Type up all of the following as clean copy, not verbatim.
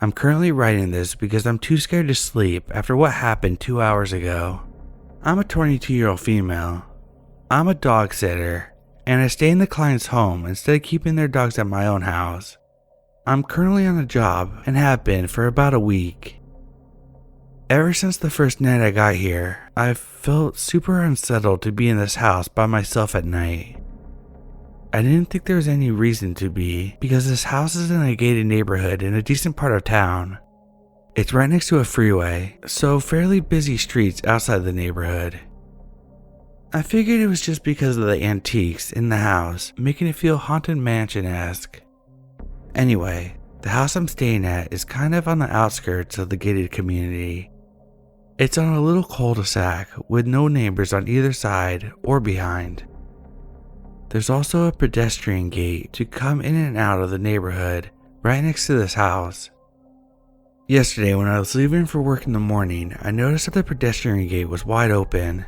I'm currently writing this because I'm too scared to sleep after what happened 2 hours ago. I'm a 22-year-old female. I'm a dog sitter, and I stay in the client's home instead of keeping their dogs at my own house. I'm currently on a job and have been for about a week. Ever since the first night I got here, I've felt super unsettled to be in this house by myself at night. I didn't think there was any reason to be because this house is in a gated neighborhood in a decent part of town. It's right next to a freeway, so fairly busy streets outside the neighborhood. I figured it was just because of the antiques in the house, making it feel haunted mansion-esque. Anyway, the house I'm staying at is kind of on the outskirts of the gated community. It's on a little cul-de-sac with no neighbors on either side or behind. There's also a pedestrian gate to come in and out of the neighborhood right next to this house. Yesterday when I was leaving for work in the morning, I noticed that the pedestrian gate was wide open.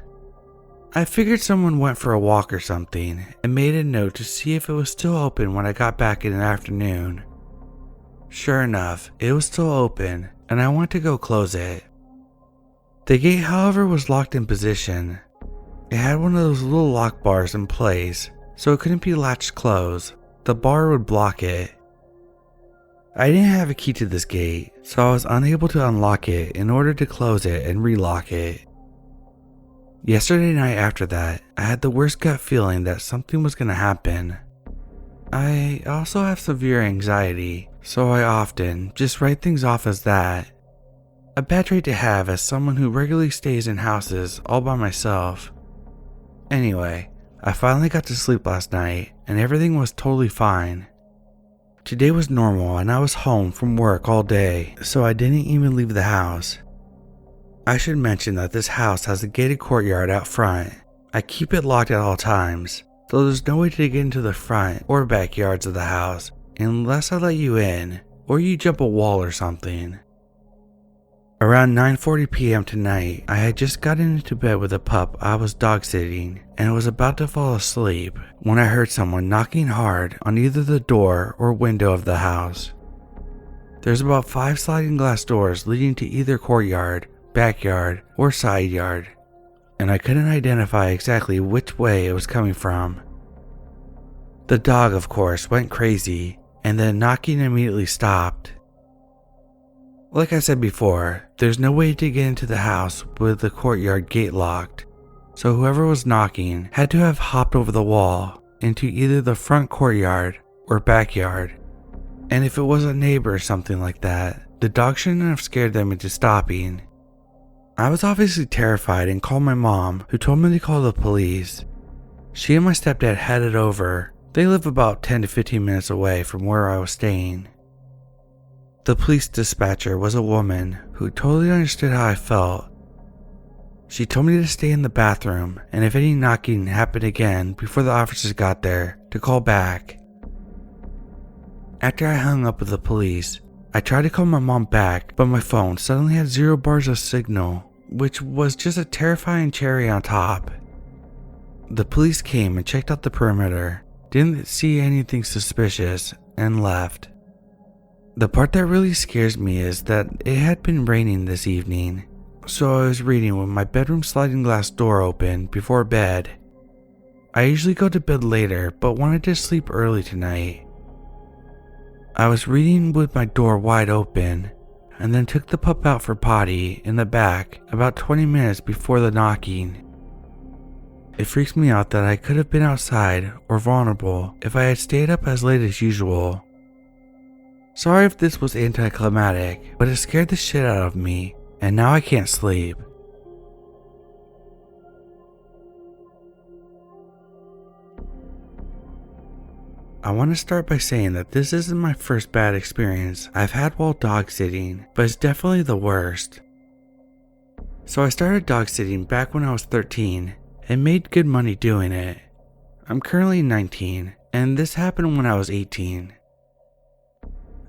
I figured someone went for a walk or something and made a note to see if it was still open when I got back in the afternoon. Sure enough, it was still open and I went to go close it. The gate, however, was locked in position. It had one of those little lock bars in place, so it couldn't be latched closed. The bar would block it. I didn't have a key to this gate, so I was unable to unlock it in order to close it and relock it. Yesterday night after that, I had the worst gut feeling that something was going to happen. I also have severe anxiety, so I often just write things off as that. A bad trait to have as someone who regularly stays in houses all by myself. Anyway, I finally got to sleep last night and everything was totally fine. Today was normal and I was home from work all day, so I didn't even leave the house. I should mention that this house has a gated courtyard out front. I keep it locked at all times, though there's no way to get into the front or backyards of the house unless I let you in or you jump a wall or something. Around 9:40 p.m. tonight, I had just gotten into bed with a pup I was dog sitting and was about to fall asleep when I heard someone knocking hard on either the door or window of the house. There's about 5 sliding glass doors leading to either courtyard, backyard, or side yard, and I couldn't identify exactly which way it was coming from. The dog, of course, went crazy, and then knocking immediately stopped. Like I said before, there's no way to get into the house with the courtyard gate locked, so whoever was knocking had to have hopped over the wall into either the front courtyard or backyard. And if it was a neighbor or something like that, the dog shouldn't have scared them into stopping. I was obviously terrified and called my mom, who told me to call the police. She and my stepdad headed over. They live about 10 to 15 minutes away from where I was staying. The police dispatcher was a woman who totally understood how I felt. She told me to stay in the bathroom and if any knocking happened again before the officers got there, to call back. After I hung up with the police, I tried to call my mom back, but my phone suddenly had 0 bars of signal, which was just a terrifying cherry on top. The police came and checked out the perimeter, didn't see anything suspicious, and left. The part that really scares me is that it had been raining this evening, so I was reading with my bedroom sliding glass door open before bed. I usually go to bed later, but wanted to sleep early tonight. I was reading with my door wide open, and then took the pup out for potty in the back about 20 minutes before the knocking. It freaks me out that I could have been outside or vulnerable if I had stayed up as late as usual. Sorry if this was anticlimactic, but it scared the shit out of me, and now I can't sleep. I want to start by saying that this isn't my first bad experience I've had while dog sitting, but it's definitely the worst. So I started dog sitting back when I was 13 and made good money doing it. I'm currently 19, and this happened when I was 18.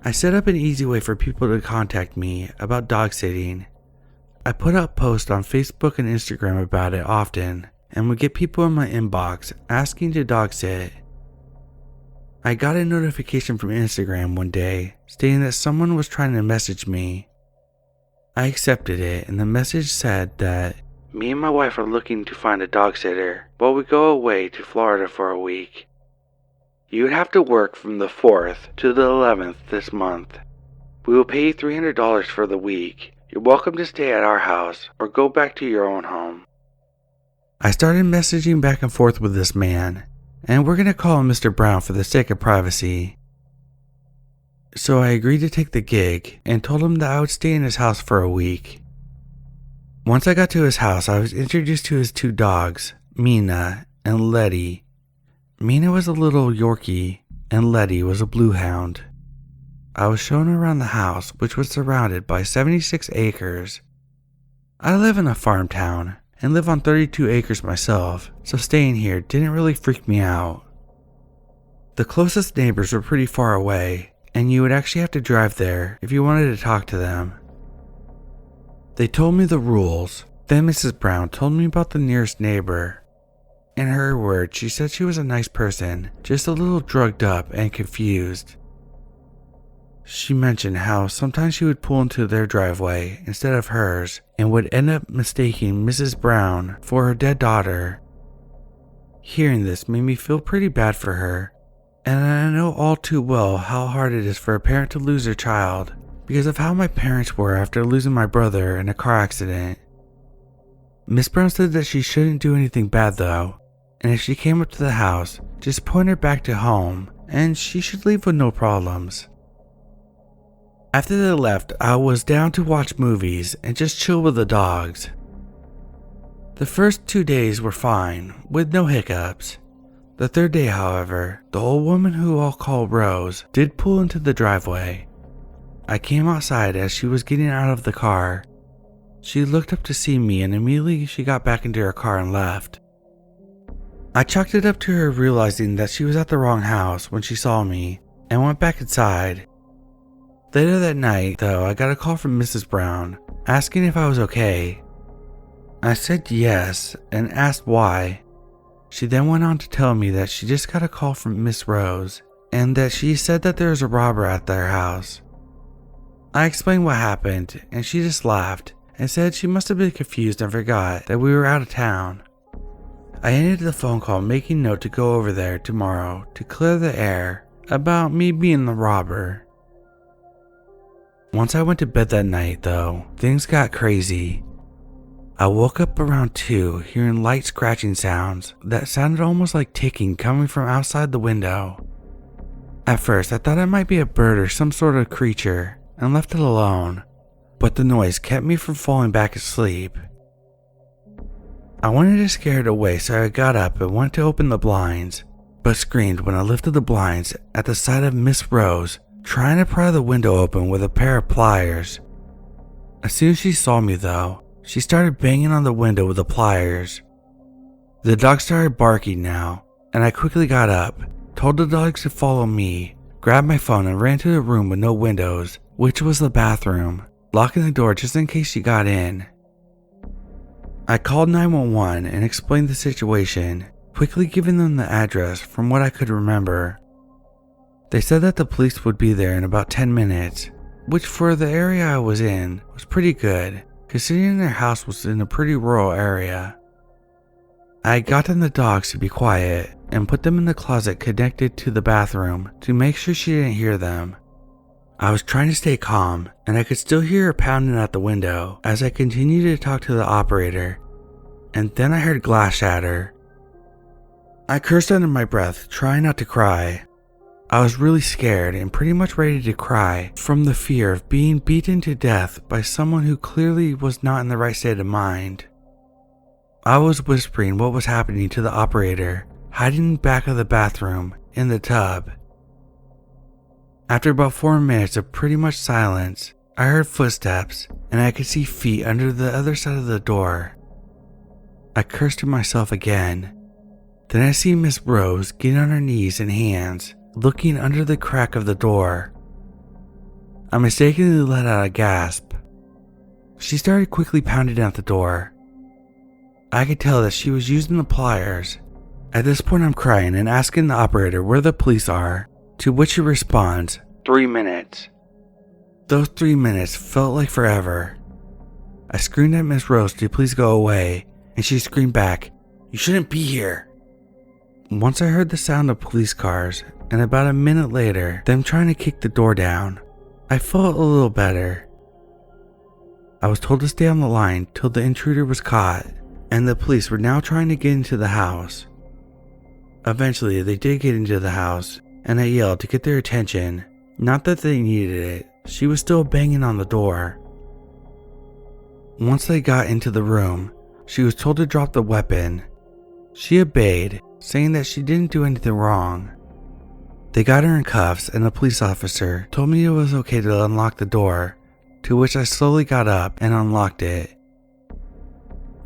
I set up an easy way for people to contact me about dog sitting. I put up posts on Facebook and Instagram about it often and would get people in my inbox asking to dog sit. I got a notification from Instagram one day stating that someone was trying to message me. I accepted it, and the message said that me and my wife are looking to find a dog sitter while we go away to Florida for a week. You would have to work from the 4th to the 11th this month. We will pay you $300 for the week. You're welcome to stay at our house or go back to your own home. I started messaging back and forth with this man, and we're going to call him Mr. Brown for the sake of privacy. So I agreed to take the gig and told him that I would stay in his house for a week. Once I got to his house, I was introduced to his 2 dogs, Mina and Letty. Mina was a little Yorkie, and Letty was a blue hound. I was shown around the house, which was surrounded by 76 acres. I live in a farm town and live on 32 acres myself, so staying here didn't really freak me out. The closest neighbors were pretty far away, and you would actually have to drive there if you wanted to talk to them. They told me the rules. Then Mrs. Brown told me about the nearest neighbor. In her words, she said she was a nice person, just a little drugged up and confused. She mentioned how sometimes she would pull into their driveway instead of hers and would end up mistaking Mrs. Brown for her dead daughter. Hearing this made me feel pretty bad for her, and I know all too well how hard it is for a parent to lose their child because of how my parents were after losing my brother in a car accident. Miss Brown said that she shouldn't do anything bad though, and if she came up to the house, just point her back to home and she should leave with no problems. After they left, I was down to watch movies and just chill with the dogs. The first 2 days were fine, with no hiccups. The 3rd day, however, the old woman who I'll call Rose did pull into the driveway. I came outside as she was getting out of the car. She looked up to see me and immediately she got back into her car and left. I chalked it up to her realizing that she was at the wrong house when she saw me and went back inside. Later that night, though, I got a call from Mrs. Brown asking if I was okay. I said yes and asked why. She then went on to tell me that she just got a call from Miss Rose and that she said that there was a robber at their house. I explained what happened and she just laughed and said she must have been confused and forgot that we were out of town. I ended the phone call making note to go over there tomorrow to clear the air about me being the robber. Once I went to bed that night though, things got crazy. I woke up around 2 hearing light scratching sounds that sounded almost like ticking coming from outside the window. At first I thought it might be a bird or some sort of creature and left it alone, but the noise kept me from falling back asleep. I wanted to scare it away so I got up and went to open the blinds, but screamed when I lifted the blinds at the sight of Miss Rose trying to pry the window open with a pair of pliers. As soon as she saw me though, she started banging on the window with the pliers. The dog started barking now, and I quickly got up, told the dogs to follow me, grabbed my phone and ran to the room with no windows, which was the bathroom, locking the door just in case she got in. I called 911 and explained the situation, quickly giving them the address from what I could remember. They said that the police would be there in about 10 minutes, which for the area I was in was pretty good, considering their house was in a pretty rural area. I had gotten the dogs to be quiet and put them in the closet connected to the bathroom to make sure she didn't hear them. I was trying to stay calm, and I could still hear her pounding at the window as I continued to talk to the operator, and then I heard glass shatter. I cursed under my breath, trying not to cry. I was really scared and pretty much ready to cry from the fear of being beaten to death by someone who clearly was not in the right state of mind. I was whispering what was happening to the operator, hiding in the back of the bathroom in the tub. After about 4 minutes of pretty much silence, I heard footsteps and I could see feet under the other side of the door. I cursed to myself again. Then I see Miss Rose get on her knees and hands, looking under the crack of the door. I mistakenly let out a gasp. She started quickly pounding at the door. I could tell that she was using the pliers. At this point I'm crying and asking the operator where the police are To which he responds, 3 minutes. Those 3 minutes felt like forever. I screamed at Miss Rose to please go away, and she screamed back, "You shouldn't be here." Once I heard the sound of police cars, and about a minute later, them trying to kick the door down, I felt a little better. I was told to stay on the line till the intruder was caught, and the police were now trying to get into the house. Eventually, they did get into the house, and I yelled to get their attention. Not that they needed it, she was still banging on the door. Once they got into the room, she was told to drop the weapon. She obeyed, saying that she didn't do anything wrong. They got her in cuffs, and a police officer told me it was okay to unlock the door, to which I slowly got up and unlocked it.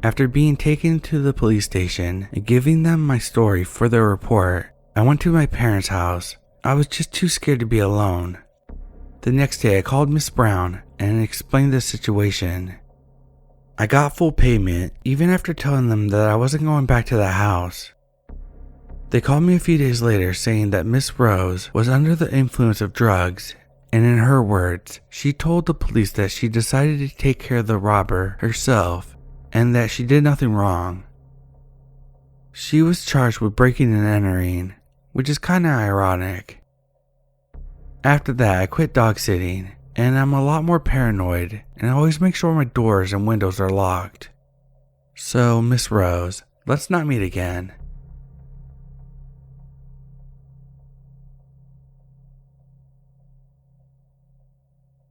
After being taken to the police station and giving them my story for their report, I went to my parents' house. I was just too scared to be alone. The next day I called Miss Brown and explained the situation. I got full payment even after telling them that I wasn't going back to the house. They called me a few days later saying that Miss Rose was under the influence of drugs, and in her words, she told the police that she decided to take care of the robber herself and that she did nothing wrong. She was charged with breaking and entering, which is kinda ironic. After that, I quit dog sitting, and I'm a lot more paranoid, and I always make sure my doors and windows are locked. So, Miss Rose, let's not meet again.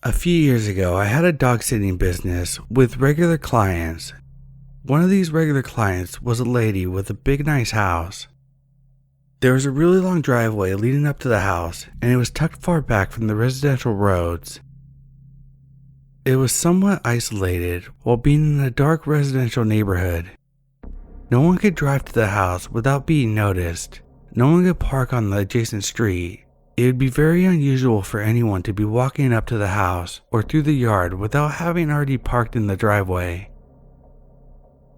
A few years ago, I had a dog sitting business with regular clients. One of these regular clients was a lady with a big nice house. There was a really long driveway leading up to the house, and it was tucked far back from the residential roads. It was somewhat isolated while being in a dark residential neighborhood. No one could drive to the house without being noticed. No one could park on the adjacent street. It would be very unusual for anyone to be walking up to the house or through the yard without having already parked in the driveway.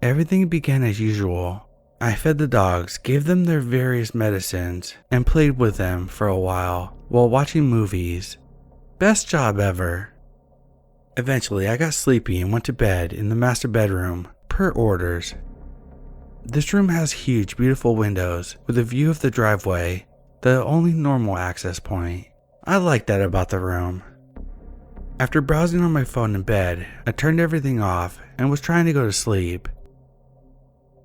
Everything began as usual. I fed the dogs, gave them their various medicines, and played with them for a while watching movies. Best job ever. Eventually, I got sleepy and went to bed in the master bedroom, per orders. This room has huge, beautiful windows with a view of the driveway, the only normal access point. I like that about the room. After browsing on my phone in bed, I turned everything off and was trying to go to sleep.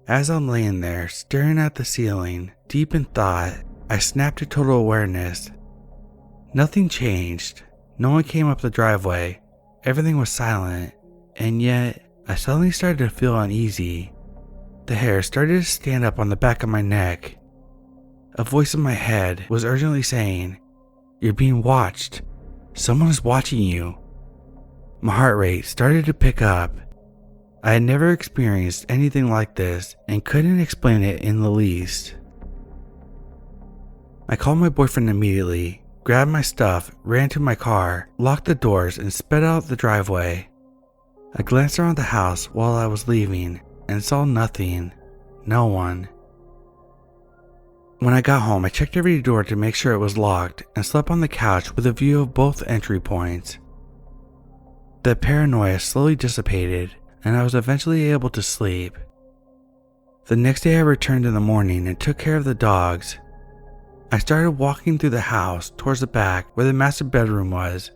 As I'm laying there, staring at the ceiling, deep in thought, I snapped to total awareness. Nothing changed. No one came up the driveway. Everything was silent, and yet I suddenly started to feel uneasy. The hair started to stand up on the back of my neck. A voice in my head was urgently saying, "You're being watched. Someone is watching you." My heart rate started to pick up. I had never experienced anything like this and couldn't explain it in the least. I called my boyfriend immediately, grabbed my stuff, ran to my car, locked the doors, and sped out the driveway. I glanced around the house while I was leaving and saw nothing, no one. When I got home, I checked every door to make sure it was locked and slept on the couch with a view of both entry points. The paranoia slowly dissipated, and I was eventually able to sleep. The next day I returned in the morning and took care of the dogs. I started walking through the house towards the back where the master bedroom was,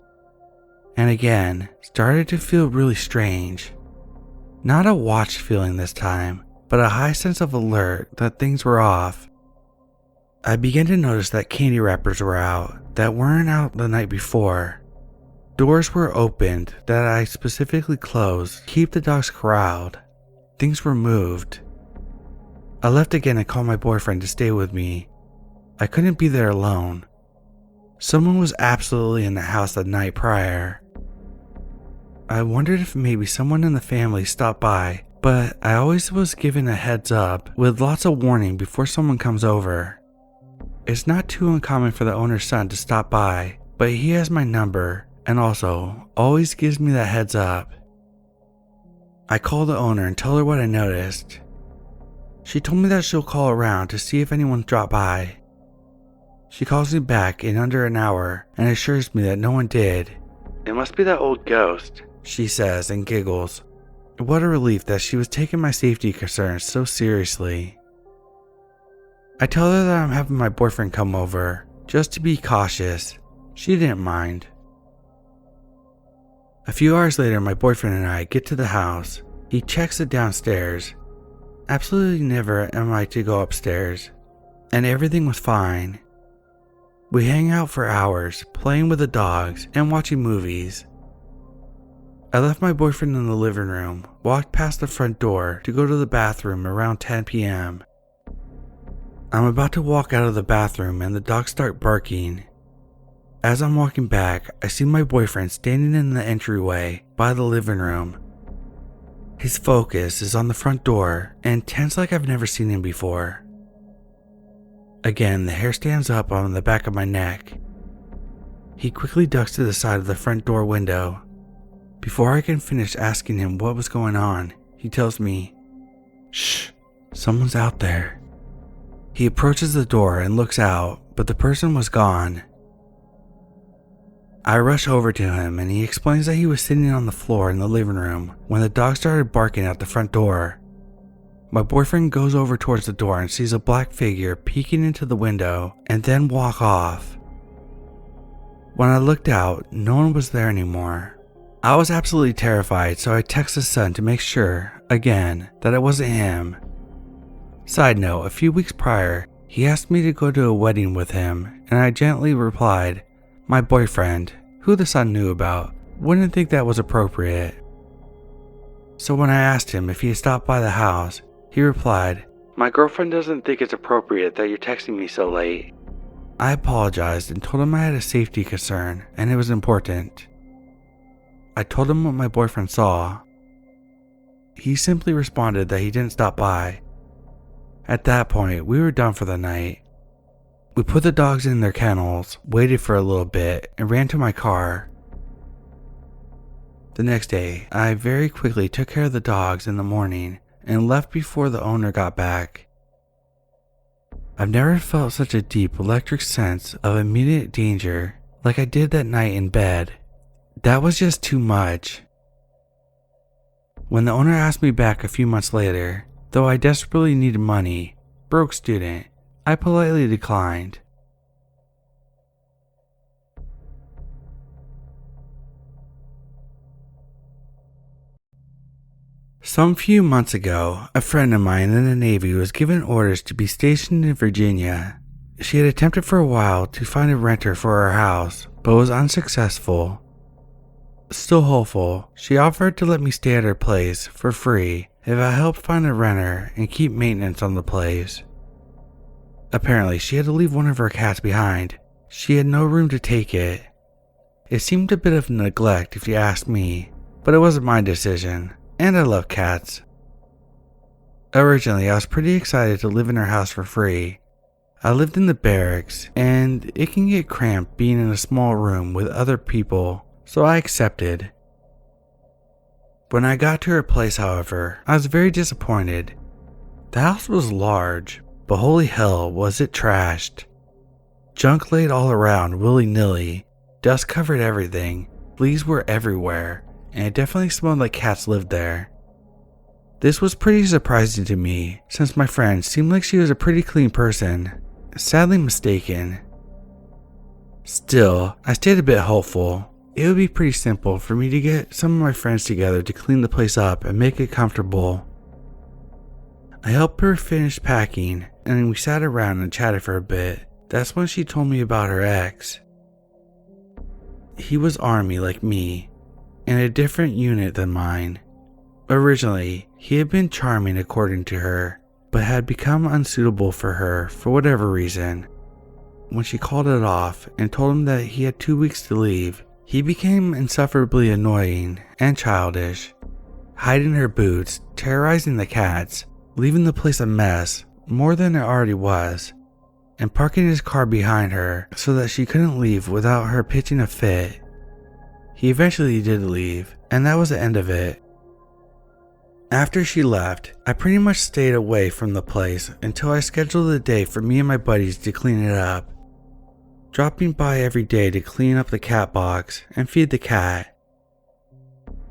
and again started to feel really strange. Not a watched feeling this time, but a high sense of alert that things were off. I began to notice that candy wrappers were out that weren't out the night before. Doors were opened that I specifically closed to keep the dogs corralled. Things were moved. I left again and called my boyfriend to stay with me. I couldn't be there alone. Someone was absolutely in the house the night prior. I wondered if maybe someone in the family stopped by, but I always was given a heads up with lots of warning before someone comes over. It's not too uncommon for the owner's son to stop by, but he has my number and also always gives me that heads up. I called the owner and told her what I noticed. She told me that she'll call around to see if anyone dropped by. She calls me back in under an hour and assures me that no one did. "It must be that old ghost," she says and giggles. What a relief that she was taking my safety concerns so seriously. I tell her that I'm having my boyfriend come over, just to be cautious. She didn't mind. A few hours later, my boyfriend and I get to the house. He checks it downstairs. Absolutely never am I to go upstairs, and everything was fine. We hang out for hours, playing with the dogs and watching movies. I left my boyfriend in the living room, walked past the front door to go to the bathroom around 10 p.m. I'm about to walk out of the bathroom and the dogs start barking. As I'm walking back, I see my boyfriend standing in the entryway by the living room. His focus is on the front door and tense like I've never seen him before. Again, the hair stands up on the back of my neck. He quickly ducks to the side of the front door window. Before I can finish asking him what was going on, he tells me, "Shh, someone's out there." He approaches the door and looks out, but the person was gone. I rush over to him and he explains that he was sitting on the floor in the living room when the dog started barking at the front door. My boyfriend goes over towards the door and sees a black figure peeking into the window and then walk off. When I looked out, no one was there anymore. I was absolutely terrified, so I text his son to make sure, again, that it wasn't him. Side note, a few weeks prior, he asked me to go to a wedding with him, and I gently replied, my boyfriend, who the son knew about, wouldn't think that was appropriate. So when I asked him if he had stopped by the house, he replied, "My girlfriend doesn't think it's appropriate that you're texting me so late." I apologized and told him I had a safety concern and it was important. I told him what my boyfriend saw. He simply responded that he didn't stop by. At that point, we were done for the night. We put the dogs in their kennels, waited for a little bit, and ran to my car. The next day, I very quickly took care of the dogs in the morning and left before the owner got back. I've never felt such a deep electric sense of immediate danger like I did that night in bed. That was just too much. When the owner asked me back a few months later, though I desperately needed money, broke student, I politely declined. Some few months ago, a friend of mine in the Navy was given orders to be stationed in Virginia. She had attempted for a while to find a renter for her house, but was unsuccessful. Still hopeful, she offered to let me stay at her place for free if I helped find a renter and keep maintenance on the place. Apparently, she had to leave one of her cats behind. She had no room to take it. It seemed a bit of neglect if you asked me, but it wasn't my decision, and I love cats. Originally, I was pretty excited to live in her house for free. I lived in the barracks, and it can get cramped being in a small room with other people, so I accepted. When I got to her place, however, I was very disappointed. The house was large, but holy hell was it trashed. Junk laid all around willy-nilly, dust covered everything, fleas were everywhere, and it definitely smelled like cats lived there. This was pretty surprising to me, since my friend seemed like she was a pretty clean person, sadly mistaken. Still, I stayed a bit hopeful. It would be pretty simple for me to get some of my friends together to clean the place up and make it comfortable. I helped her finish packing, and we sat around and chatted for a bit. That's when she told me about her ex. He was Army like me, in a different unit than mine. Originally, he had been charming according to her, but had become unsuitable for her for whatever reason. When she called it off and told him that he had 2 weeks to leave, he became insufferably annoying and childish, hiding her boots, terrorizing the cats, leaving the place a mess more than it already was, and parking his car behind her so that she couldn't leave without her pitching a fit. He eventually did leave, and that was the end of it. After she left, I pretty much stayed away from the place until I scheduled a day for me and my buddies to clean it up. dropping by every day to clean up the cat box and feed the cat.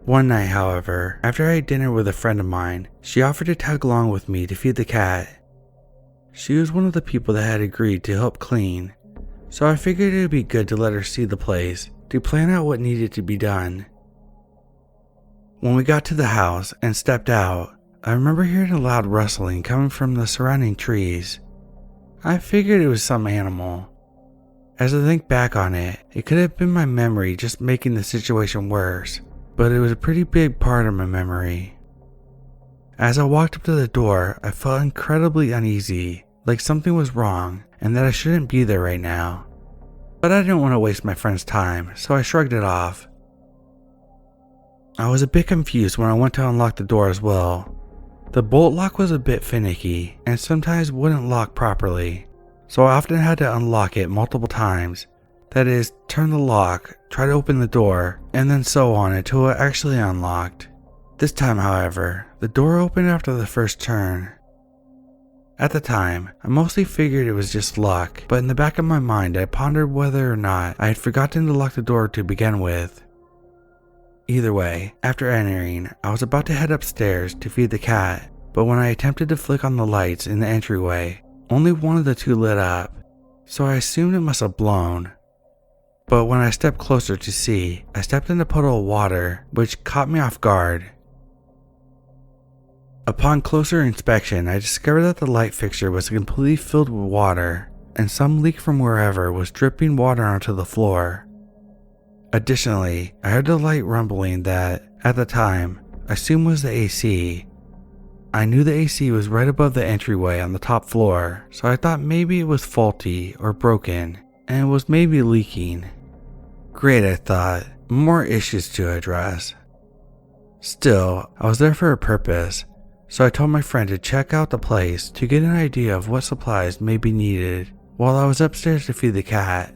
One night, however, after I had dinner with a friend of mine, she offered to tag along with me to feed the cat. She was one of the people that had agreed to help clean, so I figured it would be good to let her see the place to plan out what needed to be done. When we got to the house and stepped out, I remember hearing a loud rustling coming from the surrounding trees. I figured it was some animal. As I think back on it, it could have been my memory just making the situation worse, but it was a pretty big part of my memory. As I walked up to the door, I felt incredibly uneasy, like something was wrong and that I shouldn't be there right now. But I didn't want to waste my friend's time, so I shrugged it off. I was a bit confused when I went to unlock the door as well. The bolt lock was a bit finicky and sometimes wouldn't lock properly, so I often had to unlock it multiple times. That is, turn the lock, try to open the door, and then so on until it actually unlocked. This time, however, the door opened after the first turn. At the time, I mostly figured it was just luck, but in the back of my mind I pondered whether or not I had forgotten to lock the door to begin with. Either way, after entering, I was about to head upstairs to feed the cat, but when I attempted to flick on the lights in the entryway, only one of the two lit up, so I assumed it must have blown. But when I stepped closer to see, I stepped in a puddle of water, which caught me off guard. Upon closer inspection, I discovered that the light fixture was completely filled with water, and some leak from wherever was dripping water onto the floor. Additionally, I heard the light rumbling that, at the time, I assumed was the AC. I knew the AC was right above the entryway on the top floor, so I thought maybe it was faulty or broken, and it was maybe leaking. Great, I thought, more issues to address. Still, I was there for a purpose, so I told my friend to check out the place to get an idea of what supplies may be needed while I was upstairs to feed the cat.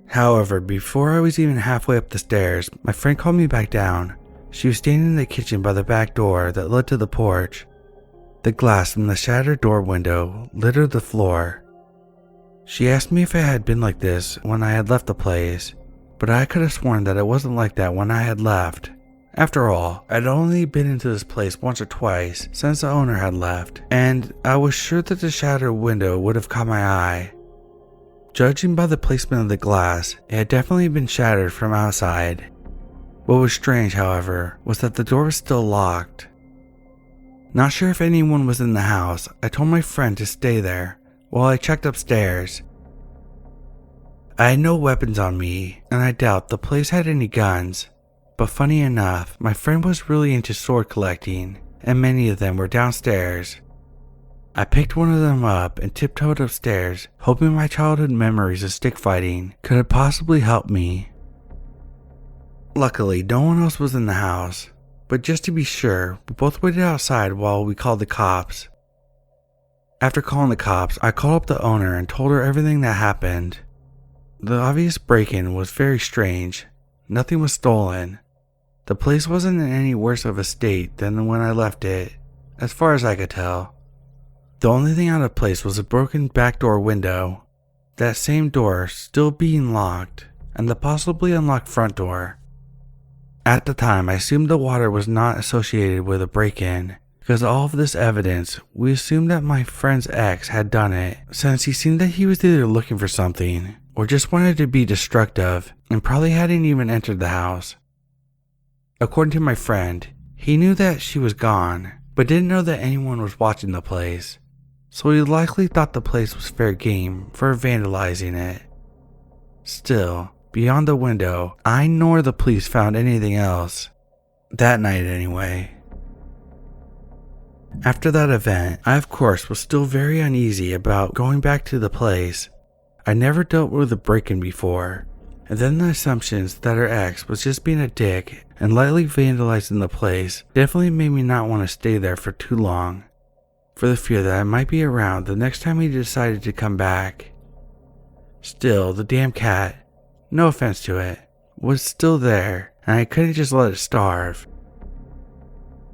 However, before I was even halfway up the stairs, my friend called me back down. She was standing in the kitchen by the back door that led to the porch. The glass from the shattered door window littered the floor. She asked me if it had been like this when I had left the place, but I could have sworn that it wasn't like that when I had left. After all, I'd only been into this place once or twice since the owner had left, and I was sure that the shattered window would have caught my eye. Judging by the placement of the glass, it had definitely been shattered from outside. What was strange, however, was that the door was still locked. Not sure if anyone was in the house, I told my friend to stay there while I checked upstairs. I had no weapons on me, and I doubt the place had any guns, but funny enough, my friend was really into sword collecting, and many of them were downstairs. I picked one of them up and tiptoed upstairs, hoping my childhood memories of stick fighting could have possibly helped me. Luckily, no one else was in the house, but just to be sure, we both waited outside while we called the cops. After calling the cops, I called up the owner and told her everything that happened. The obvious break-in was very strange. Nothing was stolen. The place wasn't in any worse of a state than when I left it, as far as I could tell. The only thing out of place was a broken back door window, that same door still being locked, and the possibly unlocked front door. At the time, I assumed the water was not associated with a break-in. Because of all of this evidence, we assumed that my friend's ex had done it, since he seemed that he was either looking for something, or just wanted to be destructive, and probably hadn't even entered the house. According to my friend, he knew that she was gone, but didn't know that anyone was watching the place, so he likely thought the place was fair game for vandalizing it. Still, beyond the window, I nor the police found anything else. That night anyway. After that event, I of course was still very uneasy about going back to the place. I never dealt with a break-in before, and then the assumptions that her ex was just being a dick and lightly vandalizing the place definitely made me not want to stay there for too long, for the fear that I might be around the next time he decided to come back. Still, the damn cat, no offense to it, was still there, and I couldn't just let it starve.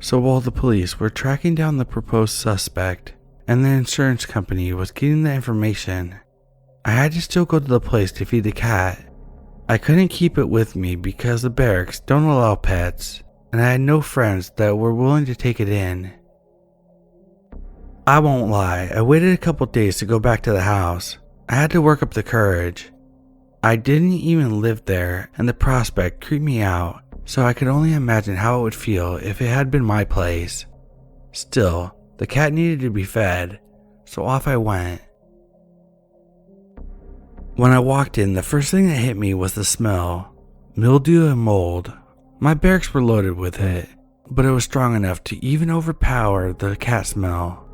So while the police were tracking down the proposed suspect, and the insurance company was getting the information, I had to still go to the place to feed the cat. I couldn't keep it with me because the barracks don't allow pets, and I had no friends that were willing to take it in. I won't lie, I waited a couple days to go back to the house. I had to work up the courage. I didn't even live there, and the prospect creeped me out, so I could only imagine how it would feel if it had been my place. Still, the cat needed to be fed, so off I went. When I walked in, the first thing that hit me was the smell. Mildew and mold. My barracks were loaded with it, but it was strong enough to even overpower the cat smell.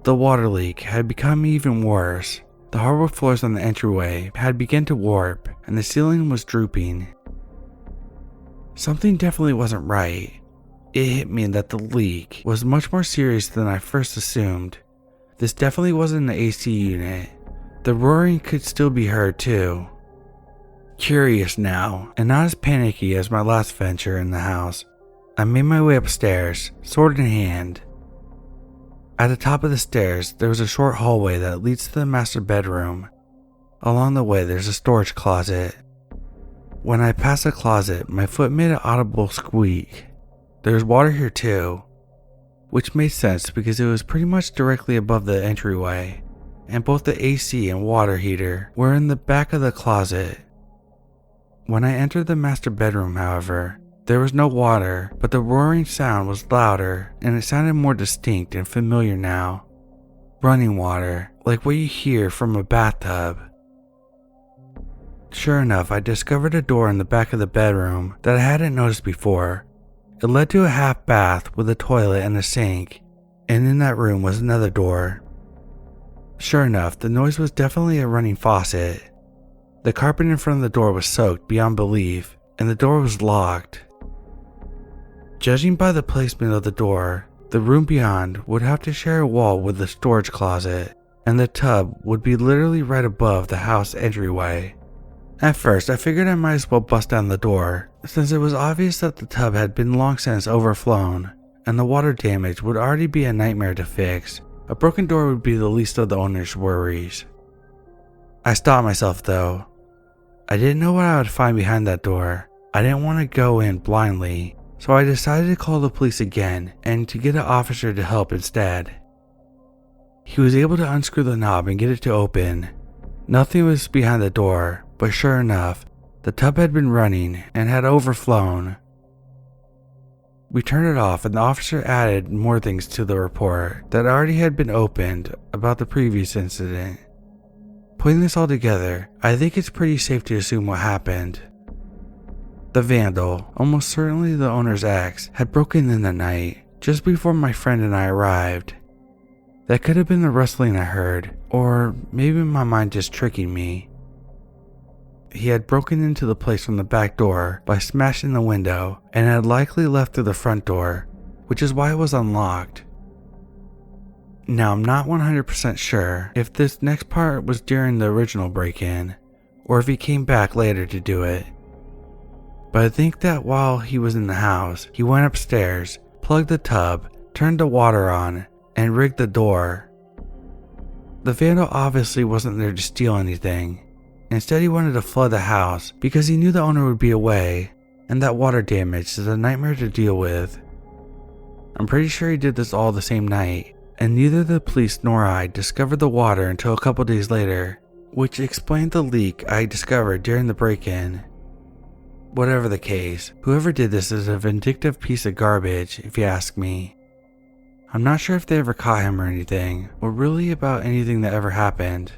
The water leak had become even worse. The hardwood floors on the entryway had begun to warp, and the ceiling was drooping. Something definitely wasn't right. It hit me that the leak was much more serious than I first assumed. This definitely wasn't the AC unit. The roaring could still be heard too. Curious now, and not as panicky as my last venture in the house, I made my way upstairs, sword in hand. At the top of the stairs, there was a short hallway that leads to the master bedroom. Along the way, there's a storage closet. When I passed the closet, my foot made an audible squeak. There's water here too, which made sense because it was pretty much directly above the entryway, and both the AC and water heater were in the back of the closet. When I entered the master bedroom, however, there was no water, but the roaring sound was louder and it sounded more distinct and familiar now. Running water, like what you hear from a bathtub. Sure enough, I discovered a door in the back of the bedroom that I hadn't noticed before. It led to a half bath with a toilet and a sink, and in that room was another door. Sure enough, the noise was definitely a running faucet. The carpet in front of the door was soaked beyond belief, and the door was locked. Judging by the placement of the door, the room beyond would have to share a wall with the storage closet, and the tub would be literally right above the house entryway. At first, I figured I might as well bust down the door, since it was obvious that the tub had been long since overflown, and the water damage would already be a nightmare to fix. A broken door would be the least of the owner's worries. I stopped myself though. I didn't know what I would find behind that door. I didn't want to go in blindly, so I decided to call the police again and to get an officer to help instead. He was able to unscrew the knob and get it to open. Nothing was behind the door, but sure enough, the tub had been running and had overflown. We turned it off and the officer added more things to the report that already had been opened about the previous incident. Putting this all together, I think it's pretty safe to assume what happened. The vandal, almost certainly the owner's ex, had broken in the night, just before my friend and I arrived. That could have been the rustling I heard, or maybe my mind just tricking me. He had broken into the place from the back door by smashing the window and had likely left through the front door, which is why it was unlocked. Now I'm not 100% sure if this next part was during the original break-in, or if he came back later to do it. But I think that while he was in the house, he went upstairs, plugged the tub, turned the water on, and rigged the door. The vandal obviously wasn't there to steal anything. Instead, he wanted to flood the house because he knew the owner would be away, and that water damage is a nightmare to deal with. I'm pretty sure he did this all the same night, and neither the police nor I discovered the water until a couple days later, which explained the leak I discovered during the break-in. Whatever the case, whoever did this is a vindictive piece of garbage, if you ask me. I'm not sure if they ever caught him or anything, or really about anything that ever happened.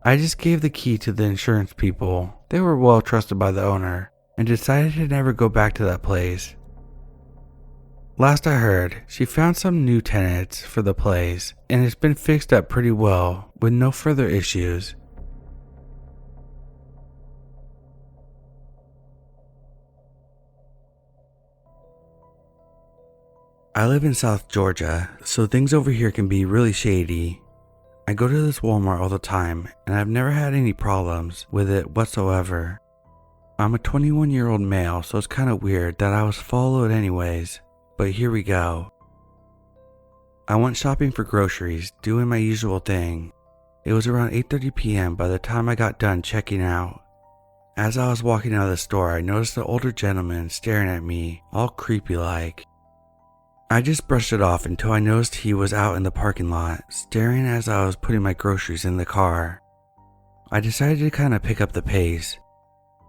I just gave the key to the insurance people. They were well trusted by the owner, and decided to never go back to that place. Last I heard, she found some new tenants for the place, and it's been fixed up pretty well, with no further issues. I live in South Georgia, so things over here can be really shady. I go to this Walmart all the time, and I've never had any problems with it whatsoever. I'm a 21-year-old male, so it's kind of weird that I was followed anyways, but here we go. I went shopping for groceries, doing my usual thing. It was around 8:30 p.m. by the time I got done checking out. As I was walking out of the store, I noticed an older gentleman staring at me, all creepy like. I just brushed it off until I noticed he was out in the parking lot, staring as I was putting my groceries in the car. I decided to kind of pick up the pace.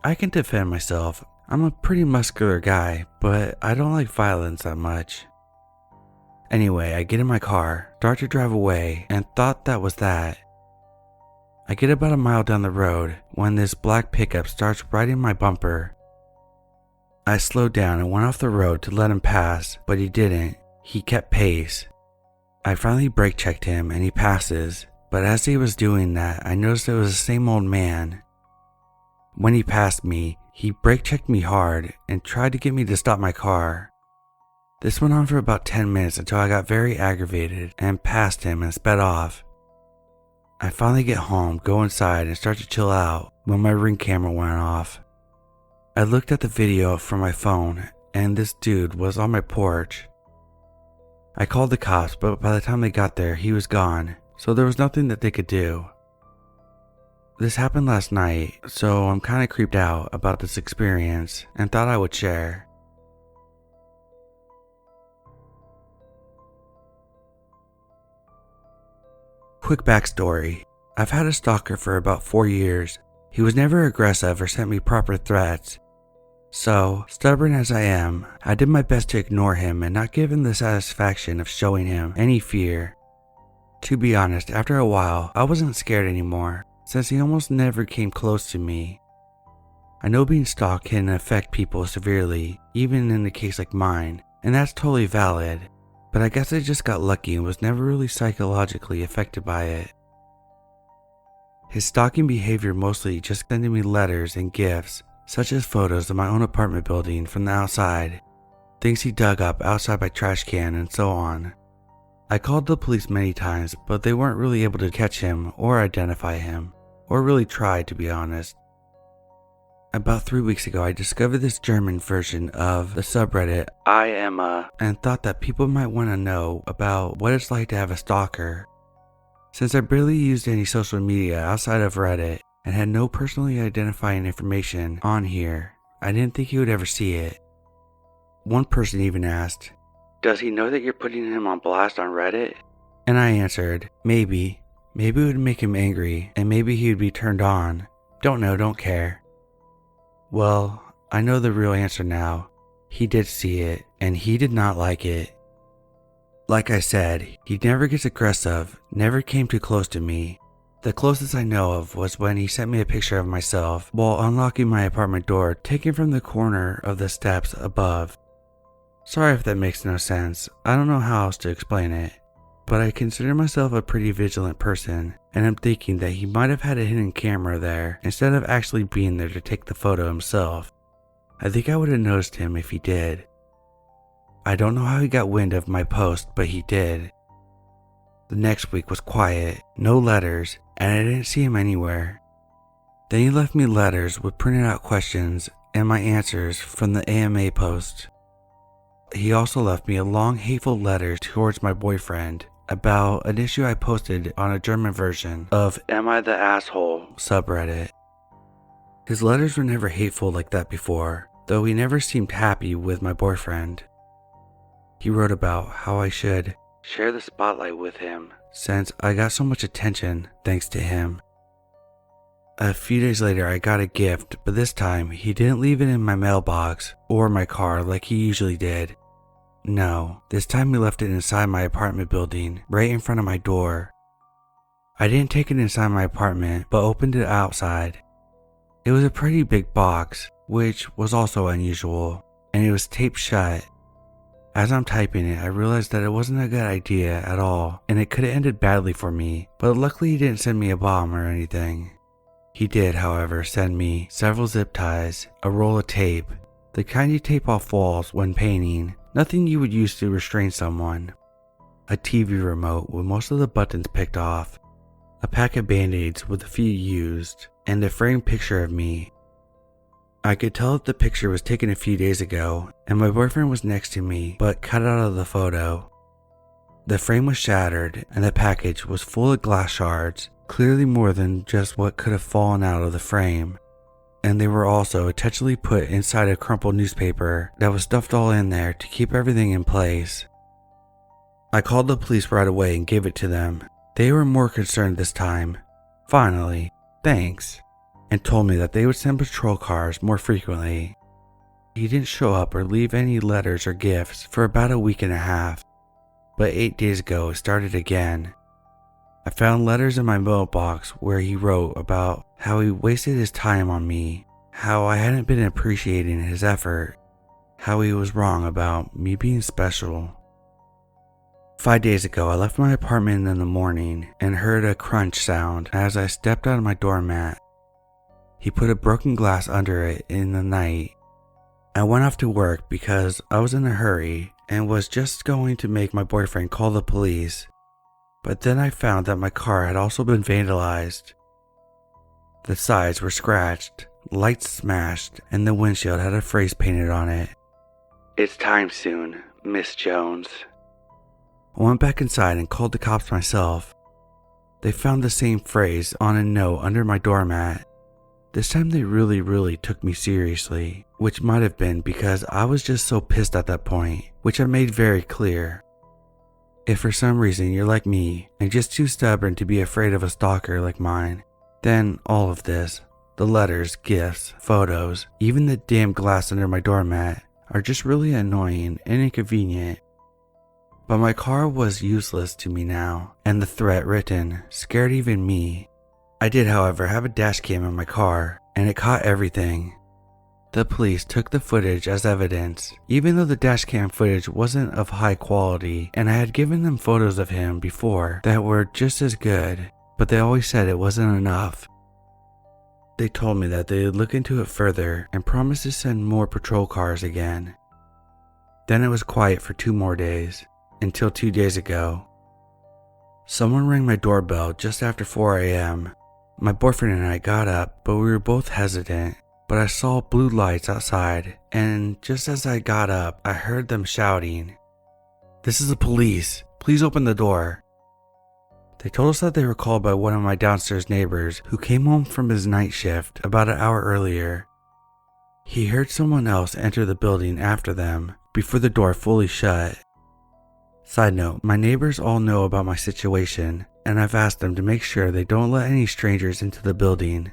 I can defend myself. I'm a pretty muscular guy, but I don't like violence that much. Anyway, I get in my car, start to drive away, and thought that was that. I get about a mile down the road when this black pickup starts right in my bumper. I slowed down and went off the road to let him pass, but he didn't. He kept pace. I finally brake checked him and he passes, but as he was doing that, I noticed it was the same old man. When he passed me, he brake checked me hard and tried to get me to stop my car. This went on for about 10 minutes until I got very aggravated and passed him and sped off. I finally get home, go inside, and start to chill out when my Ring camera went off. I looked at the video from my phone, and this dude was on my porch. I called the cops, but by the time they got there, he was gone, so there was nothing that they could do. This happened last night, so I'm kinda creeped out about this experience and thought I would share. Quick backstory. I've had a stalker for about 4 years. He was never aggressive or sent me proper threats. So, stubborn as I am, I did my best to ignore him and not give him the satisfaction of showing him any fear. To be honest, after a while, I wasn't scared anymore, since he almost never came close to me. I know being stalked can affect people severely, even in a case like mine, and that's totally valid. But I guess I just got lucky and was never really psychologically affected by it. His stalking behavior mostly just sending me letters and gifts, such as photos of my own apartment building from the outside, things he dug up outside my trash can, and so on. I called the police many times, but they weren't really able to catch him or identify him, or really try, to be honest. About 3 weeks ago, I discovered this German version of the subreddit I am a, and thought that people might want to know about what it's like to have a stalker. Since I barely used any social media outside of Reddit and had no personally identifying information on here, I didn't think he would ever see it. One person even asked, "Does he know that you're putting him on blast on Reddit?" And I answered, maybe. Maybe it would make him angry, and maybe he would be turned on. Don't know, don't care. Well, I know the real answer now. He did see it, and he did not like it. Like I said, he never gets aggressive, never came too close to me. The closest I know of was when he sent me a picture of myself while unlocking my apartment door, taken from the corner of the steps above. Sorry if that makes no sense, I don't know how else to explain it. But I consider myself a pretty vigilant person, and I'm thinking that he might have had a hidden camera there instead of actually being there to take the photo himself. I think I would have noticed him if he did. I don't know how he got wind of my post, but he did. The next week was quiet, no letters, and I didn't see him anywhere. Then he left me letters with printed out questions and my answers from the AMA post. He also left me a long hateful letter towards my boyfriend about an issue I posted on a German version of Am I the Asshole subreddit. His letters were never hateful like that before, though he never seemed happy with my boyfriend. He wrote about how I should share the spotlight with him since I got so much attention thanks to him. A few days later I got a gift, but this time he didn't leave it in my mailbox or my car like he usually did. No, this time he left it inside my apartment building, right in front of my door. I didn't take it inside my apartment, but opened it outside. It was a pretty big box, which was also unusual, and it was taped shut. As I'm typing it, I realized that it wasn't a good idea at all, and it could have ended badly for me, but luckily he didn't send me a bomb or anything. He did, however, send me several zip ties, a roll of tape, the kind you tape off walls when painting, nothing you would use to restrain someone, a TV remote with most of the buttons picked off, a pack of band-aids with a few used, and a framed picture of me. I could tell that the picture was taken a few days ago, and my boyfriend was next to me, but cut out of the photo. The frame was shattered, and the package was full of glass shards, clearly more than just what could have fallen out of the frame. And they were also intentionally put inside a crumpled newspaper that was stuffed all in there to keep everything in place. I called the police right away and gave it to them. They were more concerned this time. Finally, thanks, and told me that they would send patrol cars more frequently. He didn't show up or leave any letters or gifts for about a week and a half, but 8 days ago it started again. I found letters in my mailbox where he wrote about how he wasted his time on me, how I hadn't been appreciating his effort, how he was wrong about me being special. 5 days ago, I left my apartment in the morning and heard a crunch sound as I stepped out of my doormat. He put a broken glass under it in the night. I went off to work because I was in a hurry and was just going to make my boyfriend call the police. But then I found that my car had also been vandalized. The sides were scratched, lights smashed, and the windshield had a phrase painted on it. "It's time soon, Miss Jones." I went back inside and called the cops myself. They found the same phrase on a note under my doormat. This time they really took me seriously, which might have been because I was just so pissed at that point, which I made very clear. If for some reason you're like me and just too stubborn to be afraid of a stalker like mine, then all of this, the letters, gifts, photos, even the damn glass under my doormat, are just really annoying and inconvenient. But my car was useless to me now, and the threat written scared even me. I did, however, have a dash cam in my car, and it caught everything. The police took the footage as evidence, even though the dashcam footage wasn't of high quality, and I had given them photos of him before that were just as good, but they always said it wasn't enough. They told me that they would look into it further and promised to send more patrol cars again. Then it was quiet for 2 more days, until 2 days ago. Someone rang my doorbell just after 4 a.m. My boyfriend and I got up, but we were both hesitant. But I saw blue lights outside, and just as I got up, I heard them shouting, "This is the police, please open the door." They told us that they were called by one of my downstairs neighbors who came home from his night shift about an hour earlier. He heard someone else enter the building after them, before the door fully shut. Side note, my neighbors all know about my situation, and I've asked them to make sure they don't let any strangers into the building.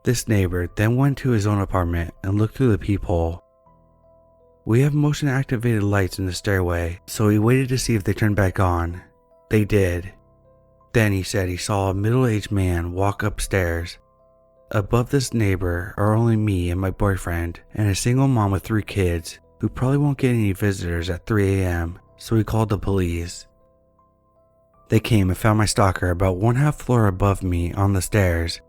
This neighbor then went to his own apartment and looked through the peephole. We have motion activated lights in the stairway, so he waited to see if they turned back on. They did. Then he said he saw a middle-aged man walk upstairs. Above this neighbor are only me and my boyfriend and a single mom with 3 kids who probably won't get any visitors at 3 a.m., so he called the police. They came and found my stalker about 1/2 floor above me on the stairs.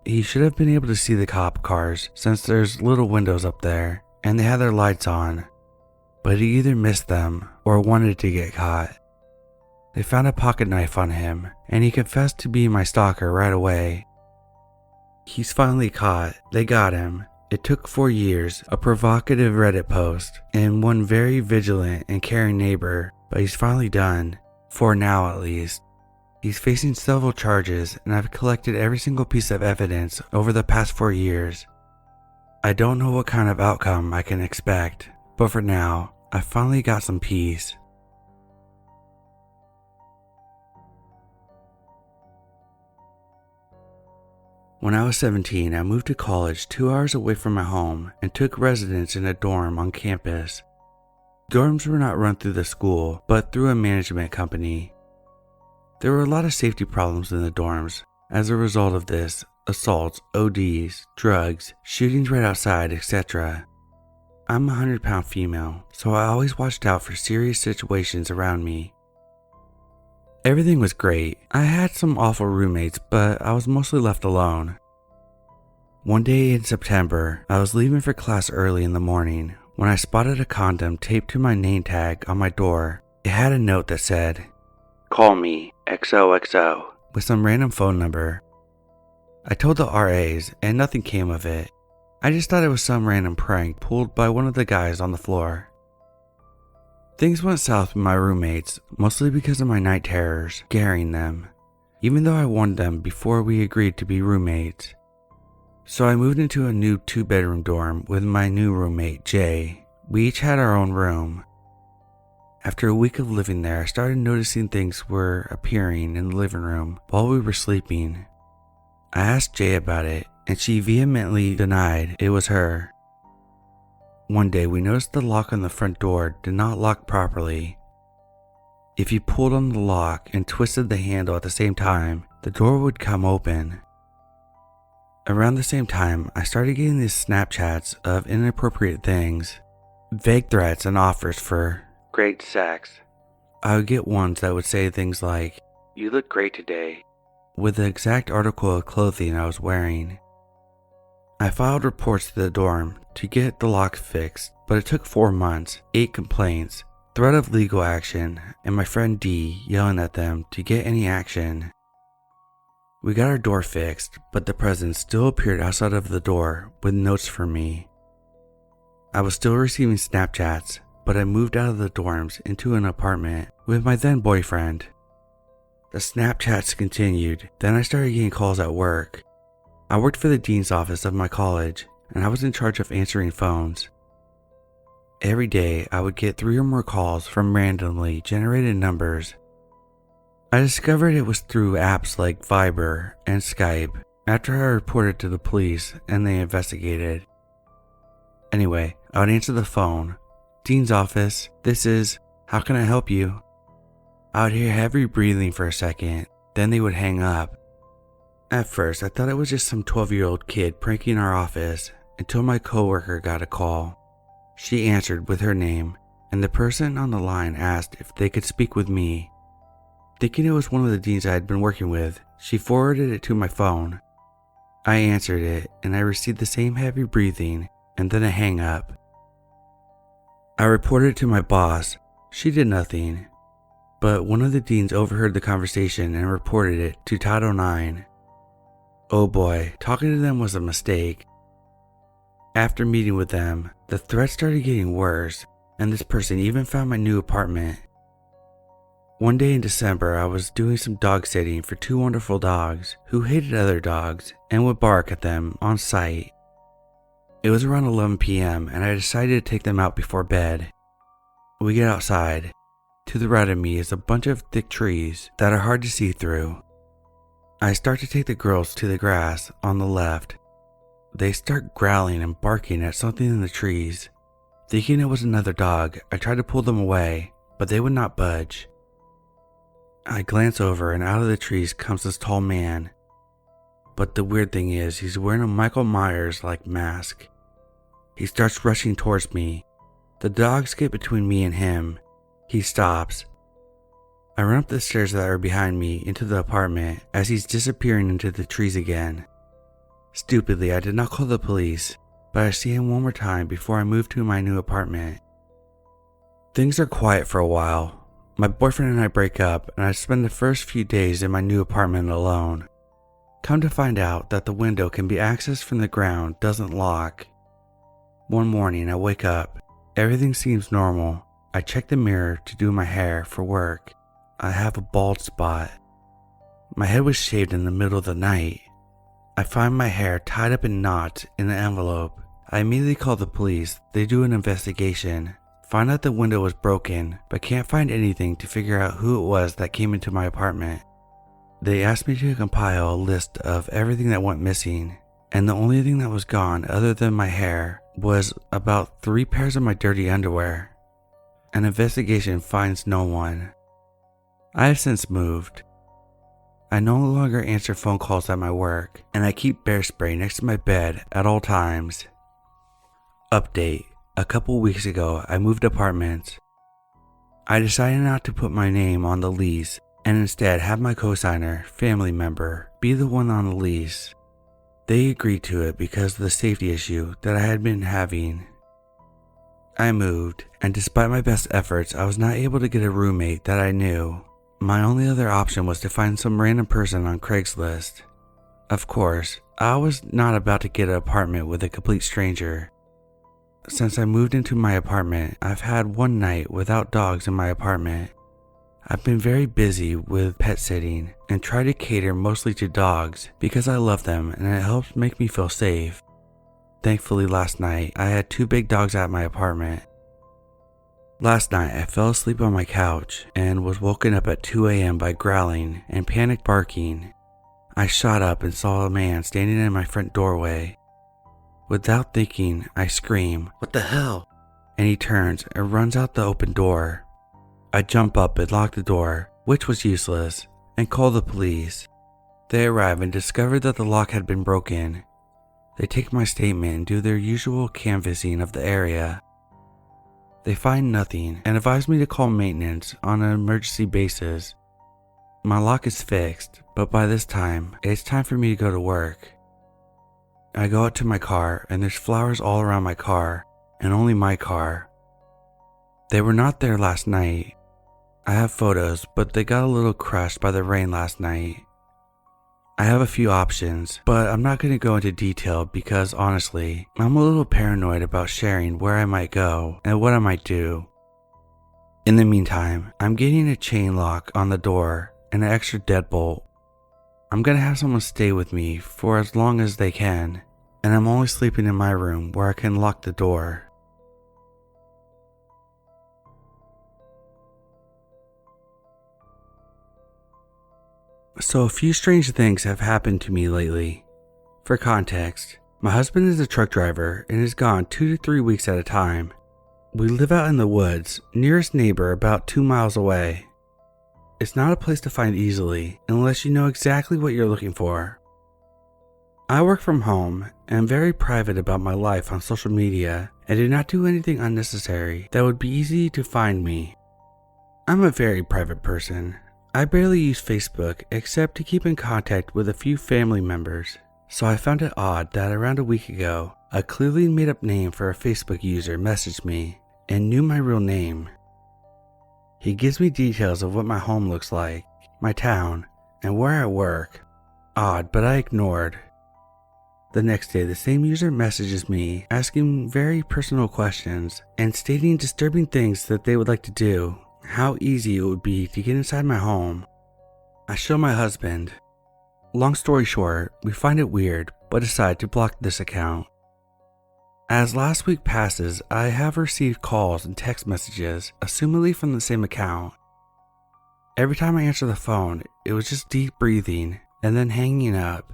He should have been able to see the cop cars since there's little windows up there and they had their lights on, but he either missed them or wanted to get caught. They found a pocket knife on him and he confessed to being my stalker right away. He's finally caught. They got him. It took 4 years, a provocative Reddit post, and one very vigilant and caring neighbor, but he's finally done, for now at least. He's facing several charges, and I've collected every single piece of evidence over the past 4 years. I don't know what kind of outcome I can expect, but for now, I finally got some peace. When I was 17, I moved to college 2 hours away from my home and took residence in a dorm on campus. Dorms were not run through the school, but through a management company. There were a lot of safety problems in the dorms. As a result of this, assaults, ODs, drugs, shootings right outside, etc. I'm a 100-pound female, so I always watched out for serious situations around me. Everything was great. I had some awful roommates, but I was mostly left alone. One day in September, I was leaving for class early in the morning when I spotted a condom taped to my name tag on my door. It had a note that said, "Call me, XOXO," with some random phone number. I told the RAs and nothing came of it. I just thought it was some random prank pulled by one of the guys on the floor. Things went south with my roommates, mostly because of my night terrors, scaring them. even though I warned them before we agreed to be roommates. So I moved into a new 2-bedroom dorm with my new roommate, Jay. We each had our own room. After a week of living there, I started noticing things were appearing in the living room while we were sleeping. I asked Jay about it, and she vehemently denied it was her. One day, we noticed the lock on the front door did not lock properly. If you pulled on the lock and twisted the handle at the same time, the door would come open. Around the same time, I started getting these Snapchats of inappropriate things, vague threats and offers for great sex. I would get ones that would say things like, "You look great today," with the exact article of clothing I was wearing. I filed reports to the dorm to get the lock fixed, but it took 4 months, 8 complaints, threat of legal action, and my friend D yelling at them to get any action. We got our door fixed, but the presence still appeared outside of the door with notes for me. I was still receiving Snapchats, but I moved out of the dorms into an apartment with my then boyfriend. The Snapchats continued, then I started getting calls at work. I worked for the dean's office of my college, and I was in charge of answering phones. Every day, I would get 3 or more calls from randomly generated numbers. I discovered it was through apps like Viber and Skype after I reported to the police and they investigated. Anyway, I would answer the phone. "Dean's office, this is, how can I help you?" I would hear heavy breathing for a second, then they would hang up. At first, I thought it was just some 12-year-old kid pranking our office until my coworker got a call. She answered with her name, and the person on the line asked if they could speak with me. Thinking it was one of the deans I had been working with, she forwarded it to my phone. I answered it, and I received the same heavy breathing and then a hang up. I reported it to my boss. She did nothing, but one of the deans overheard the conversation and reported it to Title IX. Oh boy, talking to them was a mistake. After meeting with them, the threat started getting worse, and this person even found my new apartment. One day in December, I was doing some dog sitting for 2 wonderful dogs who hated other dogs and would bark at them on sight. It was around 11 p.m. and I decided to take them out before bed. We get outside. To the right of me is a bunch of thick trees that are hard to see through. I start to take the girls to the grass on the left. They start growling and barking at something in the trees. Thinking it was another dog, I tried to pull them away, but they would not budge. I glance over and out of the trees comes this tall man. But the weird thing is, he's wearing a Michael Myers-like mask. He starts rushing towards me. The dogs get between me and him. He stops. I run up the stairs that are behind me into the apartment as he's disappearing into the trees again. Stupidly, I did not call the police, but I see him one more time before I move to my new apartment. Things are quiet for a while. My boyfriend and I break up, and I spend the first few days in my new apartment alone. Come to find out that the window can be accessed from the ground doesn't lock. One morning I wake up. Everything seems normal. I check the mirror to do my hair for work. I have a bald spot. My head was shaved in the middle of the night. I find my hair tied up in knots in an envelope. I immediately call the police. They do an investigation. Find out the window was broken, but can't find anything to figure out who it was that came into my apartment. They asked me to compile a list of everything that went missing, and the only thing that was gone other than my hair was about 3 pairs of my dirty underwear. An investigation finds no one. I have since moved. I no longer answer phone calls at my work, and I keep bear spray next to my bed at all times. Update. A couple weeks ago, I moved apartments. I decided not to put my name on the lease and instead have my cosigner, family member, be the one on the lease. They agreed to it because of the safety issue that I had been having. I moved, and despite my best efforts, I was not able to get a roommate that I knew. My only other option was to find some random person on Craigslist. Of course, I was not about to get an apartment with a complete stranger. Since I moved into my apartment, I've had one night without dogs in my apartment. I've been very busy with pet sitting and try to cater mostly to dogs because I love them and it helps make me feel safe. Thankfully last night I had 2 big dogs at my apartment. Last night I fell asleep on my couch and was woken up at 2 a.m. by growling and panic barking. I shot up and saw a man standing in my front doorway. Without thinking, I scream, "What the hell?" And he turns and runs out the open door. I jump up and lock the door, which was useless, and call the police. They arrive and discover that the lock had been broken. They take my statement and do their usual canvassing of the area. They find nothing and advise me to call maintenance on an emergency basis. My lock is fixed, but by this time, it's time for me to go to work. I go out to my car and there's flowers all around my car, and only my car. They were not there last night. I have photos, but they got a little crushed by the rain last night. I have a few options, but I'm not going to go into detail because honestly, I'm a little paranoid about sharing where I might go and what I might do. In the meantime, I'm getting a chain lock on the door and an extra deadbolt. I'm going to have someone stay with me for as long as they can, and I'm only sleeping in my room where I can lock the door. So a few strange things have happened to me lately. For context, my husband is a truck driver and is gone 2 to 3 weeks at a time. We live out in the woods, nearest neighbor about 2 miles away. It's not a place to find easily unless you know exactly what you're looking for. I work from home and am very private about my life on social media and do not do anything unnecessary that would be easy to find me. I'm a very private person. I barely use Facebook except to keep in contact with a few family members, so I found it odd that around a week ago, a clearly made up name for a Facebook user messaged me and knew my real name. He gives me details of what my home looks like, my town, and where I work. Odd, but I ignored. The next day, the same user messages me asking very personal questions and stating disturbing things that they would like to do. How easy it would be to get inside my home. I show my husband. Long story short, we find it weird, but decide to block this account. As last week passes, I have received calls and text messages, assumedly from the same account. Every time I answer the phone, it was just deep breathing and then hanging up.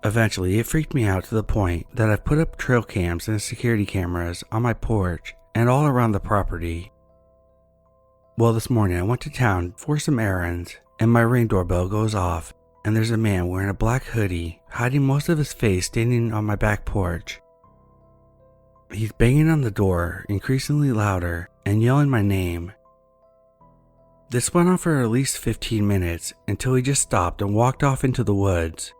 Eventually, it freaked me out to the point that I've put up trail cams and security cameras on my porch and all around the property. Well, this morning I went to town for some errands, and my Ring doorbell goes off, and there's a man wearing a black hoodie, hiding most of his face, standing on my back porch. He's banging on the door, increasingly louder, and yelling my name. This went on for at least 15 minutes, until he just stopped and walked off into the woods.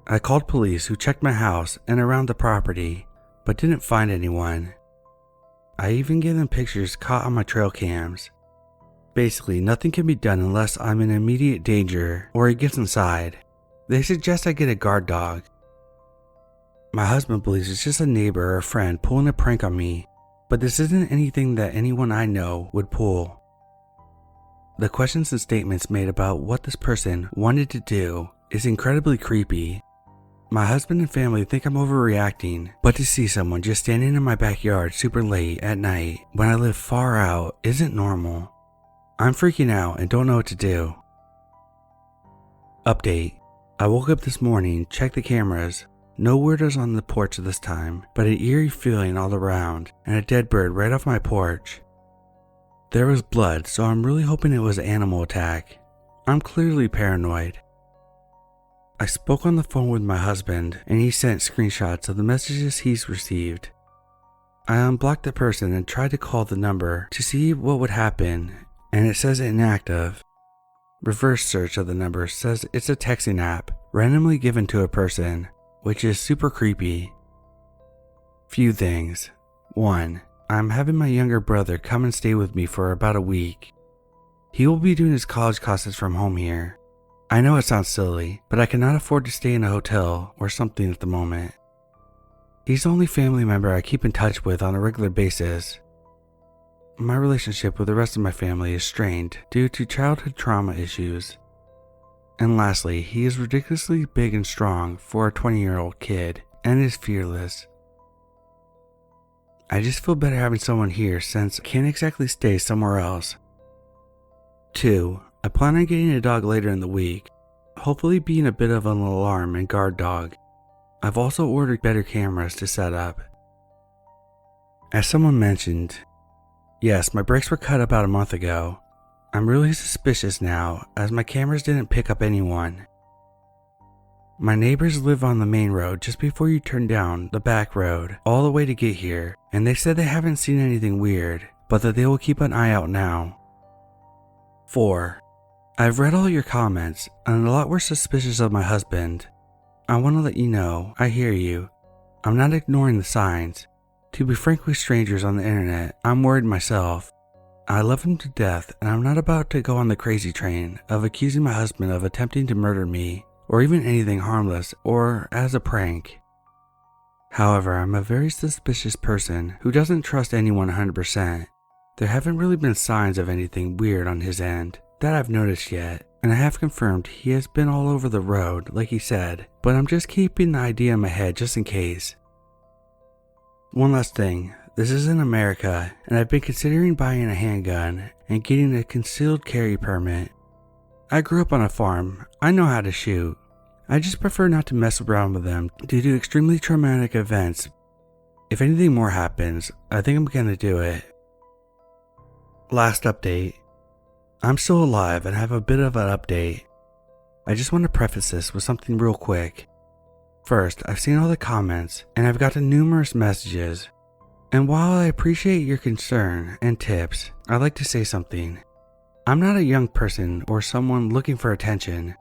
I called police who checked my house and around the property, but didn't find anyone. I even gave them pictures caught on my trail cams. Basically, nothing can be done unless I'm in immediate danger or he gets inside. They suggest I get a guard dog. My husband believes it's just a neighbor or a friend pulling a prank on me, but this isn't anything that anyone I know would pull. The questions and statements made about what this person wanted to do is incredibly creepy. My husband and family think I'm overreacting, but to see someone just standing in my backyard super late at night when I live far out isn't normal. I'm freaking out and don't know what to do. Update. I woke up this morning, checked the cameras. No weirdos on the porch this time, but an eerie feeling all around and a dead bird right off my porch. There was blood, so I'm really hoping it was an animal attack. I'm clearly paranoid. I spoke on the phone with my husband and he sent screenshots of the messages he's received. I unblocked the person and tried to call the number to see what would happen, and it says inactive. Reverse search of the number says it's a texting app randomly given to a person, which is super creepy. Few things. 1. I'm having my younger brother come and stay with me for about a week. He will be doing his college classes from home here. I know it sounds silly, but I cannot afford to stay in a hotel or something at the moment. He's the only family member I keep in touch with on a regular basis. My relationship with the rest of my family is strained due to childhood trauma issues. And lastly, he is ridiculously big and strong for a 20-year-old kid and is fearless. I just feel better having someone here since I can't exactly stay somewhere else. 2. I plan on getting a dog later in the week, hopefully being a bit of an alarm and guard dog. I've also ordered better cameras to set up. As someone mentioned, yes, my brakes were cut about a month ago. I'm really suspicious now as my cameras didn't pick up anyone. My neighbors live on the main road just before you turn down the back road all the way to get here, and they said they haven't seen anything weird, but that they will keep an eye out now. 4. I've read all your comments and a lot were suspicious of my husband. I want to let you know, I hear you. I'm not ignoring the signs. To be frank with strangers on the internet, I'm worried myself. I love him to death and I'm not about to go on the crazy train of accusing my husband of attempting to murder me or even anything harmless or as a prank. However, I'm a very suspicious person who doesn't trust anyone 100%. There haven't really been signs of anything weird on his end that I've noticed yet, and I have confirmed he has been all over the road like he said, but I'm just keeping the idea in my head just in case. One last thing, this is in America, and I've been considering buying a handgun and getting a concealed carry permit. I grew up on a farm, I know how to shoot. I just prefer not to mess around with them due to extremely traumatic events. If anything more happens, I think I'm gonna do it. Last update. I'm still alive and have a bit of an update. I just want to preface this with something real quick. First, I've seen all the comments and I've gotten numerous messages. And while I appreciate your concern and tips, I'd like to say something. I'm not a young person or someone looking for attention.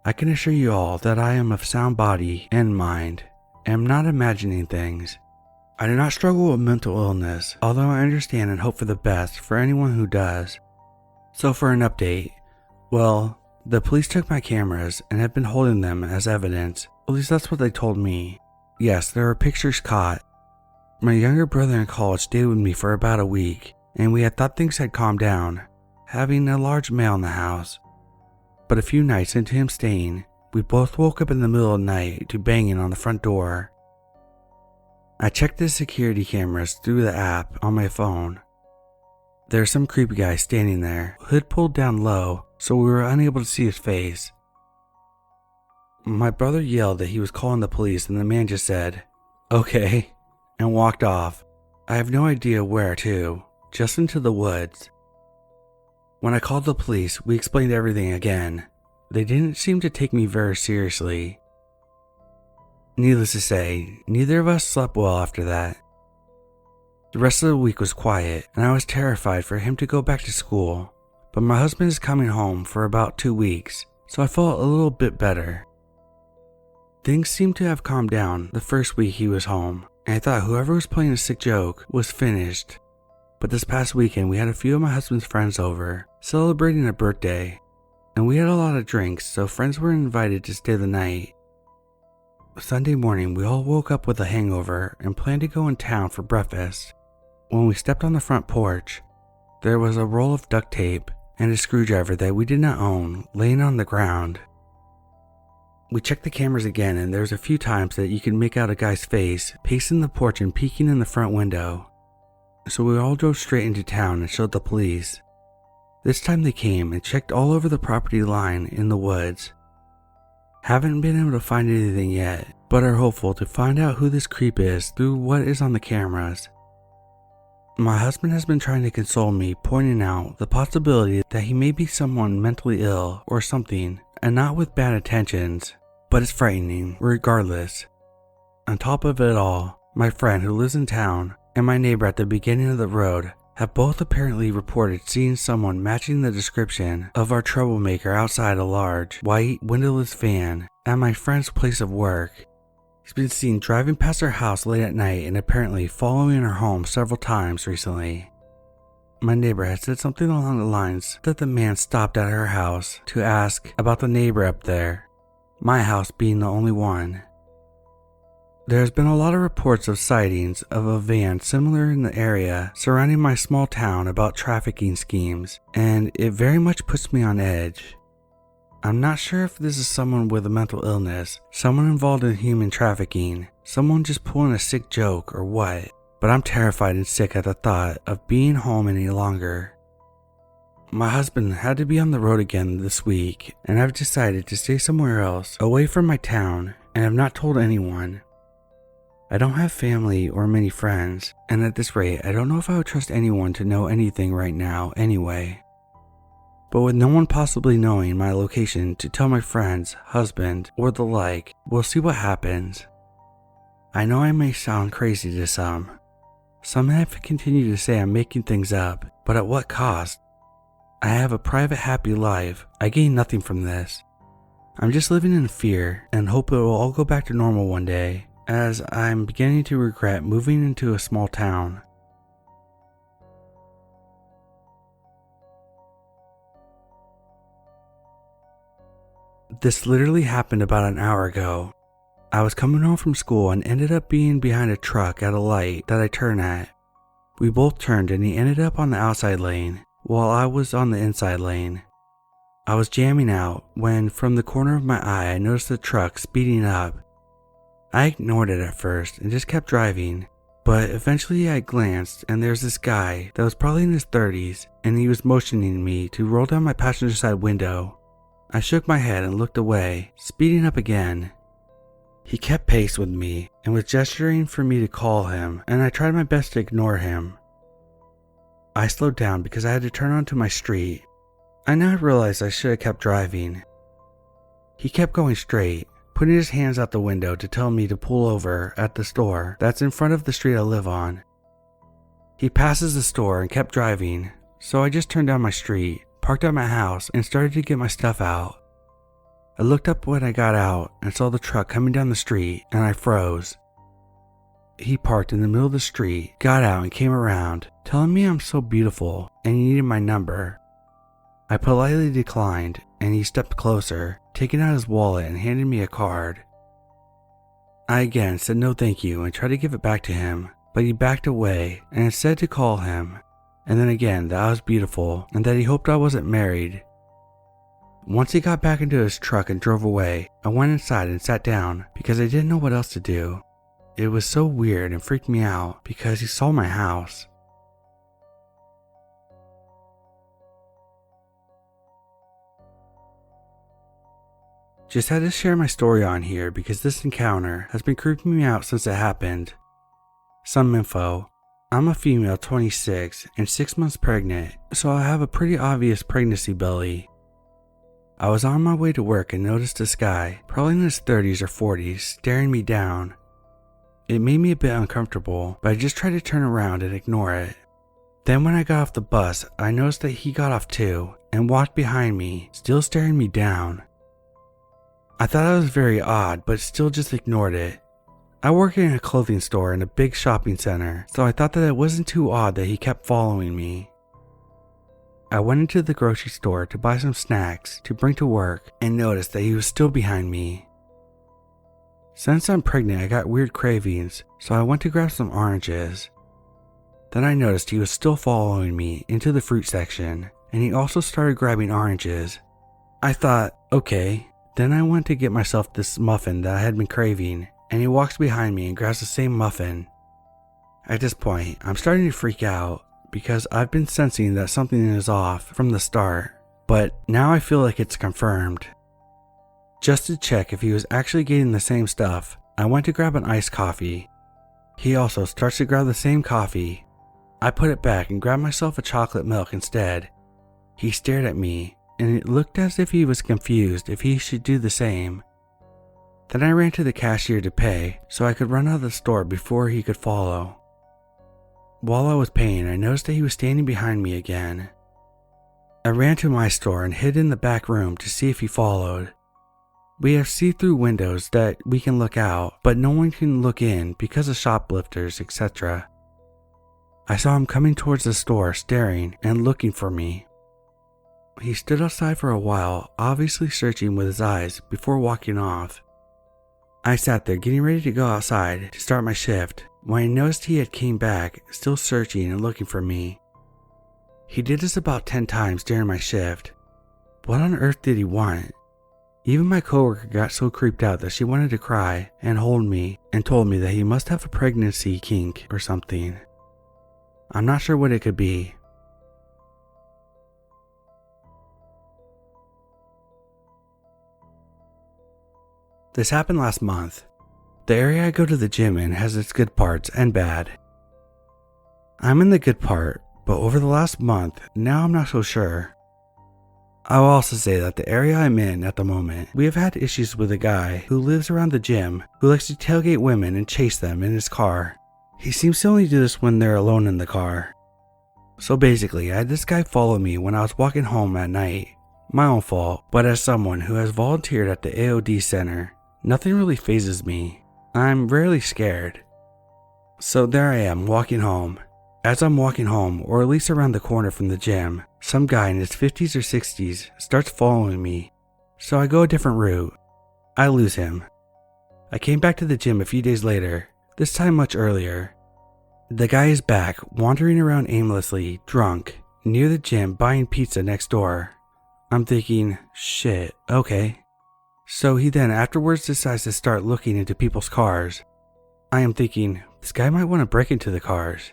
I can assure you all that I am of sound body and mind, and am not imagining things. I do not struggle with mental illness, although I understand and hope for the best for anyone who does. So for an update, well, the police took my cameras and have been holding them as evidence. At least that's what they told me. Yes, there were pictures caught. My younger brother in college stayed with me for about a week, and we had thought things had calmed down, having a large male in the house. But a few nights into him staying, we both woke up in the middle of the night to banging on the front door. I checked the security cameras through the app on my phone. There's some creepy guy standing there, hood pulled down low, so we were unable to see his face. My brother yelled that he was calling the police and the man just said, "Okay," and walked off. I have no idea where to, just into the woods. When I called the police, we explained everything again. They didn't seem to take me very seriously. Needless to say, neither of us slept well after that. The rest of the week was quiet, and I was terrified for him to go back to school, but my husband is coming home for about 2 weeks, so I felt a little bit better. Things seemed to have calmed down the first week he was home, and I thought whoever was playing a sick joke was finished. But this past weekend we had a few of my husband's friends over, celebrating a birthday, and we had a lot of drinks, so friends were invited to stay the night. Sunday morning we all woke up with a hangover and planned to go in town for breakfast. When we stepped on the front porch, there was a roll of duct tape and a screwdriver that we did not own laying on the ground. We checked the cameras again and there was a few times that you could make out a guy's face pacing the porch and peeking in the front window. So we all drove straight into town and showed the police. This time they came and checked all over the property line in the woods. Haven't been able to find anything yet, but are hopeful to find out who this creep is through what is on the cameras. My husband has been trying to console me, pointing out the possibility that he may be someone mentally ill or something, and not with bad intentions, but it's frightening regardless. On top of it all, my friend who lives in town and my neighbor at the beginning of the road have both apparently reported seeing someone matching the description of our troublemaker outside a large, white, windowless van at my friend's place of work. He's been seen driving past our house late at night and apparently following our home several times recently. My neighbor had said something along the lines that the man stopped at her house to ask about the neighbor up there, my house being the only one. There's been a lot of reports of sightings of a van similar in the area surrounding my small town about trafficking schemes, and it very much puts me on edge. I'm not sure if this is someone with a mental illness, someone involved in human trafficking, someone just pulling a sick joke or what, but I'm terrified and sick at the thought of being home any longer. My husband had to be on the road again this week, and I've decided to stay somewhere else, away from my town, and have not told anyone. I don't have family or many friends, and at this rate, I don't know if I would trust anyone to know anything right now anyway. But with no one possibly knowing my location to tell my friends, husband, or the like, we'll see what happens. I know I may sound crazy to some. Some have continued to say I'm making things up, but at what cost? I have a private happy life. I gain nothing from this. I'm just living in fear and hope it will all go back to normal one day, as I'm beginning to regret moving into a small town. This literally happened about an hour ago. I was coming home from school and ended up being behind a truck at a light that I turn at. We both turned and he ended up on the outside lane, while I was on the inside lane. I was jamming out when from the corner of my eye I noticed the truck speeding up. I ignored it at first and just kept driving, but eventually I glanced and there's this guy that was probably in his 30s and he was motioning me to roll down my passenger side window. I shook my head and looked away, speeding up again. He kept pace with me and was gesturing for me to call him, and I tried my best to ignore him. I slowed down because I had to turn onto my street. I now realized I should have kept driving. He kept going straight, putting his hands out the window to tell me to pull over at the store that's in front of the street I live on. He passes the store and kept driving, so I just turned down my street, parked at my house, and started to get my stuff out. I looked up when I got out and saw the truck coming down the street, and I froze. He parked in the middle of the street, got out and came around, telling me I'm so beautiful and he needed my number. I politely declined, and he stepped closer, taking out his wallet and handed me a card. I again said no thank you and tried to give it back to him, but he backed away and said to call him, and then again that I was beautiful and that he hoped I wasn't married. Once he got back into his truck and drove away, I went inside and sat down because I didn't know what else to do. It was so weird and freaked me out because he saw my house. Just had to share my story on here because this encounter has been creeping me out since it happened. Some info. I'm a female 26 and 6 months pregnant, so I have a pretty obvious pregnancy belly. I was on my way to work and noticed this guy, probably in his 30s or 40s, staring me down. It made me a bit uncomfortable, but I just tried to turn around and ignore it. Then when I got off the bus, I noticed that he got off too and walked behind me, still staring me down. I thought that was very odd, but still just ignored it. I work in a clothing store in a big shopping center, so I thought that it wasn't too odd that he kept following me. I went into the grocery store to buy some snacks to bring to work and noticed that he was still behind me. Since I'm pregnant, I got weird cravings, so I went to grab some oranges. Then I noticed he was still following me into the fruit section, and he also started grabbing oranges. I thought, okay. Then I went to get myself this muffin that I had been craving, and he walks behind me and grabs the same muffin. At this point, I'm starting to freak out because I've been sensing that something is off from the start, but now I feel like it's confirmed. Just to check if he was actually getting the same stuff, I went to grab an iced coffee. He also starts to grab the same coffee. I put it back and grabbed myself a chocolate milk instead. He stared at me, and it looked as if he was confused if he should do the same. Then I ran to the cashier to pay so I could run out of the store before he could follow. While I was paying, I noticed that he was standing behind me again. I ran to my store and hid in the back room to see if he followed. We have see-through windows that we can look out, but no one can look in because of shoplifters, etc. I saw him coming towards the store, staring and looking for me. He stood outside for a while, obviously searching with his eyes before walking off. I sat there getting ready to go outside to start my shift when I noticed he had came back, still searching and looking for me. He did this about 10 times during my shift. What on earth did he want? Even my coworker got so creeped out that she wanted to cry and hold me and told me that he must have a pregnancy kink or something. I'm not sure what it could be. This happened last month. The area I go to the gym in has its good parts and bad. I'm in the good part, but over the last month, now I'm not so sure. I will also say that the area I'm in at the moment, we have had issues with a guy who lives around the gym who likes to tailgate women and chase them in his car. He seems to only do this when they're alone in the car. So basically, I had this guy follow me when I was walking home at night. My own fault, but as someone who has volunteered at the AOD center, nothing really phases me. I'm rarely scared. So there I am walking home. As I'm walking home, or at least around the corner from the gym, some guy in his 50s or 60s starts following me. So I go a different route. I lose him. I came back to the gym a few days later, this time much earlier. The guy is back, wandering around aimlessly, drunk, near the gym buying pizza next door. I'm thinking, shit, okay. So he then afterwards decides to start looking into people's cars. I am thinking, this guy might want to break into the cars.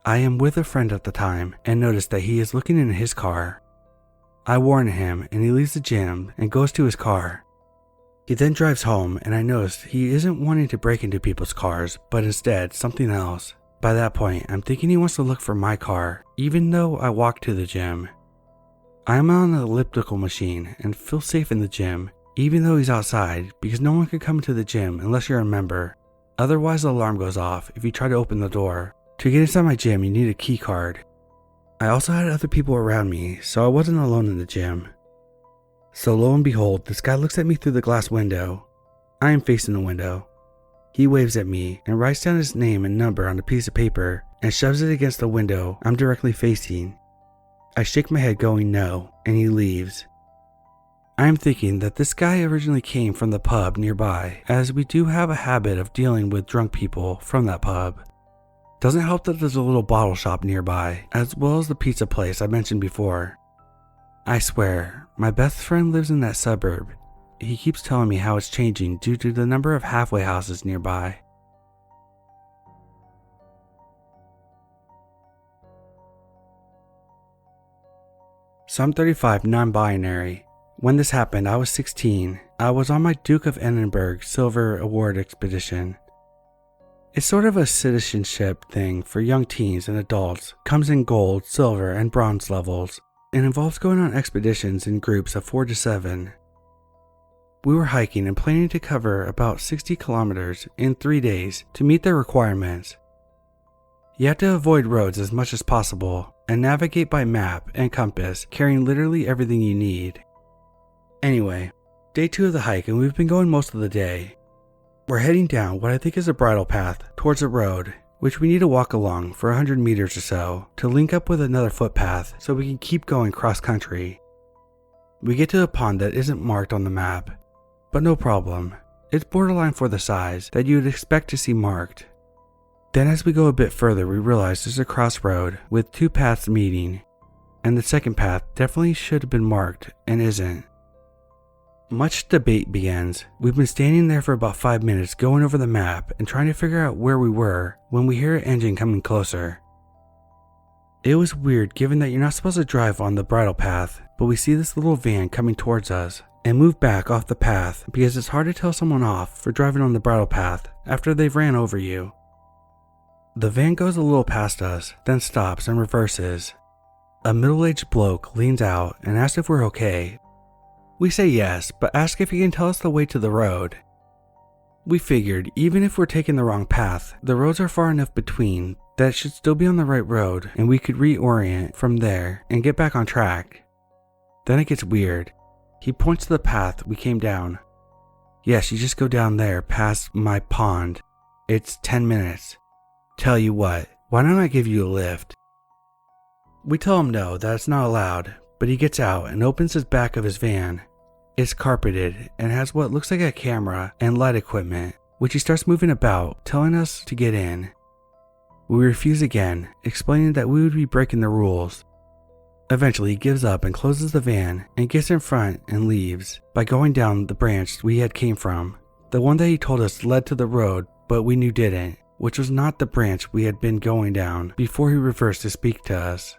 I am with a friend at the time and notice that he is looking in his car. I warn him and he leaves the gym and goes to his car. He then drives home and I notice he isn't wanting to break into people's cars, but instead something else. By that point, I'm thinking he wants to look for my car, even though I walk to the gym. I am on an elliptical machine and feel safe in the gym, even though he's outside, because no one can come into the gym unless you're a member. Otherwise the alarm goes off if you try to open the door. To get inside my gym, you need a key card. I also had other people around me, so I wasn't alone in the gym. So lo and behold, this guy looks at me through the glass window. I am facing the window. He waves at me and writes down his name and number on a piece of paper and shoves it against the window I'm directly facing. I shake my head going no, and he leaves. I am thinking that this guy originally came from the pub nearby, as we do have a habit of dealing with drunk people from that pub. Doesn't help that there's a little bottle shop nearby, as well as the pizza place I mentioned before. I swear, my best friend lives in that suburb. He keeps telling me how it's changing due to the number of halfway houses nearby. So I'm 35, non-binary. When this happened, I was 16. I was on my Duke of Edinburgh Silver Award expedition. It's sort of a citizenship thing for young teens and adults, comes in gold, silver, and bronze levels, and involves going on expeditions in groups of 4 to 7. We were hiking and planning to cover about 60 kilometers in 3 days to meet their requirements. You have to avoid roads as much as possible and navigate by map and compass, carrying literally everything you need. Anyway, day 2 of the hike and we've been going most of the day. We're heading down what I think is a bridle path towards a road, which we need to walk along for 100 meters or so to link up with another footpath so we can keep going cross country. We get to a pond that isn't marked on the map, but no problem. It's borderline for the size that you would expect to see marked. Then as we go a bit further, we realize there's a crossroad with 2 paths meeting, and the second path definitely should have been marked and isn't. Much debate begins. We've been standing there for about 5 minutes going over the map and trying to figure out where we were when we hear an engine coming closer. It was weird given that you're not supposed to drive on the bridle path, but we see this little van coming towards us and move back off the path because it's hard to tell someone off for driving on the bridle path after they've ran over you. The van goes a little past us, then stops and reverses. A middle-aged bloke leans out and asks if we're okay. We say yes, but ask if he can tell us the way to the road. We figured even if we're taking the wrong path, the roads are far enough between that it should still be on the right road and we could reorient from there and get back on track. Then it gets weird. He points to the path we came down. Yes, you just go down there past my pond. It's 10 minutes. Tell you what, why don't I give you a lift? We tell him no, that it's not allowed, but he gets out and opens his back of his van. It's carpeted and has what looks like a camera and light equipment, which he starts moving about, telling us to get in. We refuse again, explaining that we would be breaking the rules. Eventually, he gives up and closes the van and gets in front and leaves by going down the branch we had came from, the one that he told us led to the road but we knew didn't, which was not the branch we had been going down before he reversed to speak to us.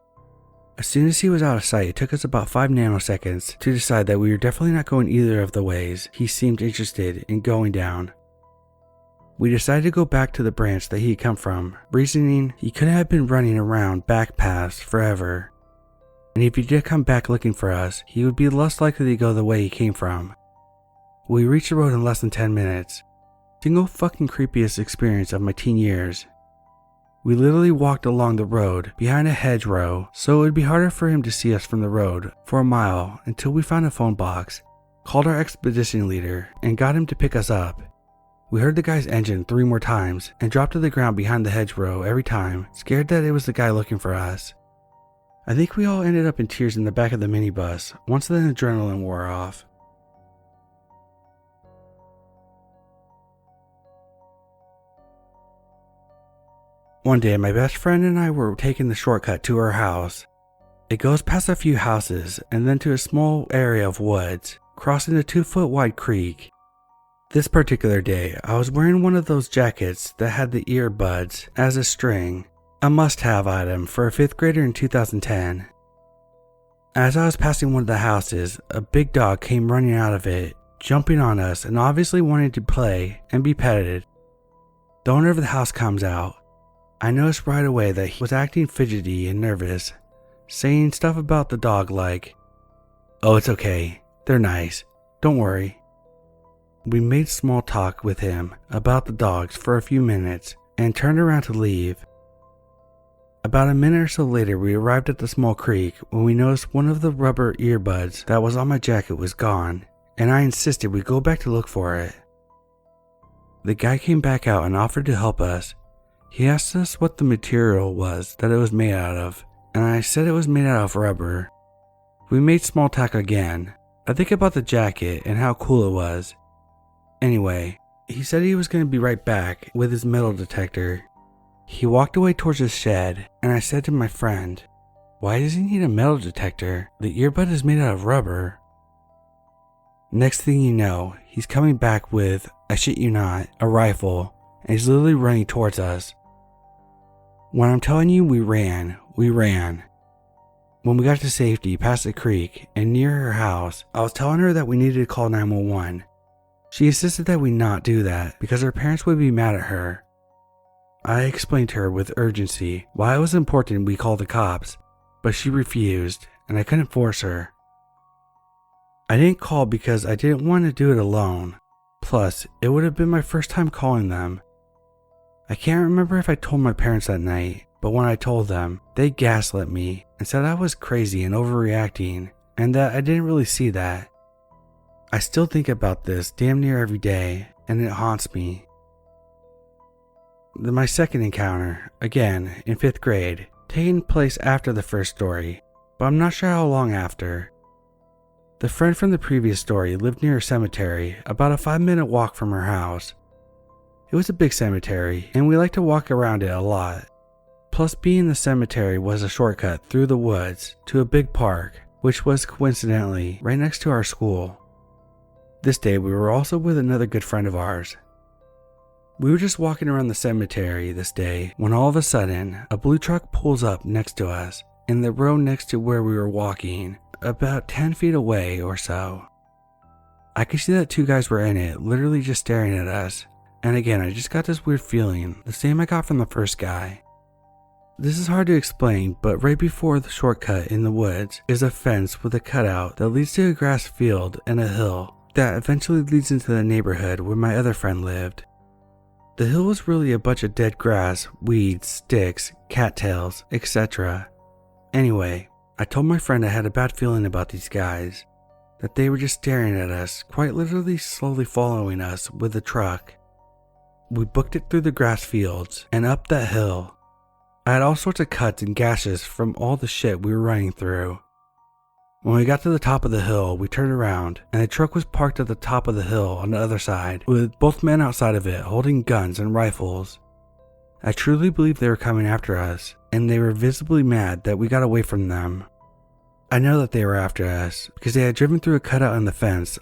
As soon as he was out of sight, it took us about 5 nanoseconds to decide that we were definitely not going either of the ways he seemed interested in going down. We decided to go back to the branch that he had come from, reasoning he couldn't have been running around back paths forever. And if he did come back looking for us, he would be less likely to go the way he came from. We reached the road in less than 10 minutes. Single fucking creepiest experience of my teen years. We literally walked along the road behind a hedgerow, so it would be harder for him to see us from the road for a mile until we found a phone box, called our expedition leader, and got him to pick us up. We heard the guy's engine 3 more times and dropped to the ground behind the hedgerow every time, scared that it was the guy looking for us. I think we all ended up in tears in the back of the minibus once the adrenaline wore off. One day, my best friend and I were taking the shortcut to our house. It goes past a few houses and then to a small area of woods, crossing a 2-foot wide creek. This particular day, I was wearing one of those jackets that had the earbuds as a string, a must-have item for a 5th grader in 2010. As I was passing one of the houses, a big dog came running out of it, jumping on us and obviously wanting to play and be petted. The owner of the house comes out. I noticed right away that he was acting fidgety and nervous, saying stuff about the dog like, "Oh, it's okay, they're nice, don't worry." We made small talk with him about the dogs for a few minutes and turned around to leave. About a minute or so later, we arrived at the small creek when we noticed one of the rubber earbuds that was on my jacket was gone, and I insisted we go back to look for it. The guy came back out and offered to help us. He asked us what the material was that it was made out of, and I said it was made out of rubber. We made small talk again. I think about the jacket and how cool it was. Anyway, he said he was going to be right back with his metal detector. He walked away towards his shed, and I said to my friend, "Why does he need a metal detector? The earbud is made out of rubber." Next thing you know, he's coming back with, I shit you not, a rifle, and he's literally running towards us. When I'm telling you we ran. When we got to safety past the creek and near her house, I was telling her that we needed to call 911. She insisted that we not do that because her parents would be mad at her. I explained to her with urgency why it was important we call the cops, but she refused and I couldn't force her. I didn't call because I didn't want to do it alone. Plus, it would have been my first time calling them. I can't remember if I told my parents that night, but when I told them, they gaslit me and said I was crazy and overreacting, and that I didn't really see that. I still think about this damn near every day, and it haunts me. My second encounter, again in 5th grade, taking place after the first story, but I'm not sure how long after. The friend from the previous story lived near a cemetery, about a 5-minute walk from her house. It was a big cemetery, and we liked to walk around it a lot. Plus, being in the cemetery was a shortcut through the woods to a big park, which was coincidentally right next to our school. This day, we were also with another good friend of ours. We were just walking around the cemetery this day when all of a sudden, a blue truck pulls up next to us in the road next to where we were walking, about 10 feet away or so. I could see that 2 guys were in it, literally just staring at us. And again, I just got this weird feeling, the same I got from the first guy. This is hard to explain, but right before the shortcut in the woods is a fence with a cutout that leads to a grass field and a hill that eventually leads into the neighborhood where my other friend lived. The hill was really a bunch of dead grass, weeds, sticks, cattails, etc. Anyway, I told my friend I had a bad feeling about these guys, that they were just staring at us, quite literally slowly following us with the truck. We booked it through the grass fields and up that hill. I had all sorts of cuts and gashes from all the shit we were running through. When we got to the top of the hill, we turned around, and the truck was parked at the top of the hill on the other side, with both men outside of it holding guns and rifles. I truly believe they were coming after us, and they were visibly mad that we got away from them. I know that they were after us, because they had driven through a cutout in the fence.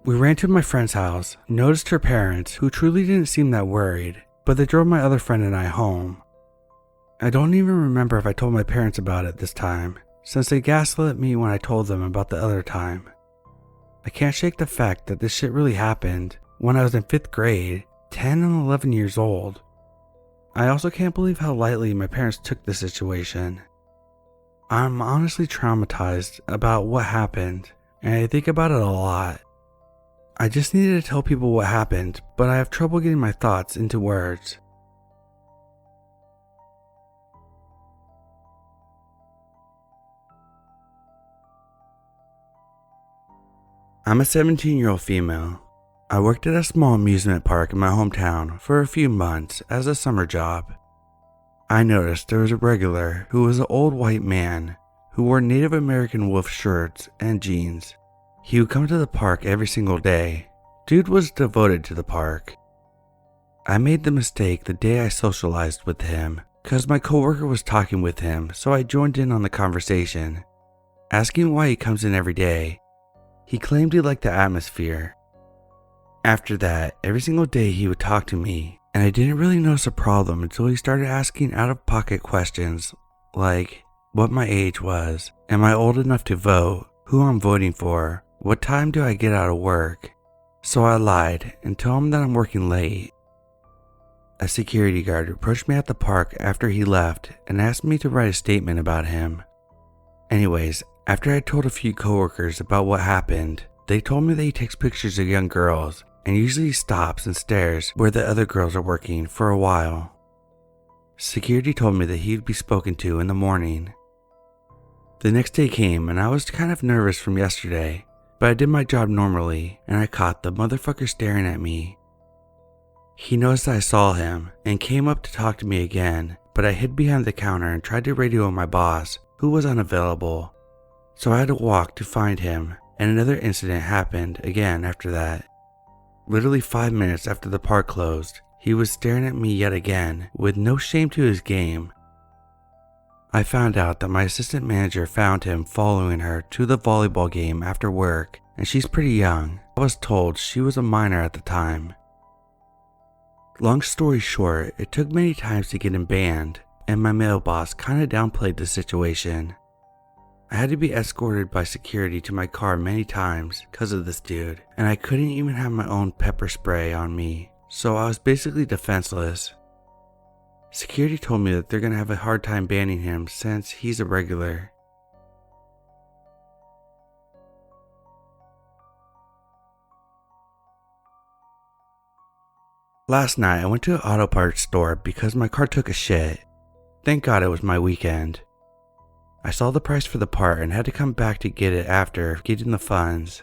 We ran to my friend's house, noticed her parents, who truly didn't seem that worried, but they drove my other friend and I home. I don't even remember if I told my parents about it this time, since they gaslit me when I told them about the other time. I can't shake the fact that this shit really happened when I was in 5th grade, 10 and 11 years old. I also can't believe how lightly my parents took the situation. I'm honestly traumatized about what happened, and I think about it a lot. I just needed to tell people what happened, but I have trouble getting my thoughts into words. I'm a 17-year-old female. I worked at a small amusement park in my hometown for a few months as a summer job. I noticed there was a regular who was an old white man who wore Native American wolf shirts and jeans. He would come to the park every single day. Dude was devoted to the park. I made the mistake the day I socialized with him, cause my coworker was talking with him, so I joined in on the conversation, asking why he comes in every day. He claimed he liked the atmosphere. After that, every single day he would talk to me, and I didn't really notice a problem until he started asking out-of-pocket questions like what my age was, am I old enough to vote, who I'm voting for, what time do I get out of work. So I lied and told him that I'm working late. A security guard approached me at the park after he left and asked me to write a statement about him. Anyways, after I told a few coworkers about what happened, they told me that he takes pictures of young girls and usually stops and stares where the other girls are working for a while. Security told me that he'd be spoken to in the morning. The next day came and I was kind of nervous from yesterday, but I did my job normally and I caught the motherfucker staring at me. He noticed I saw him and came up to talk to me again, but I hid behind the counter and tried to radio my boss, who was unavailable. So I had to walk to find him, and another incident happened again after that. Literally 5 minutes after the park closed, he was staring at me yet again with no shame to his game. I found out that my assistant manager found him following her to the volleyball game after work, and she's pretty young. I was told she was a minor at the time. Long story short, it took many times to get him banned, and my male boss kinda downplayed the situation. I had to be escorted by security to my car many times because of this dude, and I couldn't even have my own pepper spray on me, so I was basically defenseless. Security told me that they're gonna have a hard time banning him since he's a regular. Last night I went to an auto parts store because my car took a shit. Thank God it was my weekend. I saw the price for the part and had to come back to get it after getting the funds.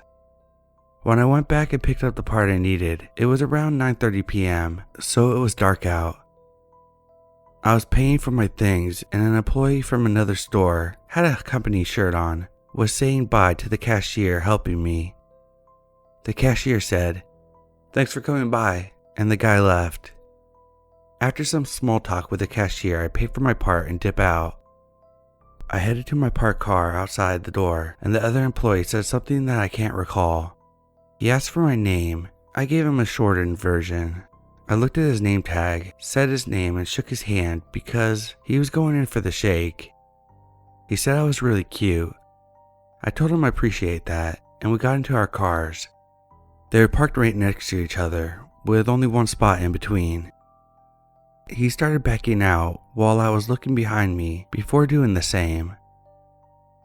When I went back and picked up the part I needed, it was around 9:30 p.m., so it was dark out. I was paying for my things and an employee from another store, had a company shirt on, was saying bye to the cashier helping me. The cashier said, "Thanks for coming by," and the guy left. After some small talk with the cashier, I paid for my part and dip out. I headed to my parked car outside the door, and the other employee said something that I can't recall. He asked for my name. I gave him a shortened version. I looked at his name tag, said his name, and shook his hand because he was going in for the shake. He said I was really cute. I told him I appreciate that, and we got into our cars. They were parked right next to each other, with only one spot in between. He started backing out while I was looking behind me before doing the same.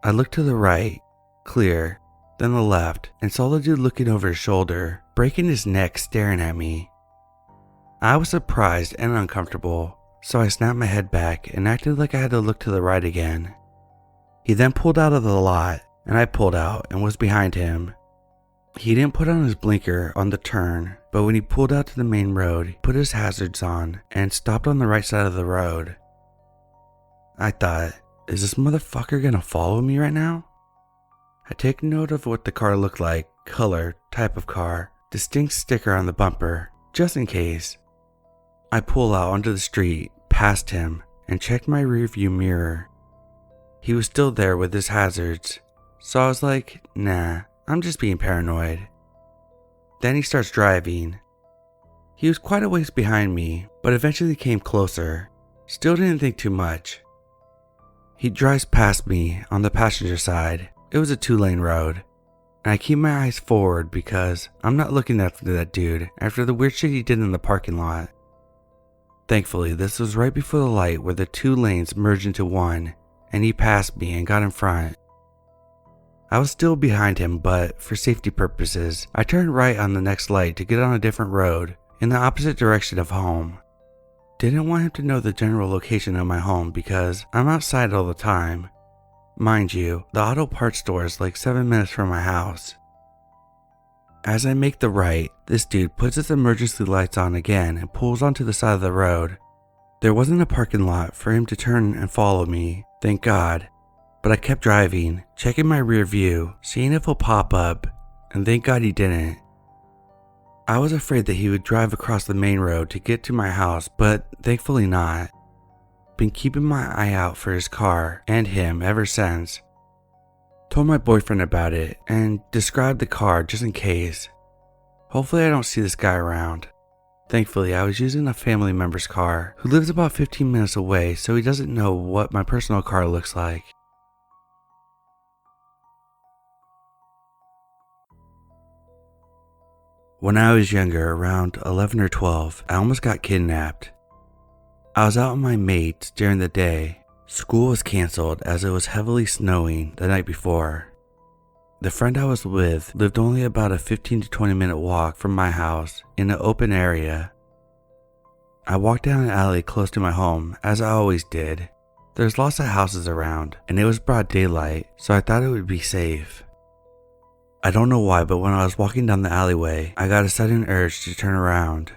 I looked to the right, clear, then the left, and saw the dude looking over his shoulder, breaking his neck staring at me. I was surprised and uncomfortable, so I snapped my head back and acted like I had to look to the right again. He then pulled out of the lot, and I pulled out and was behind him. He didn't put on his blinker on the turn, but when he pulled out to the main road, he put his hazards on and stopped on the right side of the road. I thought, is this motherfucker gonna follow me right now? I take note of what the car looked like, color, type of car, distinct sticker on the bumper, just in case. I pull out onto the street, past him, and check my rearview mirror. He was still there with his hazards, so I was like, nah, I'm just being paranoid. Then he starts driving. He was quite a ways behind me, but eventually came closer. Still didn't think too much. He drives past me on the passenger side. It was a 2-lane road, and I keep my eyes forward because I'm not looking after that dude after the weird shit he did in the parking lot. Thankfully, this was right before the light where the 2 lanes merged into one, and he passed me and got in front. I was still behind him, but for safety purposes, I turned right on the next light to get on a different road in the opposite direction of home. Didn't want him to know the general location of my home because I'm outside all the time. Mind you, the auto parts store is like 7 minutes from my house. As I make the right, this dude puts his emergency lights on again and pulls onto the side of the road. There wasn't a parking lot for him to turn and follow me, thank God. But I kept driving, checking my rear view, seeing if he'll pop up, and thank God he didn't. I was afraid that he would drive across the main road to get to my house, but thankfully not. Been keeping my eye out for his car and him ever since. Told my boyfriend about it and described the car just in case. Hopefully I don't see this guy around. Thankfully I was using a family member's car who lives about 15 minutes away, so he doesn't know what my personal car looks like. When I was younger, around 11 or 12, I almost got kidnapped. I was out with my mates during the day. School was canceled as it was heavily snowing the night before. The friend I was with lived only about a 15 to 20 minute walk from my house in an open area. I walked down an alley close to my home, as I always did. There's lots of houses around, and it was broad daylight, so I thought it would be safe. I don't know why, but when I was walking down the alleyway, I got a sudden urge to turn around.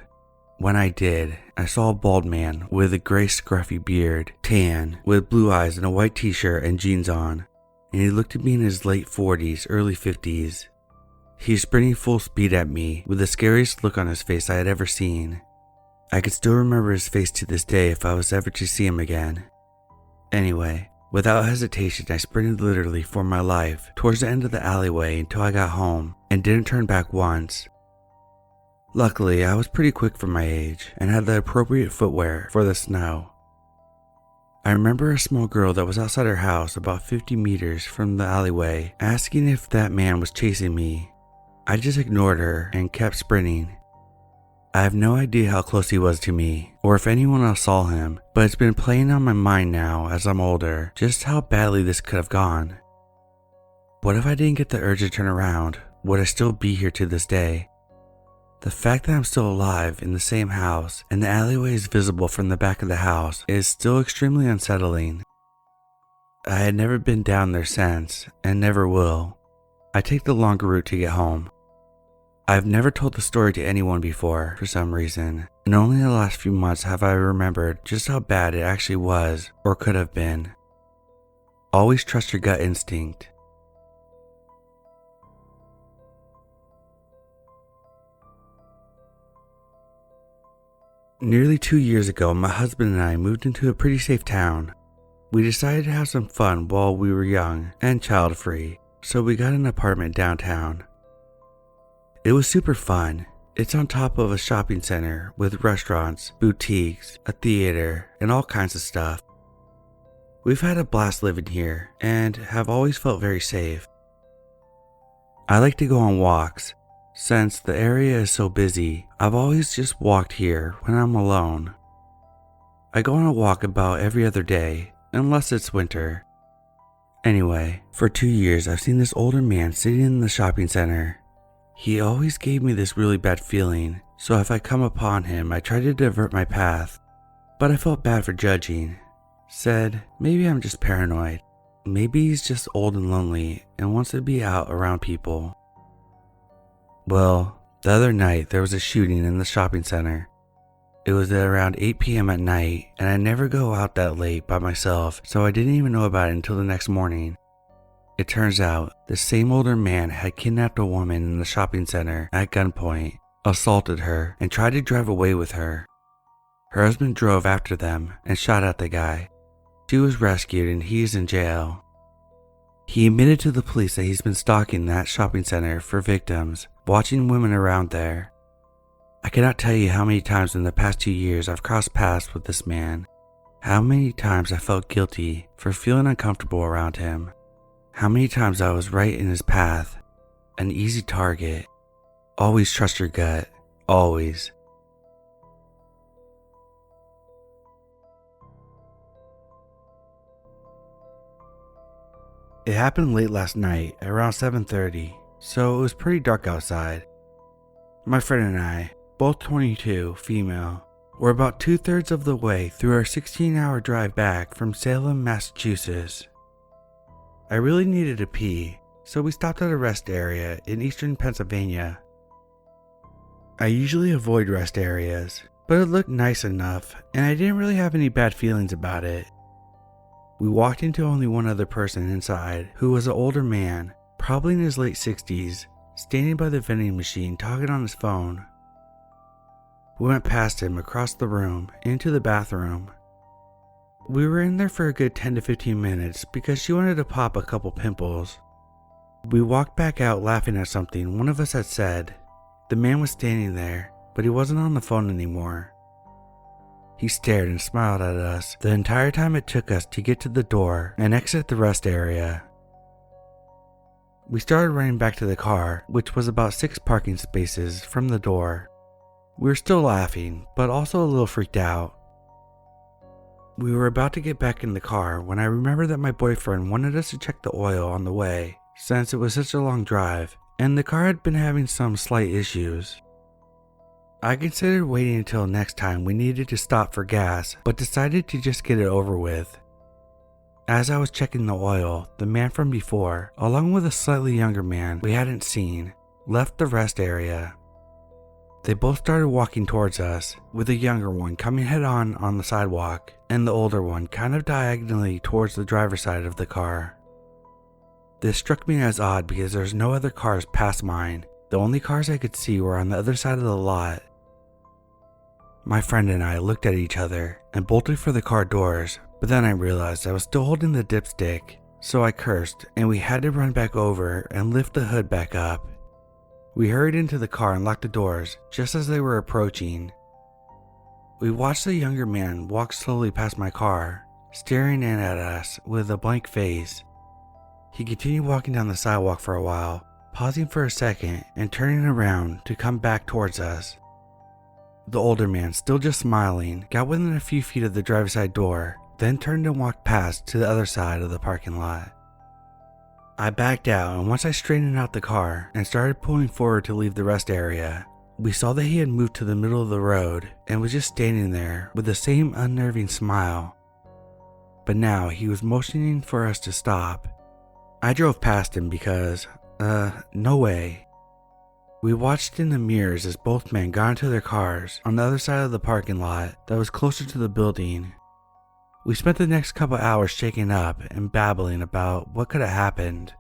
When I did, I saw a bald man with a gray scruffy beard, tan, with blue eyes and a white t-shirt and jeans on, and he looked to be in his late 40s, early 50s. He was sprinting full speed at me with the scariest look on his face I had ever seen. I could still remember his face to this day if I was ever to see him again. Anyway, without hesitation, I sprinted literally for my life towards the end of the alleyway until I got home and didn't turn back once. Luckily, I was pretty quick for my age and had the appropriate footwear for the snow. I remember a small girl that was outside her house about 50 meters from the alleyway asking if that man was chasing me. I just ignored her and kept sprinting. I have no idea how close he was to me or if anyone else saw him, but it's been playing on my mind now as I'm older just how badly this could have gone. What if I didn't get the urge to turn around? Would I still be here to this day? The fact that I'm still alive in the same house and the alleyway is visible from the back of the house is still extremely unsettling. I had never been down there since and never will. I take the longer route to get home. I've never told the story to anyone before for some reason, and only in the last few months have I remembered just how bad it actually was or could have been. Always trust your gut instinct. Nearly 2 years ago, my husband and I moved into a pretty safe town. We decided to have some fun while we were young and child-free, so we got an apartment downtown. It was super fun. It's on top of a shopping center with restaurants, boutiques, a theater, and all kinds of stuff. We've had a blast living here and have always felt very safe. I like to go on walks. Since the area is so busy, I've always just walked here when I'm alone. I go on a walk about every other day, unless it's winter. Anyway, for 2 years I've seen this older man sitting in the shopping center. He always gave me this really bad feeling, so if I come upon him I try to divert my path. But I felt bad for judging. Said, maybe I'm just paranoid. Maybe he's just old and lonely and wants to be out around people. Well, the other night there was a shooting in the shopping center. It was at around 8 p.m. at night, and I never go out that late by myself, so I didn't even know about it until the next morning. It turns out the same older man had kidnapped a woman in the shopping center at gunpoint, assaulted her, and tried to drive away with her. Her husband drove after them and shot at the guy. She was rescued and he is in jail. He admitted to the police that he's been stalking that shopping center for victims, watching women around there. I cannot tell you how many times in the past 2 years I've crossed paths with this man. How many times I felt guilty for feeling uncomfortable around him. How many times I was right in his path, an easy target. Always trust your gut, always. It happened late last night, around 7:30, so it was pretty dark outside. My friend and I, both 22, female, were about 2/3 of the way through our 16-hour drive back from Salem, Massachusetts. I really needed to pee, so we stopped at a rest area in eastern Pennsylvania. I usually avoid rest areas, but it looked nice enough, and I didn't really have any bad feelings about it. We walked into only one other person inside, who was an older man, probably in his late 60s, standing by the vending machine talking on his phone. We went past him across the room into the bathroom. We were in there for a good 10 to 15 minutes because she wanted to pop a couple pimples. We walked back out laughing at something one of us had said. The man was standing there, but he wasn't on the phone anymore. He stared and smiled at us the entire time it took us to get to the door and exit the rest area. We started running back to the car, which was about 6 parking spaces from the door. We were still laughing, but also a little freaked out. We were about to get back in the car when I remembered that my boyfriend wanted us to check the oil on the way, since it was such a long drive, and the car had been having some slight issues. I considered waiting until next time we needed to stop for gas, but decided to just get it over with. As I was checking the oil, the man from before, along with a slightly younger man we hadn't seen, left the rest area. They both started walking towards us, with the younger one coming head on the sidewalk, and the older one kind of diagonally towards the driver's side of the car. This struck me as odd because there's no other cars past mine. The only cars I could see were on the other side of the lot. My friend and I looked at each other and bolted for the car doors, but then I realized I was still holding the dipstick, so I cursed and we had to run back over and lift the hood back up. We hurried into the car and locked the doors just as they were approaching. We watched the younger man walk slowly past my car, staring in at us with a blank face. He continued walking down the sidewalk for a while, pausing for a second and turning around to come back towards us. The older man, still just smiling, got within a few feet of the driver's side door, then turned and walked past to the other side of the parking lot. I backed out, and once I straightened out the car and started pulling forward to leave the rest area, we saw that he had moved to the middle of the road and was just standing there with the same unnerving smile. But now he was motioning for us to stop. I drove past him because, no way. We watched in the mirrors as both men got into their cars on the other side of the parking lot that was closer to the building. We spent the next couple hours shaking up and babbling about what could have happened.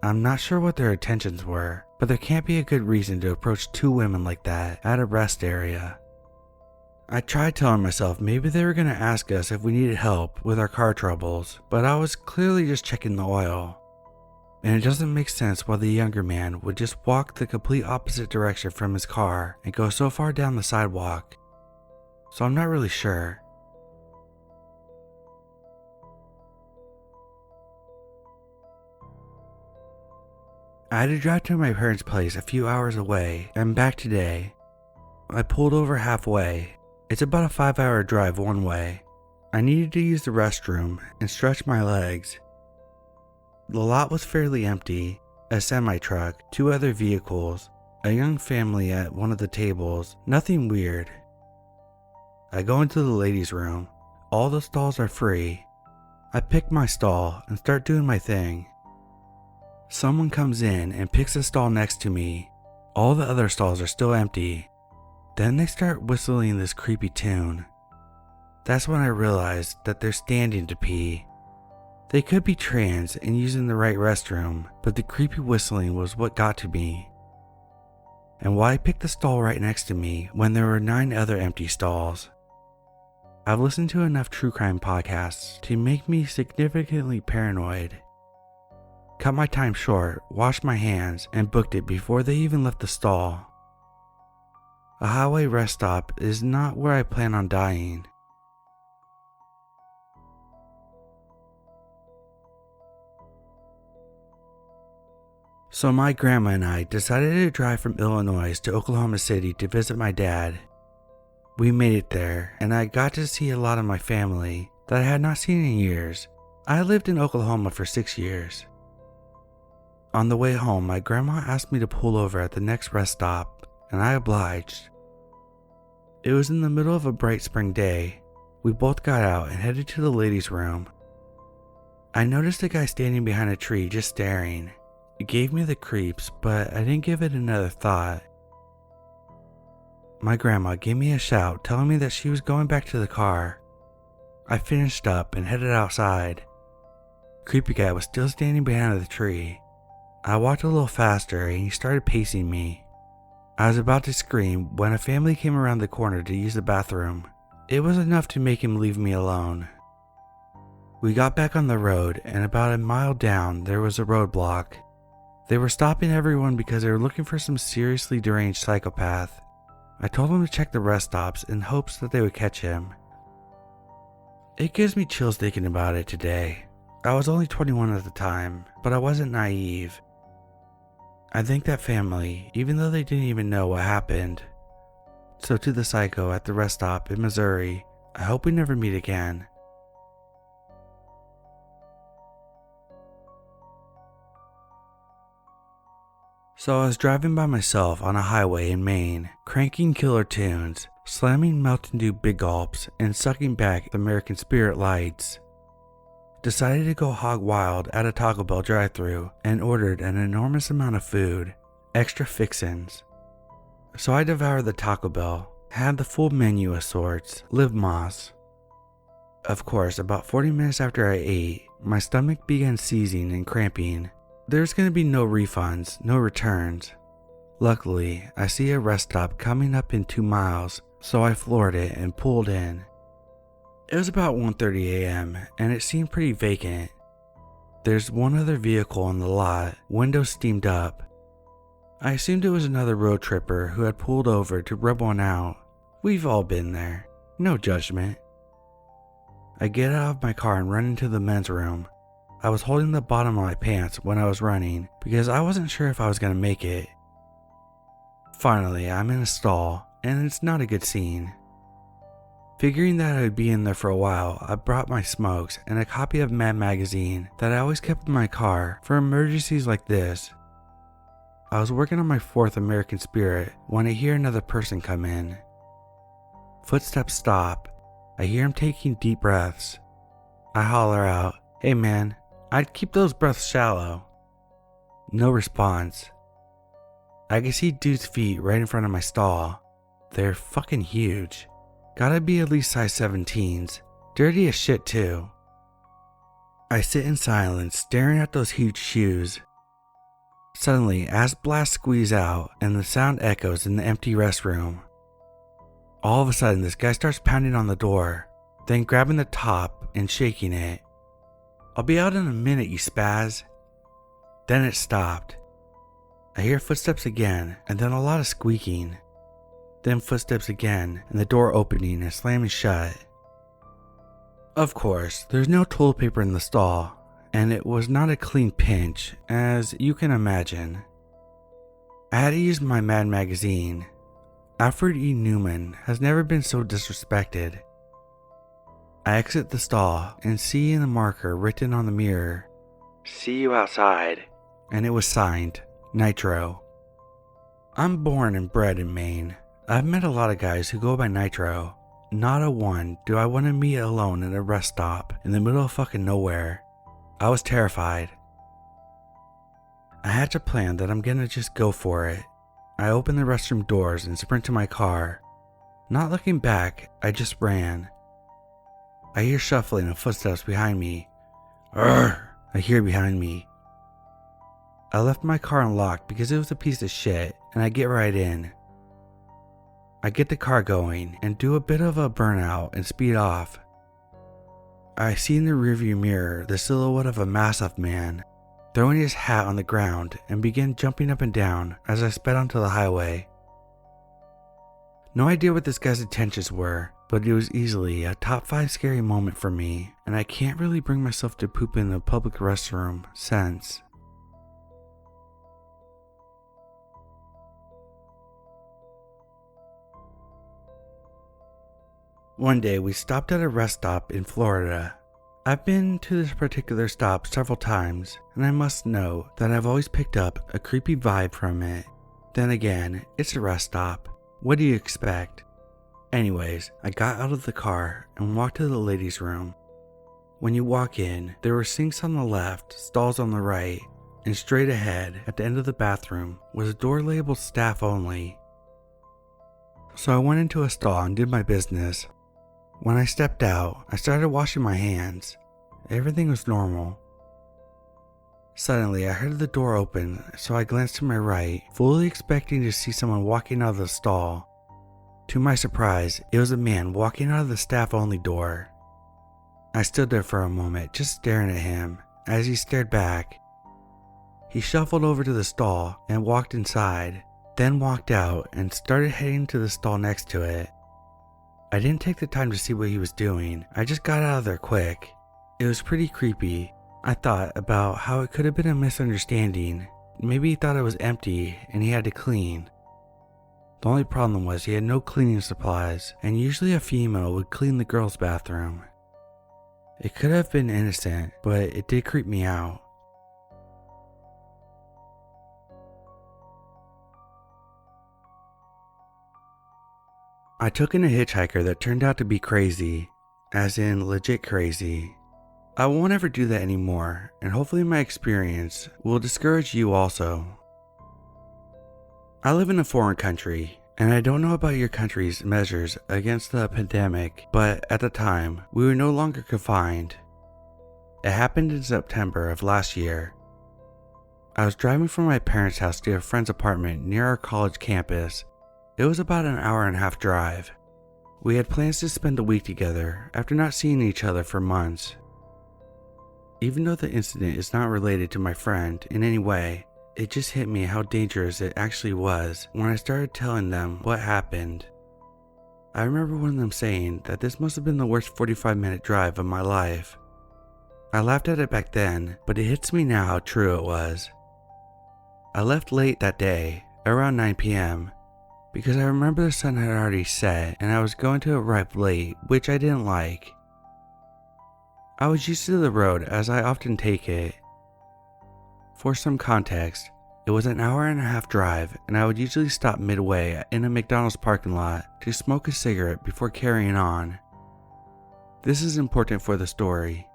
I'm not sure what their intentions were, but there can't be a good reason to approach 2 women like that at a rest area. I tried telling myself maybe they were going to ask us if we needed help with our car troubles, but I was clearly just checking the oil. And it doesn't make sense why the younger man would just walk the complete opposite direction from his car and go so far down the sidewalk. So I'm not really sure. I had to drive to my parents' place a few hours away and back today. I pulled over halfway. It's about a 5-hour drive one way. I needed to use the restroom and stretch my legs. The lot was fairly empty. A semi-truck, 2 other vehicles, a young family at one of the tables, nothing weird. I go into the ladies' room. All the stalls are free. I pick my stall and start doing my thing. Someone comes in and picks a stall next to me. All the other stalls are still empty. Then they start whistling this creepy tune. That's when I realized that they're standing to pee. They could be trans and using the right restroom, but the creepy whistling was what got to me. And why I picked the stall right next to me when there were 9 other empty stalls. I've listened to enough true crime podcasts to make me significantly paranoid. Cut my time short, washed my hands, and booked it before they even left the stall. A highway rest stop is not where I plan on dying. So my grandma and I decided to drive from Illinois to Oklahoma City to visit my dad. We made it there, and I got to see a lot of my family that I had not seen in years. I lived in Oklahoma for 6 years. On the way home, my grandma asked me to pull over at the next rest stop, and I obliged. It was in the middle of a bright spring day. We both got out and headed to the ladies' room. I noticed a guy standing behind a tree just staring. It gave me the creeps, but I didn't give it another thought. My grandma gave me a shout telling me that she was going back to the car. I finished up and headed outside. Creepy guy was still standing behind the tree. I walked a little faster and he started pacing me. I was about to scream when a family came around the corner to use the bathroom. It was enough to make him leave me alone. We got back on the road, and about a mile down there was a roadblock. They were stopping everyone because they were looking for some seriously deranged psychopath. I told them to check the rest stops in hopes that they would catch him. It gives me chills thinking about it today. I was only 21 at the time, but I wasn't naive. I thank that family, even though they didn't even know what happened. So to the psycho at the rest stop in Missouri, I hope we never meet again. So I was driving by myself on a highway in Maine, cranking killer tunes, slamming Mountain Dew big gulps, and sucking back the American Spirit lights. Decided to go hog wild at a Taco Bell drive-thru and ordered an enormous amount of food, extra fixins. So I devoured the Taco Bell, had the full menu of sorts, live moss. Of course, about 40 minutes after I ate, my stomach began seizing and cramping. There's going to be no refunds, no returns. Luckily, I see a rest stop coming up in 2 miles, so I floored it and pulled in. It was about 1:30 a.m. and it seemed pretty vacant. There's one other vehicle on the lot, windows steamed up. I assumed it was another road tripper who had pulled over to rub one out. We've all been there, no judgment. I get out of my car and run into the men's room. I was holding the bottom of my pants when I was running because I wasn't sure if I was going to make it. Finally, I'm in a stall and it's not a good scene. Figuring that I would be in there for a while, I brought my smokes and a copy of Mad magazine that I always kept in my car for emergencies like this. I was working on my 4th American Spirit when I hear another person come in. Footsteps stop. I hear him taking deep breaths. I holler out, "Hey man, I'd keep those breaths shallow." No response. I can see dude's feet right in front of my stall. They're fucking huge. Gotta be at least size 17s. Dirty as shit too. I sit in silence, staring at those huge shoes. Suddenly, ass blasts squeeze out, and the sound echoes in the empty restroom. All of a sudden, this guy starts pounding on the door, then grabbing the top and shaking it. "I'll be out in a minute, you spaz." Then it stopped. I hear footsteps again, and then a lot of squeaking. Then footsteps again, and the door opening and slamming shut. Of course, there's no toilet paper in the stall, and it was not a clean pinch, as you can imagine. I had to use my Mad magazine. Alfred E. Newman has never been so disrespected. I exit the stall and see in the marker written on the mirror, "See you outside," and it was signed, Nitro. I'm born and bred in Maine. I've met a lot of guys who go by Nitro. Not a one do I want to meet alone at a rest stop in the middle of fucking nowhere. I was terrified. I hatch a plan that I'm gonna just go for it. I open the restroom doors and sprint to my car. Not looking back, I just ran. I hear shuffling and footsteps behind me. "Urgh," I hear behind me. I left my car unlocked because it was a piece of shit, and I get right in. I get the car going and do a bit of a burnout and speed off. I see in the rearview mirror the silhouette of a massive man throwing his hat on the ground and begin jumping up and down as I sped onto the highway. No idea what this guy's intentions were, but it was easily a top 5 scary moment for me, and I can't really bring myself to poop in the public restroom since. One day we stopped at a rest stop in Florida. I've been to this particular stop several times, and I must note that I've always picked up a creepy vibe from it. Then again, it's a rest stop. What do you expect? Anyways, I got out of the car and walked to the ladies' room. When you walk in, there were sinks on the left, stalls on the right, and straight ahead at the end of the bathroom was a door labeled staff only. So I went into a stall and did my business. When I stepped out, I started washing my hands. Everything was normal. Suddenly, I heard the door open, so I glanced to my right, fully expecting to see someone walking out of the stall. To my surprise, it was a man walking out of the staff-only door. I stood there for a moment, just staring at him. As he stared back, he shuffled over to the stall and walked inside, then walked out and started heading to the stall next to it. I didn't take the time to see what he was doing. I just got out of there quick. It was pretty creepy. I thought about how it could have been a misunderstanding. Maybe he thought it was empty and he had to clean. The only problem was he had no cleaning supplies, and usually a female would clean the girls' bathroom. It could have been innocent, but it did creep me out. I took in a hitchhiker that turned out to be crazy, as in legit crazy. I won't ever do that anymore, and hopefully my experience will discourage you also. I live in a foreign country, and I don't know about your country's measures against the pandemic, but at the time, we were no longer confined. It happened in September of last year. I was driving from my parents' house to a friend's apartment near our college campus. It was about an hour-and-a-half drive. We had plans to spend the week together after not seeing each other for months. Even though the incident is not related to my friend in any way, it just hit me how dangerous it actually was when I started telling them what happened. I remember one of them saying that this must have been the worst 45-minute drive of my life. I laughed at it back then, but it hits me now how true it was. I left late that day, around 9 p.m., because I remember the sun had already set and I was going to arrive late, which I didn't like. I was used to the road as I often take it. For some context, it was an hour-and-a-half drive, and I would usually stop midway in a McDonald's parking lot to smoke a cigarette before carrying on. This is important for the story.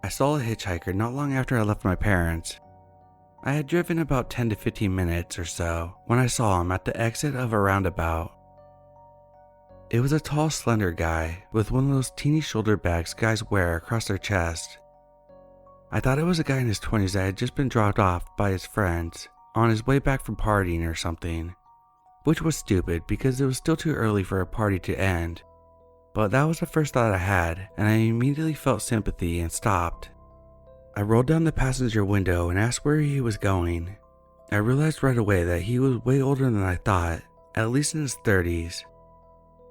I saw a hitchhiker not long after I left my parents. I had driven about 10 to 15 minutes or so when I saw him at the exit of a roundabout. It was a tall, slender guy with one of those teeny shoulder bags guys wear across their chest. I thought it was a guy in his 20s that had just been dropped off by his friends on his way back from partying or something, which was stupid because it was still too early for a party to end. But that was the first thought I had, and I immediately felt sympathy and stopped. I rolled down the passenger window and asked where he was going. I realized right away that he was way older than I thought, at least in his 30s.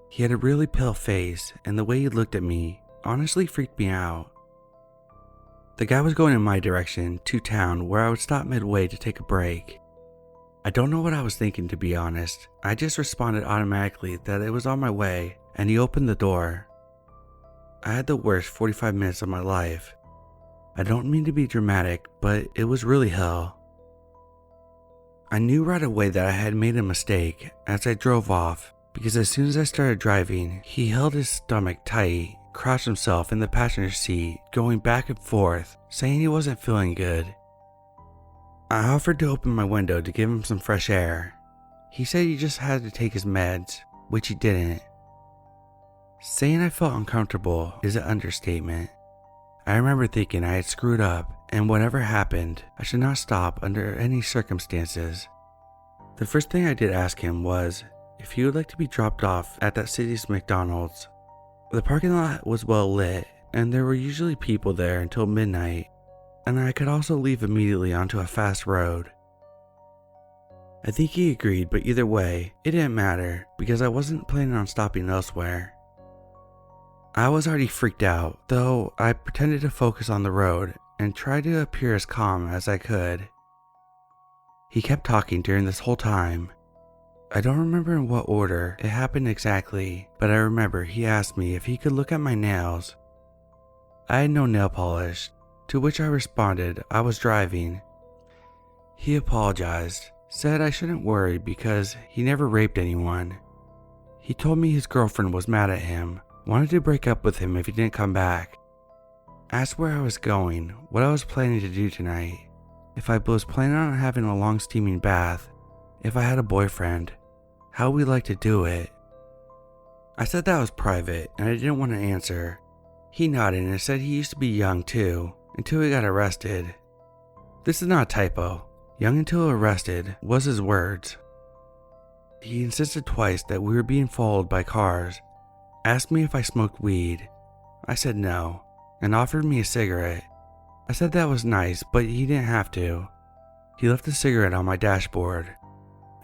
He had a really pale face, and the way he looked at me honestly freaked me out. The guy was going in my direction to town where I would stop midway to take a break. I don't know what I was thinking, to be honest. I just responded automatically that it was on my way, and he opened the door. I had the worst 45 minutes of my life. I don't mean to be dramatic, but it was really hell. I knew right away that I had made a mistake as I drove off, because as soon as I started driving, he held his stomach tight, crouched himself in the passenger seat, going back and forth, saying he wasn't feeling good. I offered to open my window to give him some fresh air. He said he just had to take his meds, which he didn't. Saying I felt uncomfortable is an understatement. I remember thinking I had screwed up, and whatever happened, I should not stop under any circumstances. The first thing I did ask him was if he would like to be dropped off at that city's McDonald's. The parking lot was well lit, and there were usually people there until midnight, and I could also leave immediately onto a fast road. I think he agreed, but either way, it didn't matter because I wasn't planning on stopping elsewhere. I was already freaked out, though I pretended to focus on the road and tried to appear as calm as I could. He kept talking during this whole time. I don't remember in what order it happened exactly, but I remember he asked me if he could look at my nails. I had no nail polish, to which I responded I was driving. He apologized, said I shouldn't worry because he never raped anyone. He told me his girlfriend was mad at him, wanted to break up with him if he didn't come back. Asked where I was going, what I was planning to do tonight, if I was planning on having a long steaming bath, if I had a boyfriend, how we like to do it. I said that was private and I didn't want to answer. He nodded and said he used to be young too, until he got arrested. This is not a typo. Young until arrested was his words. He insisted twice that we were being followed by cars, asked me if I smoked weed. I said no, and offered me a cigarette. I said that was nice, but he didn't have to. He left the cigarette on my dashboard.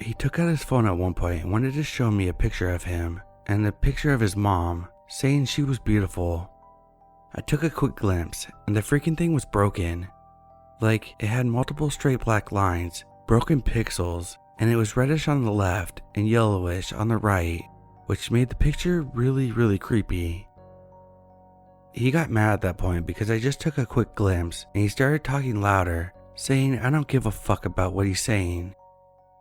He took out his phone at one point and wanted to show me a picture of him and a picture of his mom, saying she was beautiful. I took a quick glimpse and the freaking thing was broken. Like it had multiple straight black lines, broken pixels, and it was reddish on the left and yellowish on the right, which made the picture really creepy. He got mad at that point because I just took a quick glimpse and he started talking louder, saying I don't give a fuck about what he's saying.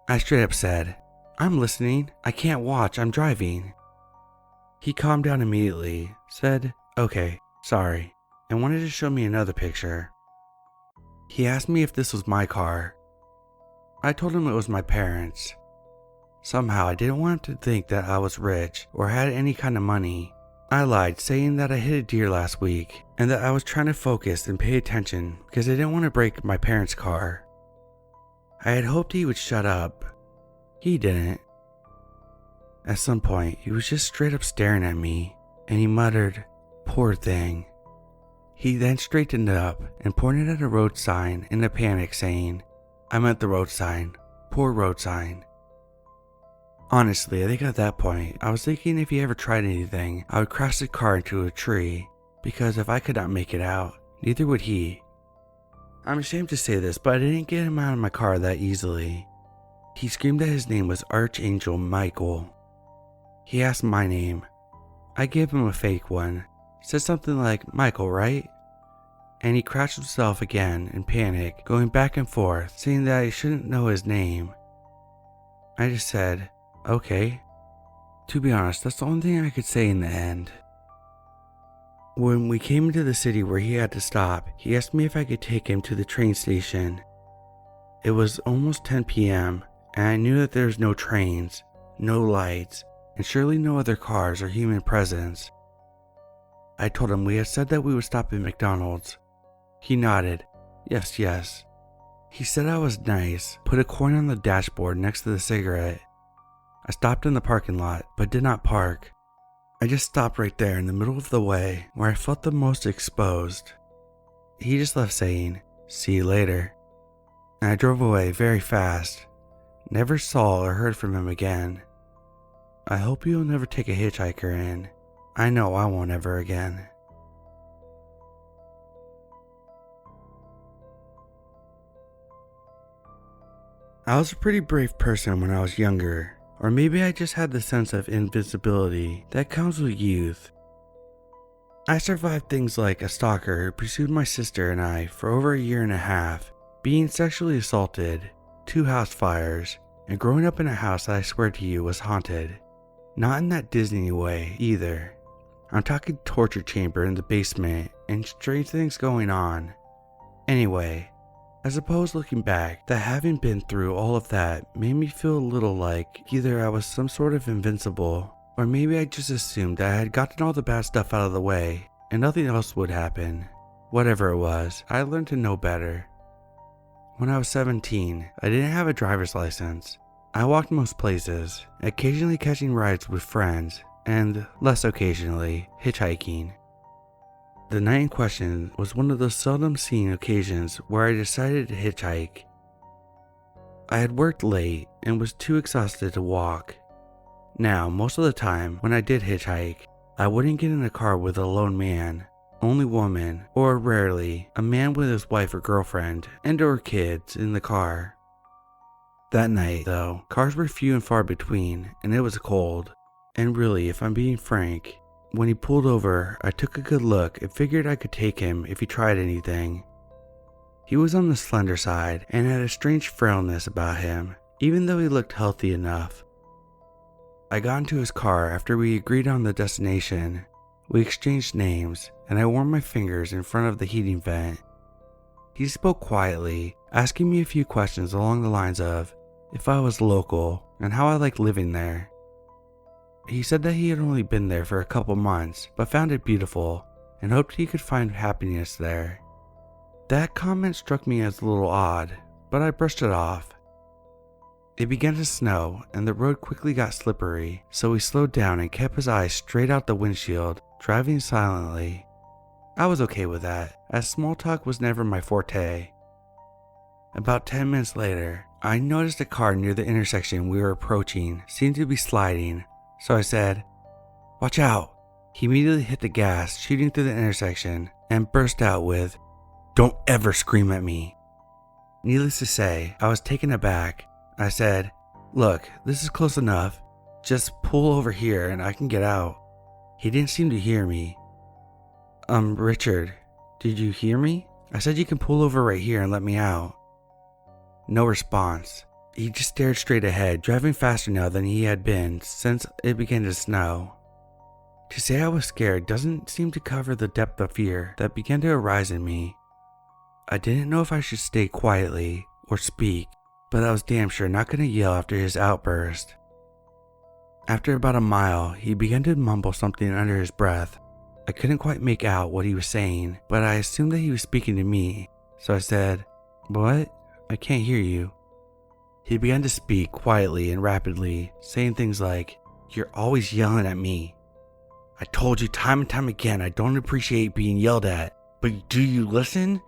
I straight up said, I'm listening, I can't watch, I'm driving. He calmed down immediately, said, okay, sorry, and wanted to show me another picture. He asked me if this was my car. I told him it was my parents'. Somehow I didn't want him to think that I was rich or had any kind of money. I lied, saying that I hit a deer last week and that I was trying to focus and pay attention because I didn't want to break my parents' car. I had hoped he would shut up. He didn't. At some point, he was just straight up staring at me, and he muttered, poor thing. He then straightened up and pointed at a road sign in a panic saying, I meant the road sign, poor road sign. Honestly, I think at that point, I was thinking if he ever tried anything, I would crash the car into a tree, because if I could not make it out, neither would he. I'm ashamed to say this, but I didn't get him out of my car that easily. He screamed that his name was Archangel Michael. He asked my name. I gave him a fake one, said something like, Michael, right? And he crashed himself again in panic, going back and forth, saying that I shouldn't know his name. I just said, okay. To be honest, that's the only thing I could say in the end. When we came into the city where he had to stop, he asked me if I could take him to the train station. It was almost 10 p.m., and I knew that there was no trains, no lights, and surely no other cars or human presence. I told him we had said that we would stop at McDonald's. He nodded, yes. He said I was nice, put a coin on the dashboard next to the cigarette. I stopped in the parking lot, but did not park. I just stopped right there in the middle of the way where I felt the most exposed. He just left saying, see you later. And I drove away very fast. Never saw or heard from him again. I hope you'll never take a hitchhiker in. I know I won't ever again. I was a pretty brave person when I was younger. Or maybe I just had the sense of invincibility that comes with youth. I survived things like a stalker who pursued my sister and I for over a year and a half, being sexually assaulted, 2 house fires, and growing up in a house that I swear to you was haunted. Not in that Disney way either. I'm talking torture chamber in the basement and strange things going on. Anyway, I suppose looking back, that having been through all of that made me feel a little like either I was some sort of invincible, or maybe I just assumed that I had gotten all the bad stuff out of the way and nothing else would happen. Whatever it was, I learned to know better. When I was 17, I didn't have a driver's license. I walked most places, occasionally catching rides with friends, and, less occasionally, hitchhiking. The night in question was one of those seldom seen occasions where I decided to hitchhike. I had worked late and was too exhausted to walk. Now, most of the time when I did hitchhike, I wouldn't get in a car with a lone man, only woman, or rarely, a man with his wife or girlfriend and or kids in the car. That night, though, cars were few and far between, and it was cold. And really, if I'm being frank, when he pulled over, I took a good look and figured I could take him if he tried anything. He was on the slender side and had a strange frailness about him, even though he looked healthy enough. I got into his car after we agreed on the destination. We exchanged names, and I warmed my fingers in front of the heating vent. He spoke quietly, asking me a few questions along the lines of if I was local and how I liked living there. He said that he had only been there for a couple months, but found it beautiful and hoped he could find happiness there. That comment struck me as a little odd, but I brushed it off. It began to snow and the road quickly got slippery, so he slowed down and kept his eyes straight out the windshield, driving silently. I was okay with that, as small talk was never my forte. About 10 minutes later, I noticed a car near the intersection we were approaching seemed to be sliding, so I said, "Watch out." He immediately hit the gas, shooting through the intersection, and burst out with, "Don't ever scream at me." Needless to say, I was taken aback. I said, "Look, this is close enough. Just pull over here and I can get out." He didn't seem to hear me. Richard, did you hear me? I said you can pull over right here and let me out." No response. He just stared straight ahead, driving faster now than he had been since it began to snow. To say I was scared doesn't seem to cover the depth of fear that began to arise in me. I didn't know if I should stay quietly or speak, but I was damn sure not going to yell after his outburst. After about a mile, he began to mumble something under his breath. I couldn't quite make out what he was saying, but I assumed that he was speaking to me, so I said, "What? I can't hear you." He began to speak quietly and rapidly, saying things like, "You're always yelling at me. I told you time and time again I don't appreciate being yelled at, but do you listen?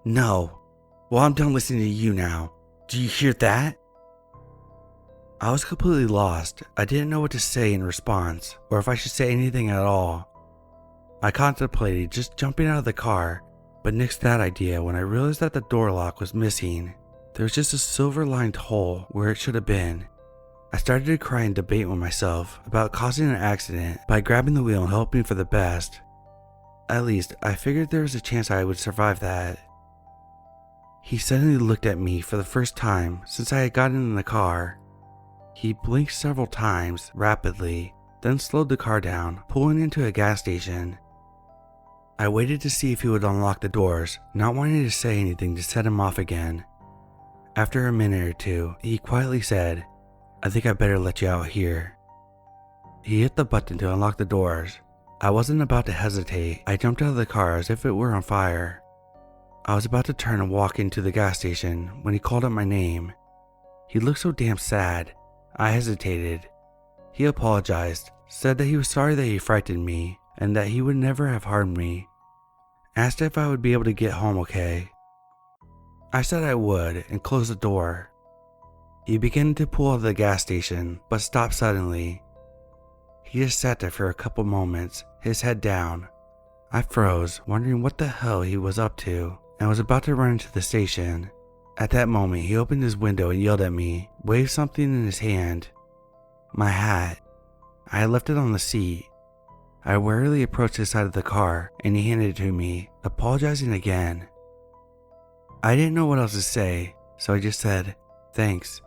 No. Well, I'm done listening to you now. Do you hear that?" I was completely lost. I didn't know what to say in response, or if I should say anything at all. I contemplated just jumping out of the car, but nixed that idea when I realized that the door lock was missing. There was just a silver-lined hole where it should have been. I started to cry and debate with myself about causing an accident by grabbing the wheel and hoping for the best. At least, I figured there was a chance I would survive that. He suddenly looked at me for the first time since I had gotten in the car. He blinked several times, rapidly, then slowed the car down, pulling into a gas station. I waited to see if he would unlock the doors, not wanting to say anything to set him off again. After a minute or two, he quietly said, "I think I better let you out here." He hit the button to unlock the doors. I wasn't about to hesitate. I jumped out of the car as if it were on fire. I was about to turn and walk into the gas station when he called out my name. He looked so damn sad. I hesitated. He apologized, said that he was sorry that he frightened me, and that he would never have harmed me. Asked if I would be able to get home okay. I said I would and closed the door. He began to pull out of the gas station, but stopped suddenly. He just sat there for a couple moments, his head down. I froze, wondering what the hell he was up to, and was about to run into the station. At that moment, he opened his window and yelled at me, waved something in his hand. My hat. I had left it on the seat. I warily approached his side of the car, and he handed it to me, apologizing again. I didn't know what else to say, so I just said, "Thanks."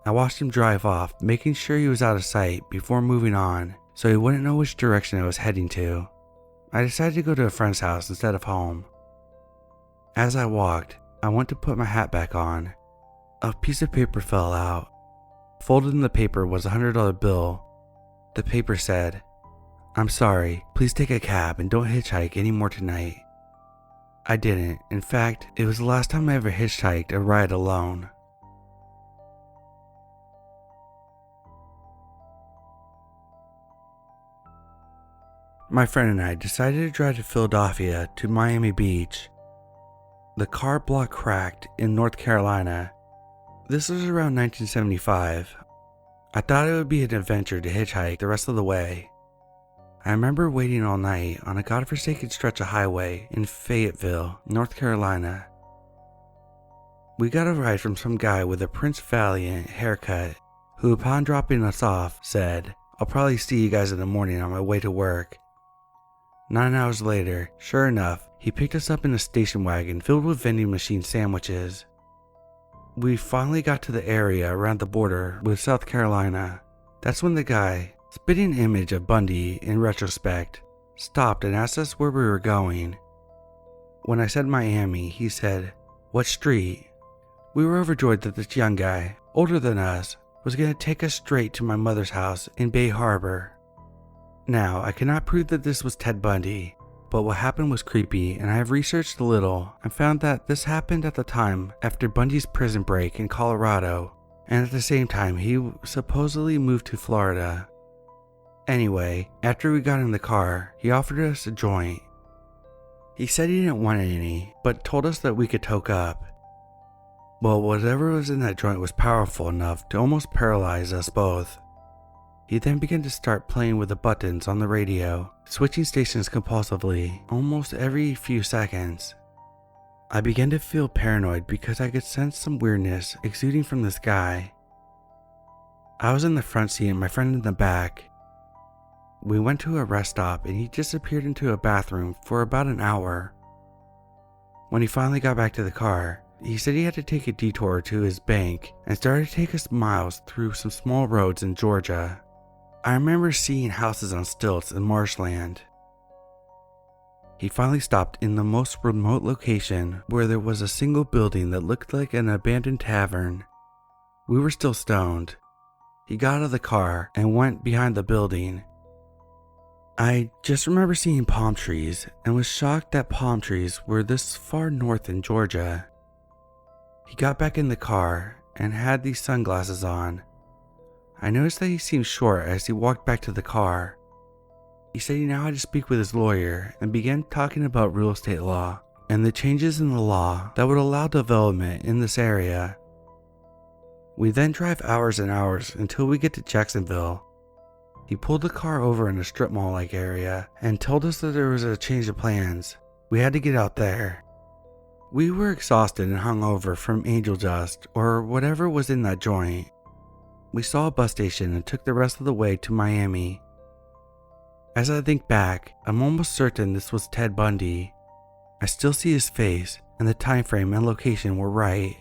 I watched him drive off, making sure he was out of sight before moving on, so he wouldn't know which direction I was heading to. I decided to go to a friend's house instead of home. As I walked, I went to put my hat back on. A piece of paper fell out. Folded in the paper was a $100 bill. The paper said, "I'm sorry, please take a cab and don't hitchhike anymore tonight." I didn't. In fact, it was the last time I ever hitchhiked a ride alone. My friend and I decided to drive to Philadelphia to Miami Beach. The car block cracked in North Carolina. This was around 1975. I thought it would be an adventure to hitchhike the rest of the way. I remember waiting all night on a godforsaken stretch of highway in Fayetteville, North Carolina. We got a ride from some guy with a Prince Valiant haircut who, upon dropping us off, said, "I'll probably see you guys in the morning on my way to work." 9 hours later, sure enough, he picked us up in a station wagon filled with vending machine sandwiches. We finally got to the area around the border with South Carolina. That's when the guy, spitting an image of Bundy in retrospect, stopped and asked us where we were going. When I said Miami, he said, "What street?" We were overjoyed that this young guy, older than us, was going to take us straight to my mother's house in Bay Harbor. Now, I cannot prove that this was Ted Bundy, but what happened was creepy, and I have researched a little and found that this happened at the time after Bundy's prison break in Colorado, and at the same time he supposedly moved to Florida. Anyway, after we got in the car, he offered us a joint. He said he didn't want any, but told us that we could toke up. Well, whatever was in that joint was powerful enough to almost paralyze us both. He then began to start playing with the buttons on the radio, switching stations compulsively almost every few seconds. I began to feel paranoid because I could sense some weirdness exuding from this guy. I was in the front seat and my friend in the back. We went to a rest stop and he disappeared into a bathroom for about an hour. When he finally got back to the car, he said he had to take a detour to his bank and started to take us miles through some small roads in Georgia. I remember seeing houses on stilts in marshland. He finally stopped in the most remote location where there was a single building that looked like an abandoned tavern. We were still stoned. He got out of the car and went behind the building. I just remember seeing palm trees and was shocked that palm trees were this far north in Georgia. He got back in the car and had these sunglasses on. I noticed that he seemed short as he walked back to the car. He said he now had to speak with his lawyer and began talking about real estate law and the changes in the law that would allow development in this area. We then drive hours and hours until we get to Jacksonville. He pulled the car over in a strip mall-like area and told us that there was a change of plans. We had to get out there. We were exhausted and hungover from angel dust or whatever was in that joint. We saw a bus station and took the rest of the way to Miami. As I think back, I'm almost certain this was Ted Bundy. I still see his face, and the time frame and location were right.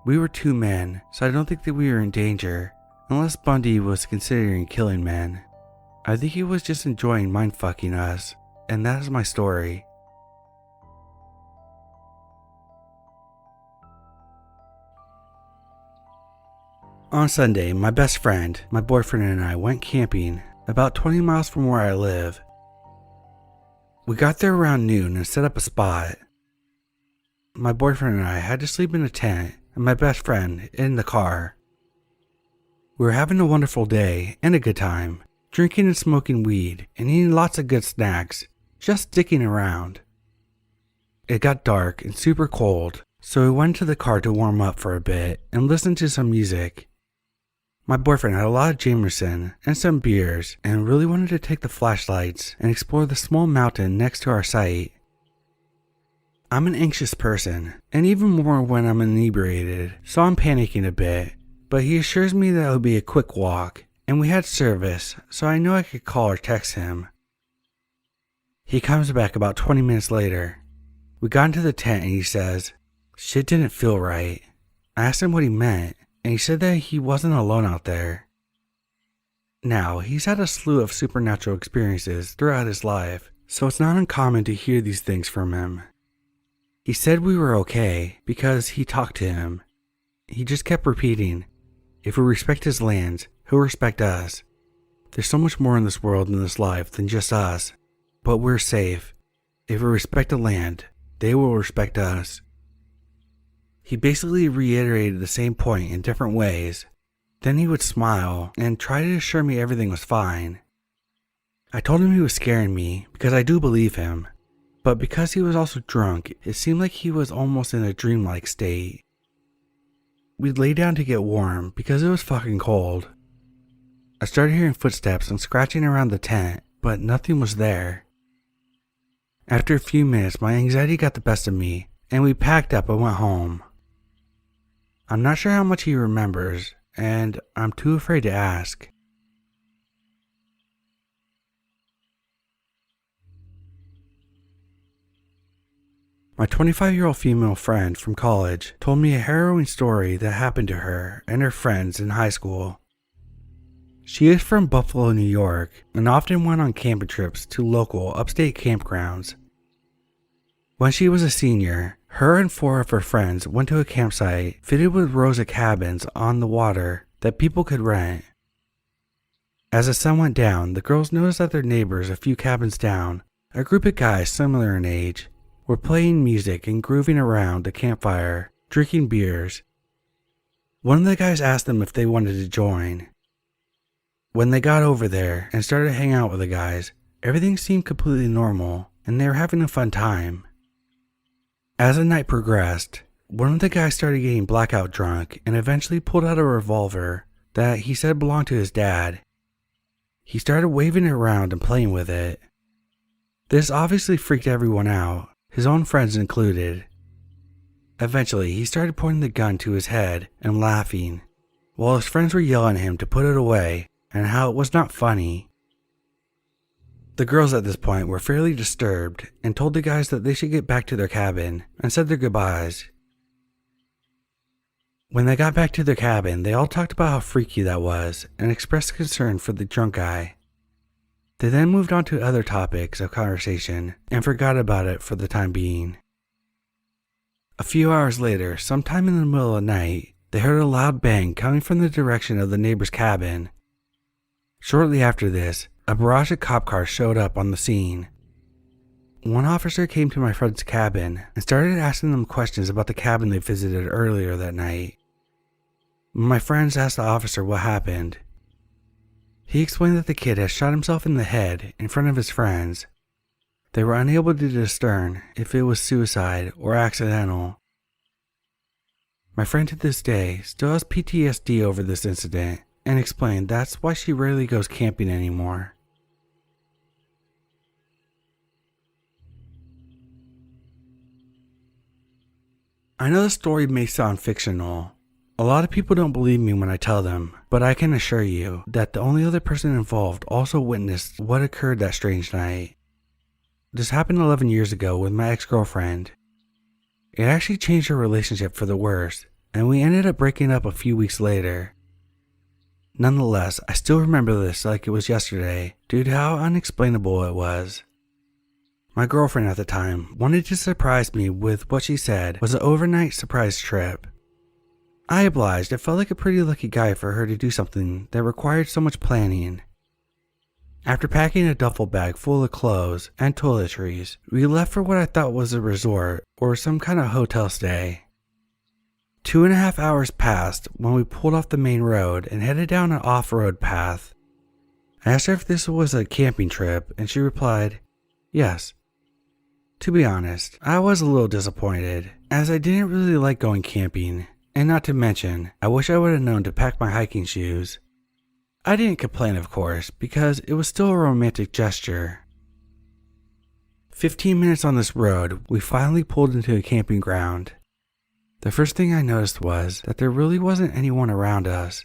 We were 2 men, so I don't think that we were in danger, unless Bundy was considering killing men. I think he was just enjoying mindfucking us, and that is my story. On Sunday, my best friend, my boyfriend, and I went camping about 20 miles from where I live. We got there around noon and set up a spot. My boyfriend and I had to sleep in a tent and my best friend in the car. We were having a wonderful day and a good time, drinking and smoking weed and eating lots of good snacks, just dicking around. It got dark and super cold, so we went to the car to warm up for a bit and listen to some music. My boyfriend had a lot of Jameson and some beers and really wanted to take the flashlights and explore the small mountain next to our site. I'm an anxious person, and even more when I'm inebriated, so I'm panicking a bit, but he assures me that it'll be a quick walk, and we had service, so I know I could call or text him. He comes back about 20 minutes later. We got into the tent and he says, "Shit didn't feel right." I asked him what he meant, and he said that he wasn't alone out there. Now, he's had a slew of supernatural experiences throughout his life, so it's not uncommon to hear these things from him. He said we were okay because he talked to him. He just kept repeating, "If we respect his lands, he'll respect us. There's so much more in this world and this life than just us, but we're safe. If we respect the land, they will respect us. He basically reiterated the same point in different ways. Then he would smile and try to assure me everything was fine. I told him he was scaring me because I do believe him, but because he was also drunk, it seemed like he was almost in a dreamlike state. We'd lay down to get warm because it was fucking cold. I started hearing footsteps and scratching around the tent, but nothing was there. After a few minutes, my anxiety got the best of me, and we packed up and went home. I'm not sure how much he remembers, and I'm too afraid to ask. My 25-year-old female friend from college told me a harrowing story that happened to her and her friends in high school. She is from Buffalo, New York, and often went on camping trips to local upstate campgrounds. When she was a senior, her and 4 of her friends went to a campsite fitted with rows of cabins on the water that people could rent. As the sun went down, the girls noticed that their neighbors a few cabins down, a group of guys similar in age, were playing music and grooving around the campfire, drinking beers. One of the guys asked them if they wanted to join. When they got over there and started hanging out with the guys, everything seemed completely normal and they were having a fun time. As the night progressed, one of the guys started getting blackout drunk and eventually pulled out a revolver that he said belonged to his dad. He started waving it around and playing with it. This obviously freaked everyone out, his own friends included. Eventually, he started pointing the gun to his head and laughing, while his friends were yelling at him to put it away and how it was not funny. The girls at this point were fairly disturbed and told the guys that they should get back to their cabin and said their goodbyes. When they got back to their cabin, they all talked about how freaky that was and expressed concern for the drunk guy. They then moved on to other topics of conversation and forgot about it for the time being. A few hours later, sometime in the middle of the night, they heard a loud bang coming from the direction of the neighbor's cabin. Shortly after this, a barrage of cop cars showed up on the scene. One officer came to my friend's cabin and started asking them questions about the cabin they visited earlier that night. My friends asked the officer what happened. He explained that the kid had shot himself in the head in front of his friends. They were unable to discern if it was suicide or accidental. My friend to this day still has PTSD over this incident and explained that's why she rarely goes camping anymore. I know the story may sound fictional. A lot of people don't believe me when I tell them, but I can assure you that the only other person involved also witnessed what occurred that strange night. This happened 11 years ago with my ex-girlfriend. It actually changed our relationship for the worse, and we ended up breaking up a few weeks later. Nonetheless, I still remember this like it was yesterday due to how unexplainable it was. My girlfriend at the time wanted to surprise me with what she said was an overnight surprise trip. I obliged. It felt like a pretty lucky guy for her to do something that required so much planning. After packing a duffel bag full of clothes and toiletries, we left for what I thought was a resort or some kind of hotel stay. 2.5 hours passed when we pulled off the main road and headed down an off-road path. I asked her if this was a camping trip, and she replied, yes. To be honest, I was a little disappointed, as I didn't really like going camping, and not to mention, I wish I would have known to pack my hiking shoes. I didn't complain, of course, because it was still a romantic gesture. 15 minutes on this road, we finally pulled into a camping ground. The first thing I noticed was that there really wasn't anyone around us.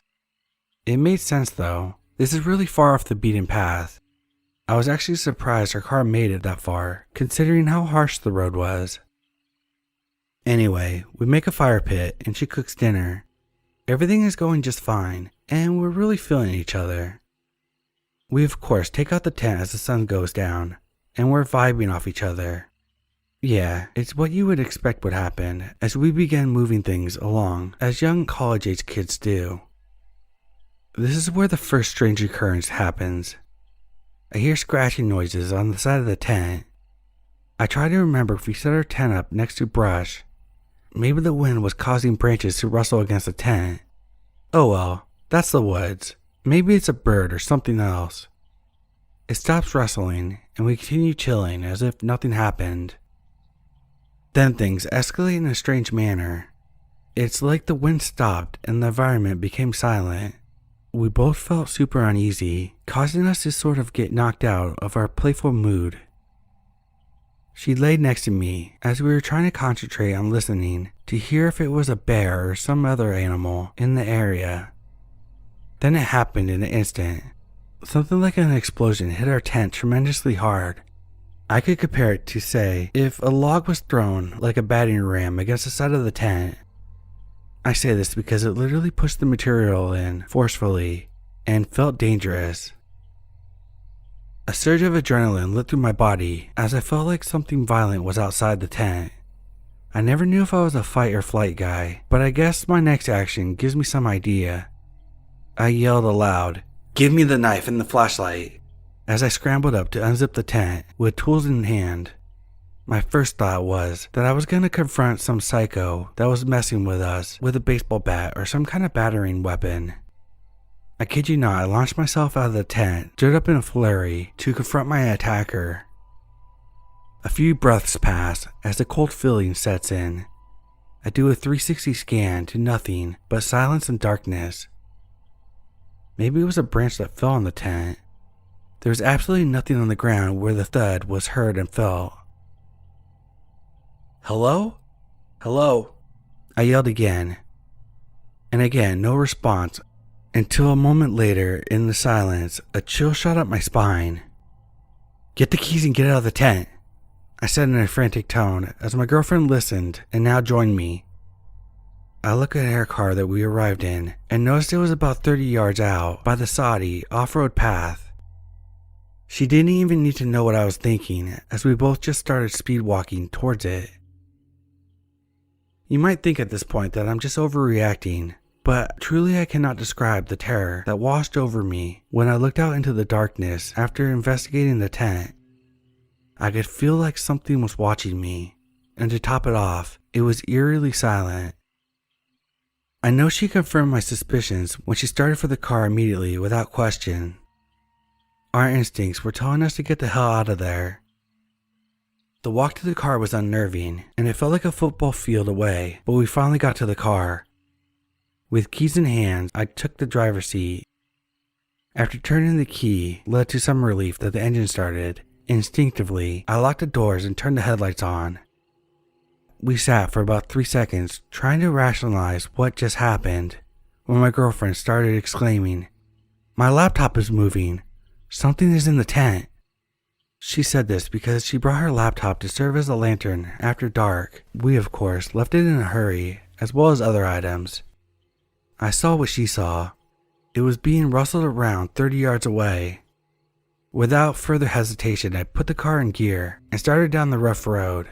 It made sense though. This is really far off the beaten path. I was actually surprised our car made it that far, considering how harsh the road was. Anyway, we make a fire pit and she cooks dinner. Everything is going just fine, and we're really feeling each other. We of course take out the tent as the sun goes down, and we're vibing off each other. Yeah, it's what you would expect would happen as we began moving things along as young college-age kids do. This is where the first strange occurrence happens. I hear scratching noises on the side of the tent. I tried to remember if we set our tent up next to brush. Maybe the wind was causing branches to rustle against the tent. Oh well, that's the woods. Maybe it's a bird or something else. It stops rustling, and we continue chilling as if nothing happened. Then things escalate in a strange manner. It's like the wind stopped and the environment became silent. We both felt super uneasy, causing us to sort of get knocked out of our playful mood. She laid next to me as we were trying to concentrate on listening to hear if it was a bear or some other animal in the area. Then it happened in an instant. Something like an explosion hit our tent tremendously hard. I could compare it to, say, if a log was thrown like a battering ram against the side of the tent. I say this because it literally pushed the material in forcefully and felt dangerous. A surge of adrenaline lit through my body as I felt like something violent was outside the tent. I never knew if I was a fight or flight guy, but I guess my next action gives me some idea. I yelled aloud, "Give me the knife and the flashlight," as I scrambled up to unzip the tent with tools in hand. My first thought was that I was going to confront some psycho that was messing with us with a baseball bat or some kind of battering weapon. I kid you not, I launched myself out of the tent, stood up in a flurry to confront my attacker. A few breaths pass as the cold feeling sets in. I do a 360 scan to nothing but silence and darkness. Maybe it was a branch that fell on the tent. There was absolutely nothing on the ground where the thud was heard and felt. "Hello? Hello?" I yelled again. And again, no response. Until a moment later, in the silence, a chill shot up my spine. "Get the keys and get out of the tent," I said in a frantic tone as my girlfriend listened and now joined me. I looked at her car that we arrived in and noticed it was about 30 yards out by the soddy off-road path. She didn't even need to know what I was thinking as we both just started speed walking towards it. You might think at this point that I'm just overreacting, but truly I cannot describe the terror that washed over me when I looked out into the darkness after investigating the tent. I could feel like something was watching me, and to top it off, it was eerily silent. I know she confirmed my suspicions when she started for the car immediately without question. Our instincts were telling us to get the hell out of there. The walk to the car was unnerving, and it felt like a football field away, but we finally got to the car. With keys in hand, I took the driver's seat. After turning the key led to some relief that the engine started, instinctively, I locked the doors and turned the headlights on. We sat for about 3 seconds trying to rationalize what just happened when my girlfriend started exclaiming, "My laptop is moving. Something is in the tent." She said this because she brought her laptop to serve as a lantern after dark. We, of course, left it in a hurry, as well as other items. I saw what she saw. It was being rustled around 30 yards away. Without further hesitation, I put the car in gear and started down the rough road.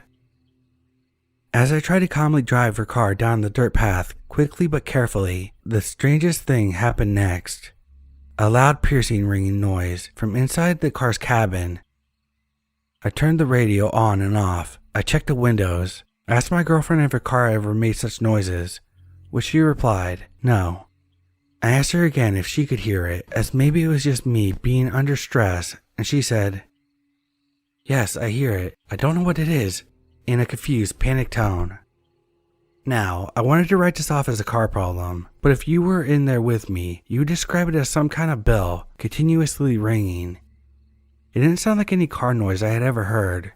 As I tried to calmly drive her car down the dirt path quickly but carefully, the strangest thing happened next. A loud piercing ringing noise from inside the car's cabin. I turned the radio on and off. I checked the windows, asked my girlfriend if her car ever made such noises, which she replied, no. I asked her again if she could hear it, as maybe it was just me being under stress, and she said, "Yes, I hear it. I don't know what it is," in a confused, panicked tone. Now, I wanted to write this off as a car problem, but if you were in there with me, you would describe it as some kind of bell continuously ringing. It didn't sound like any car noise I had ever heard.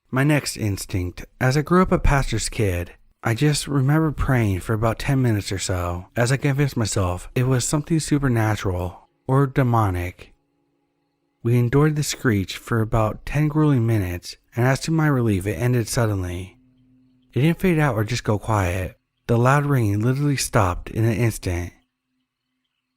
My next instinct, as I grew up a pastor's kid, I just remember praying for about 10 minutes or so as I convinced myself it was something supernatural or demonic. We endured the screech for about 10 grueling minutes, and as to my relief, it ended suddenly. It didn't fade out or just go quiet. The loud ringing literally stopped in an instant.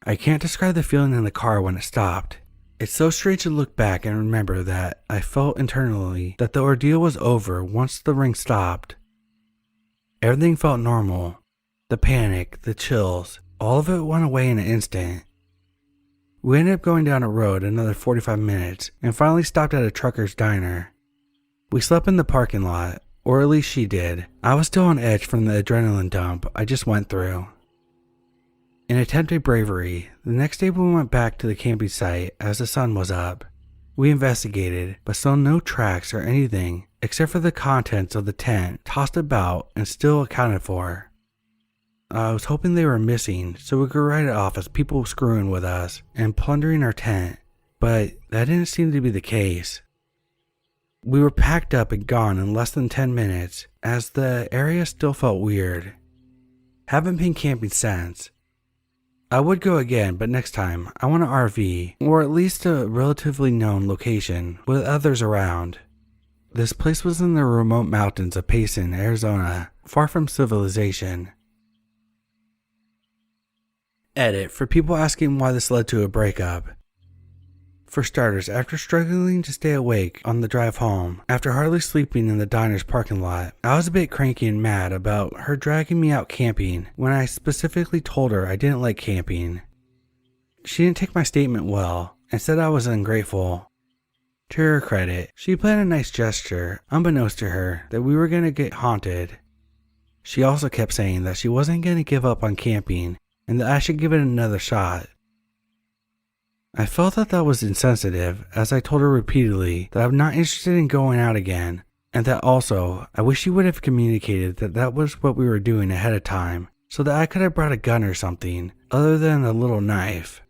I can't describe the feeling in the car when it stopped. It's so strange to look back and remember that I felt internally that the ordeal was over once the ring stopped. Everything felt normal. The panic, the chills, all of it went away in an instant. We ended up going down a road another 45 minutes and finally stopped at a trucker's diner. We slept in the parking lot, or at least she did. I was still on edge from the adrenaline dump I just went through. In attempted bravery, the next day we went back to the camping site as the sun was up. We investigated, but saw no tracks or anything except for the contents of the tent tossed about and still accounted for. I was hoping they were missing so we could write it off as people screwing with us and plundering our tent, but that didn't seem to be the case. We were packed up and gone in less than 10 minutes as the area still felt weird. Haven't been camping since. I would go again, but next time I want an RV or at least a relatively known location with others around. This place was in the remote mountains of Payson, Arizona, far from civilization. Edit for people asking why this led to a breakup. For starters, after struggling to stay awake on the drive home, after hardly sleeping in the diner's parking lot, I was a bit cranky and mad about her dragging me out camping when I specifically told her I didn't like camping. She didn't take my statement well and said I was ungrateful. To her credit, she planned a nice gesture, unbeknownst to her, that we were going to get haunted. She also kept saying that she wasn't going to give up on camping and that I should give it another shot. I felt that was insensitive, as I told her repeatedly that I'm not interested in going out again, and that also I wish she would have communicated that was what we were doing ahead of time, so that I could have brought a gun or something other than a little knife.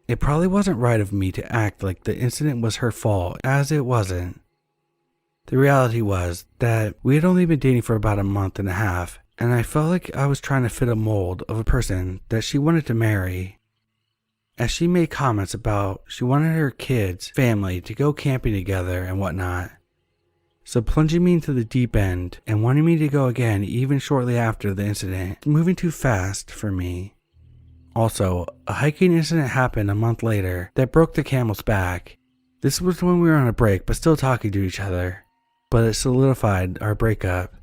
It probably wasn't right of me to act like the incident was her fault, as it wasn't. The reality was that we had only been dating for about a month and a half, and I felt like I was trying to fit a mold of a person that she wanted to marry. As she made comments about she wanted her kids, family to go camping together and whatnot. So plunging me into the deep end and wanting me to go again even shortly after the incident, moving too fast for me. Also, a hiking incident happened a month later that broke the camel's back. This was when we were on a break but still talking to each other, but it solidified our breakup.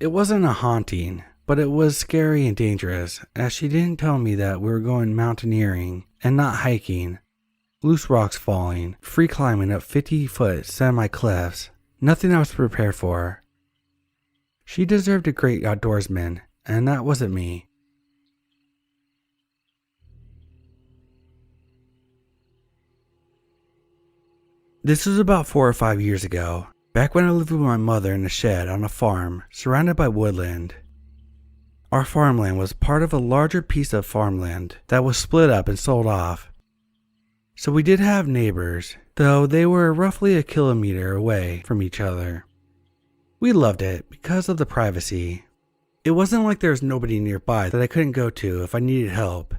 It wasn't a haunting, but it was scary and dangerous, as she didn't tell me that we were going mountaineering and not hiking. Loose rocks falling, free climbing up 50-foot semi-cliffs, nothing I was prepared for. She deserved a great outdoorsman, and that wasn't me. This was about 4 or 5 years ago, back when I lived with my mother in a shed on a farm surrounded by woodland. Our farmland was part of a larger piece of farmland that was split up and sold off. So we did have neighbors, though they were roughly a kilometer away from each other. We loved it because of the privacy. It wasn't like there was nobody nearby that I couldn't go to if I needed help.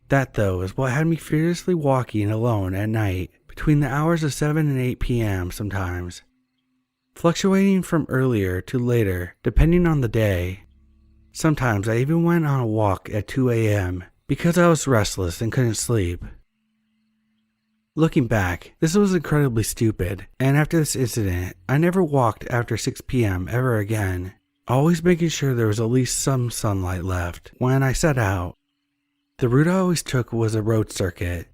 That, though, is what had me fearlessly walking alone at night between the hours of 7 and 8 p.m. sometimes, fluctuating from earlier to later depending on the day. Sometimes I even went on a walk at 2 a.m. because I was restless and couldn't sleep. Looking back, this was incredibly stupid, and after this incident, I never walked after 6 p.m. ever again, always making sure there was at least some sunlight left when I set out. The route I always took was a road circuit.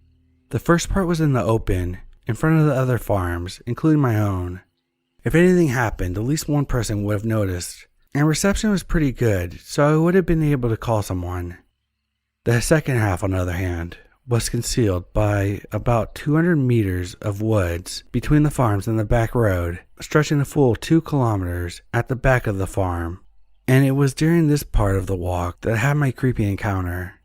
The first part was in the open, in front of the other farms, including my own. If anything happened, at least one person would have noticed, and reception was pretty good, so I would have been able to call someone. The second half, on the other hand, was concealed by about 200 meters of woods between the farms and the back road, stretching a full 2 kilometers at the back of the farm, and it was during this part of the walk that I had my creepy encounter.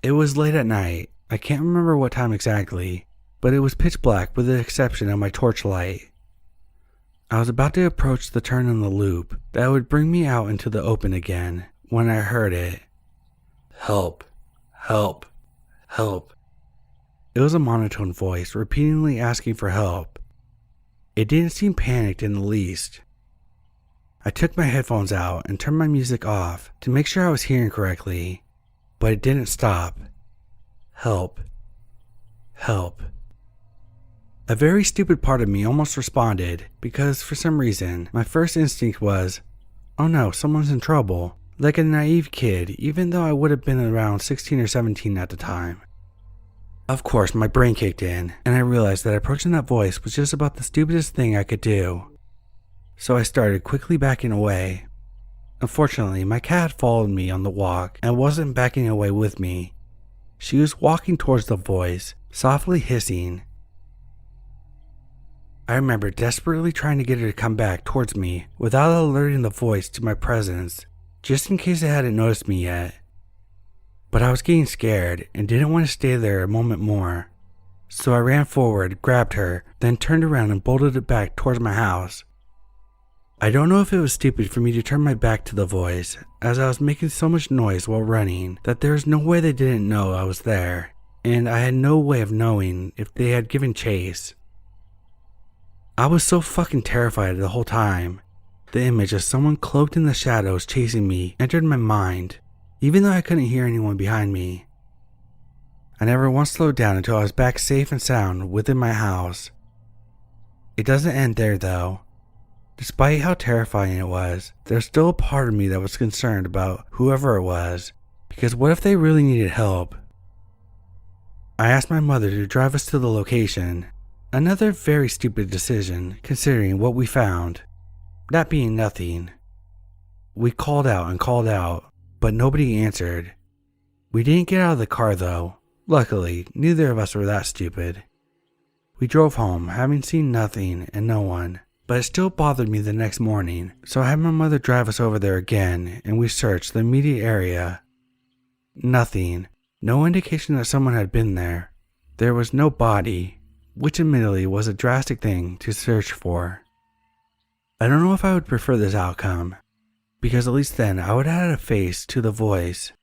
It was late at night. I can't remember what time exactly, but it was pitch black with the exception of my torchlight. I was about to approach the turn in the loop that would bring me out into the open again when I heard it. Help, help, help. It was a monotone voice repeatedly asking for help. It didn't seem panicked in the least. I took my headphones out and turned my music off to make sure I was hearing correctly, but it didn't stop. Help, help. A very stupid part of me almost responded because for some reason my first instinct was, oh no, someone's in trouble, like a naive kid, even though I would have been around 16 or 17 at the time. Of course, my brain kicked in, and I realized that approaching that voice was just about the stupidest thing I could do. So I started quickly backing away. Unfortunately, my cat followed me on the walk and wasn't backing away with me. She was walking towards the voice, softly hissing. I remember desperately trying to get her to come back towards me without alerting the voice to my presence, just in case it hadn't noticed me yet. But I was getting scared and didn't want to stay there a moment more. So I ran forward, grabbed her, then turned around and bolted it back towards my house. I don't know if it was stupid for me to turn my back to the voice, as I was making so much noise while running that there was no way they didn't know I was there, and I had no way of knowing if they had given chase. I was so fucking terrified the whole time. The image of someone cloaked in the shadows chasing me entered my mind, even though I couldn't hear anyone behind me. I never once slowed down until I was back safe and sound within my house. It doesn't end there though. Despite how terrifying it was, there's still a part of me that was concerned about whoever it was, because what if they really needed help? I asked my mother to drive us to the location, another very stupid decision considering what we found, that being nothing. We called out, but nobody answered. We didn't get out of the car though. Luckily, neither of us were that stupid. We drove home, having seen nothing and no one. But it still bothered me the next morning, so I had my mother drive us over there again, and we searched the immediate area. Nothing. No indication that someone had been there. There was no body, which admittedly was a drastic thing to search for. I don't know if I would prefer this outcome, because at least then I would have had a face to the voice.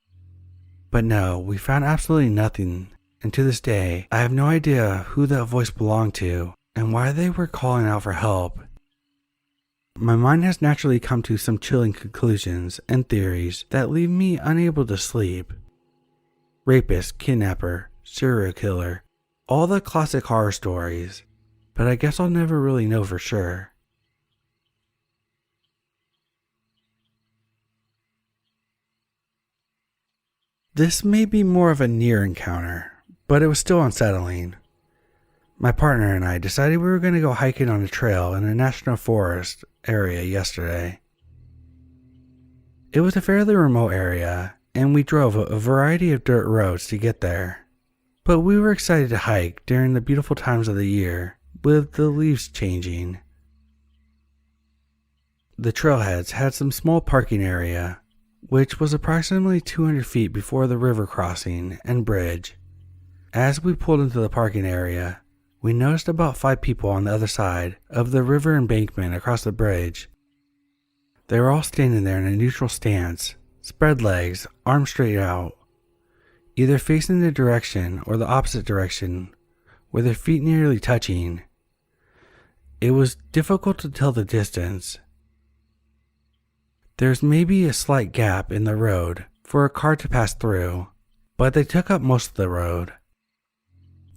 But no, we found absolutely nothing, and to this day, I have no idea who that voice belonged to, and why they were calling out for help. My mind has naturally come to some chilling conclusions and theories that leave me unable to sleep. Rapist, kidnapper, serial killer, all the classic horror stories, but I guess I'll never really know for sure. This may be more of a near encounter, but it was still unsettling. My partner and I decided we were going to go hiking on a trail in a national forest area yesterday. It was a fairly remote area, and we drove a variety of dirt roads to get there. But we were excited to hike during the beautiful times of the year, with the leaves changing. The trailheads had some small parking area, which was approximately 200 feet before the river crossing and bridge. As we pulled into the parking area, we noticed about 5 people on the other side of the river embankment across the bridge. They were all standing there in a neutral stance, spread legs, arms straight out, either facing the direction or the opposite direction, with their feet nearly touching. It was difficult to tell the distance. There's maybe a slight gap in the road for a car to pass through, but they took up most of the road.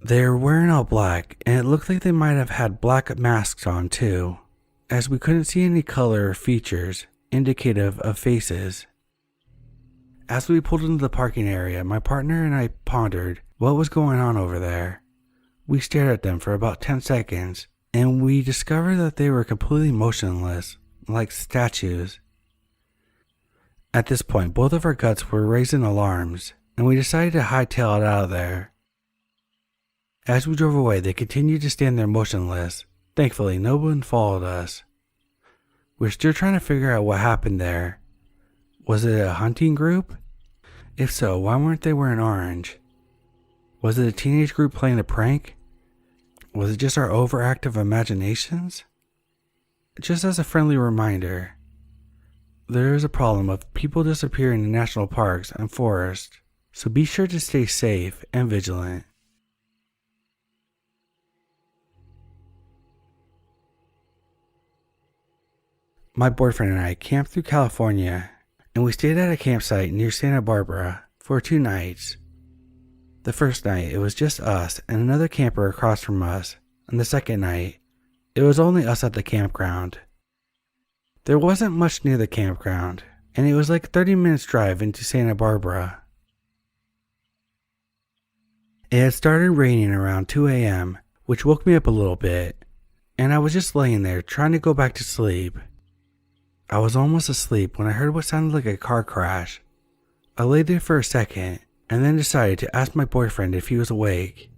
They were wearing all black, and it looked like they might have had black masks on too, as we couldn't see any color or features indicative of faces. As we pulled into the parking area, my partner and I pondered what was going on over there. We stared at them for about 10 seconds, and we discovered that they were completely motionless, like statues. At this point, both of our guts were raising alarms, and we decided to hightail it out of there. As we drove away, they continued to stand there motionless. Thankfully, no one followed us. We're still trying to figure out what happened there. Was it a hunting group? If so, why weren't they wearing orange? Was it a teenage group playing a prank? Was it just our overactive imaginations? Just as a friendly reminder, there is a problem of people disappearing in national parks and forests, so be sure to stay safe and vigilant. My boyfriend and I camped through California, and we stayed at a campsite near Santa Barbara for 2 nights. The first night, it was just us and another camper across from us, and the second night, it was only us at the campground. There wasn't much near the campground, and it was like a 30 minutes drive into Santa Barbara. It had started raining around 2 a.m., which woke me up a little bit, and I was just laying there trying to go back to sleep. I was almost asleep when I heard what sounded like a car crash. I lay there for a second and then decided to ask my boyfriend if he was awake.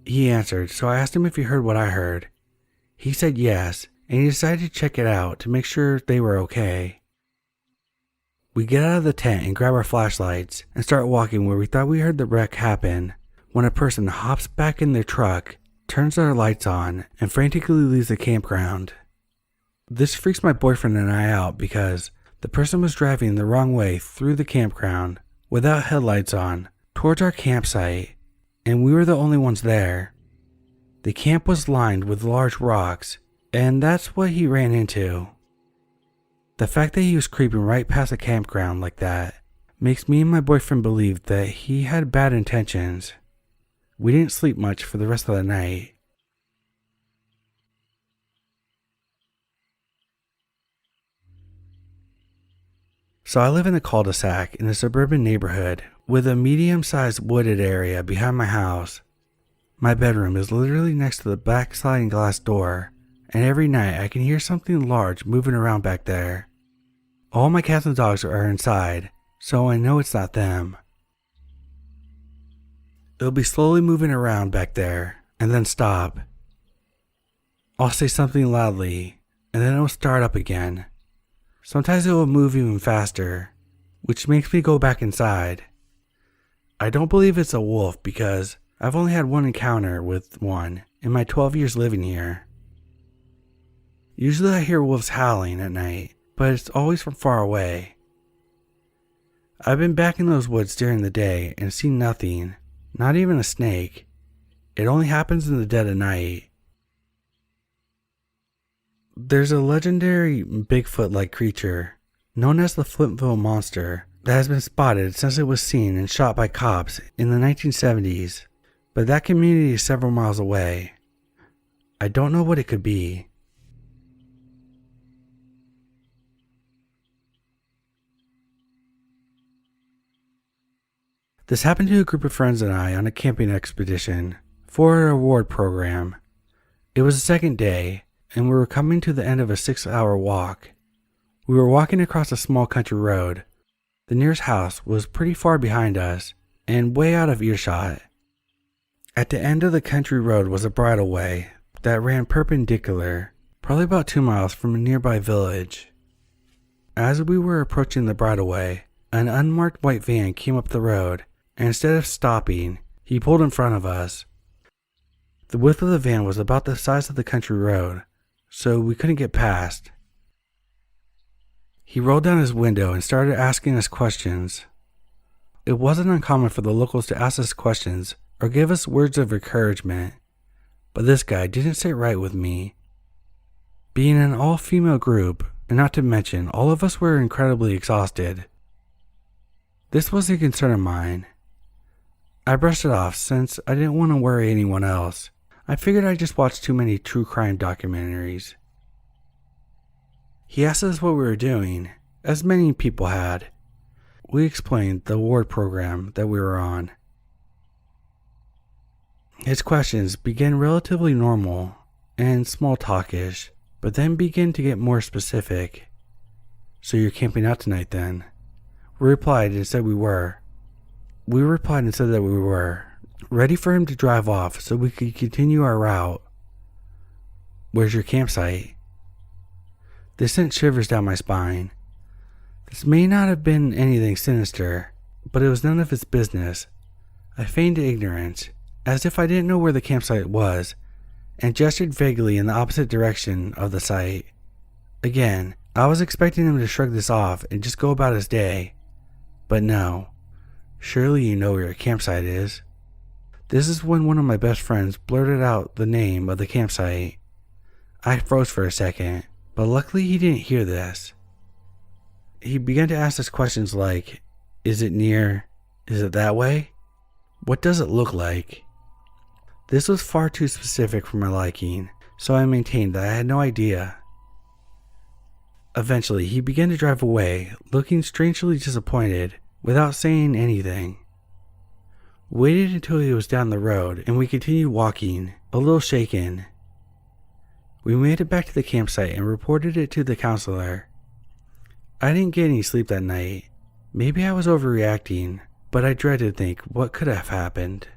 He answered, so I asked him if he heard what I heard. He said yes, and he decided to check it out to make sure they were okay. We get out of the tent and grab our flashlights and start walking where we thought we heard the wreck happen, when a person hops back in their truck, turns their lights on, and frantically leaves the campground. This freaks my boyfriend and I out because the person was driving the wrong way through the campground without headlights on towards our campsite, and we were the only ones there. The camp was lined with large rocks, and that's what he ran into. The fact that he was creeping right past the campground like that makes me and my boyfriend believe that he had bad intentions. We didn't sleep much for the rest of the night. So I live in a cul-de-sac in a suburban neighborhood with a medium-sized wooded area behind my house. My bedroom is literally next to the back sliding glass door, and every night I can hear something large moving around back there. All my cats and dogs are inside, so I know it's not them. It'll be slowly moving around back there, and then stop. I'll say something loudly, and then it'll start up again. Sometimes it will move even faster, which makes me go back inside. I don't believe it's a wolf because I've only had one encounter with one in my 12 years living here. Usually I hear wolves howling at night, but it's always from far away. I've been back in those woods during the day and seen nothing, not even a snake. It only happens in the dead of night. There's a legendary Bigfoot-like creature, known as the Flintville Monster, that has been spotted since it was seen and shot by cops in the 1970s, but that community is several miles away. I don't know what it could be. This happened to a group of friends and I on a camping expedition for a reward program. It was the second day, and we were coming to the end of a 6-hour walk. We were walking across a small country road. The nearest house was pretty far behind us and way out of earshot. At the end of the country road was a bridleway that ran perpendicular, probably about 2 miles from a nearby village. As we were approaching the bridleway, an unmarked white van came up the road, and instead of stopping, he pulled in front of us. The width of the van was about the size of the country road, so we couldn't get past. He rolled down his window and started asking us questions. It wasn't uncommon for the locals to ask us questions or give us words of encouragement, but this guy didn't sit right with me. Being an all-female group, and not to mention all of us were incredibly exhausted. This was a concern of mine. I brushed it off since I didn't want to worry anyone else. I figured I just watched too many true crime documentaries. He asked us what we were doing, as many people had. We explained the award program that we were on. His questions began relatively normal and small talkish, but then began to get more specific. "So you're camping out tonight then?" We replied and said we were. Ready for him to drive off so we could continue our route. "Where's your campsite?" This sent shivers down my spine. This may not have been anything sinister, but it was none of his business. I feigned ignorance, as if I didn't know where the campsite was, and gestured vaguely in the opposite direction of the site. Again, I was expecting him to shrug this off and just go about his day. But no. "Surely you know where your campsite is." This is when one of my best friends blurted out the name of the campsite. I froze for a second, but luckily he didn't hear this. He began to ask us questions like, "Is it near? Is it that way? What does it look like?" This was far too specific for my liking, so I maintained that I had no idea. Eventually, he began to drive away, looking strangely disappointed, without saying anything. Waited until he was down the road and we continued walking, a little shaken. We made it back to the campsite and reported it to the counselor. I didn't get any sleep that night. Maybe I was overreacting, but I dreaded to think what could have happened.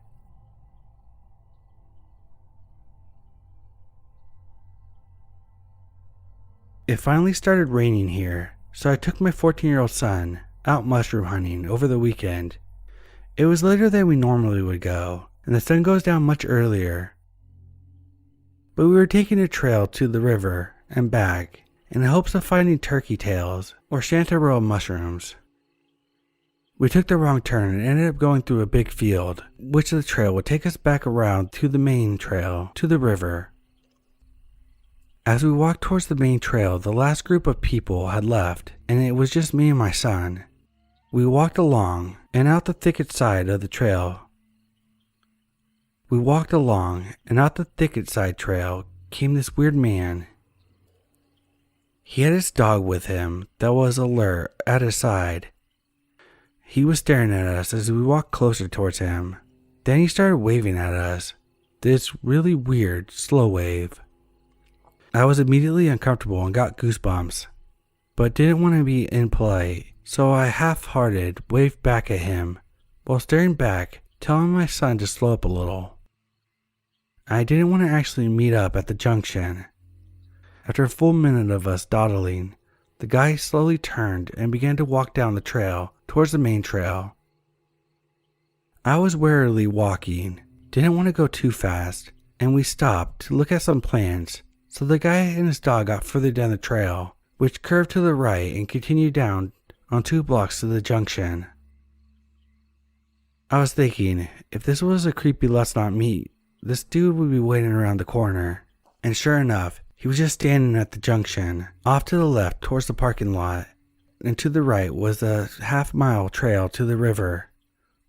It finally started raining here, so I took my 14-year-old son out mushroom hunting over the weekend. It was later than we normally would go, and the sun goes down much earlier. But we were taking a trail to the river and back in the hopes of finding turkey tails or chanterelle mushrooms. We took the wrong turn and ended up going through a big field, which the trail would take us back around to the main trail to the river. As we walked towards the main trail, the last group of people had left, and it was just me and my son. We walked along and out the thicket side of the trail. Trail came this weird man. He had his dog with him that was alert at his side. He was staring at us as we walked closer towards him. Then he started waving at us, this really weird, slow wave. I was immediately uncomfortable and got goosebumps, but didn't want to be impolite, so I half-hearted waved back at him while staring back, telling my son to slow up a little. I didn't want to actually meet up at the junction. After a full minute of us dawdling, the guy slowly turned and began to walk down the trail towards the main trail. I was warily walking, didn't want to go too fast, and we stopped to look at some plants. So the guy and his dog got further down the trail, which curved to the right and continued down on 2 blocks to the junction. I was thinking, if this was a creepy let's not meet, this dude would be waiting around the corner. And sure enough, he was just standing at the junction, off to the left towards the parking lot, and to the right was a half-mile trail to the river.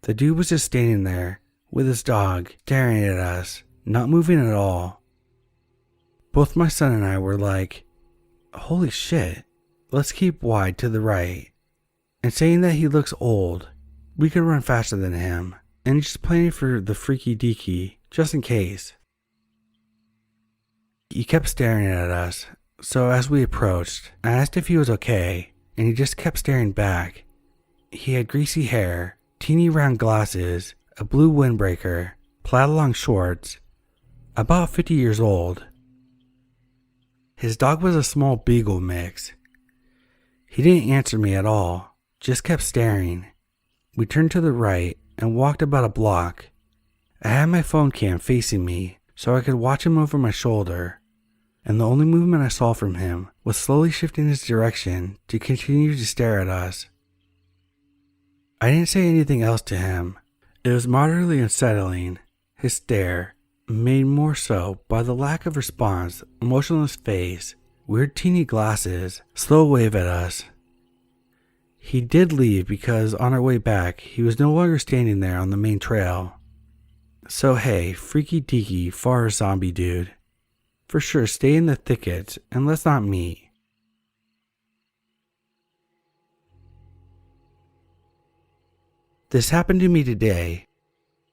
The dude was just standing there, with his dog, staring at us, not moving at all. Both my son and I were like, holy shit, let's keep wide to the right. And saying that he looks old, we could run faster than him, and just planning for the freaky deaky, just in case. He kept staring at us, so as we approached, I asked if he was okay, and he just kept staring back. He had greasy hair, teeny round glasses, a blue windbreaker, plaid long shorts, about 50 years old. His dog was a small beagle mix. He didn't answer me at all, just kept staring. We turned to the right and walked about a block. I had my phone cam facing me so I could watch him over my shoulder, and the only movement I saw from him was slowly shifting his direction to continue to stare at us. I didn't say anything else to him. It was moderately unsettling, his stare, made more so by the lack of response, motionless face, weird teeny glasses, slow wave at us. He did leave because on our way back, he was no longer standing there on the main trail. So hey, freaky deaky forest zombie dude, for sure stay in the thickets and let's not meet. This happened to me today.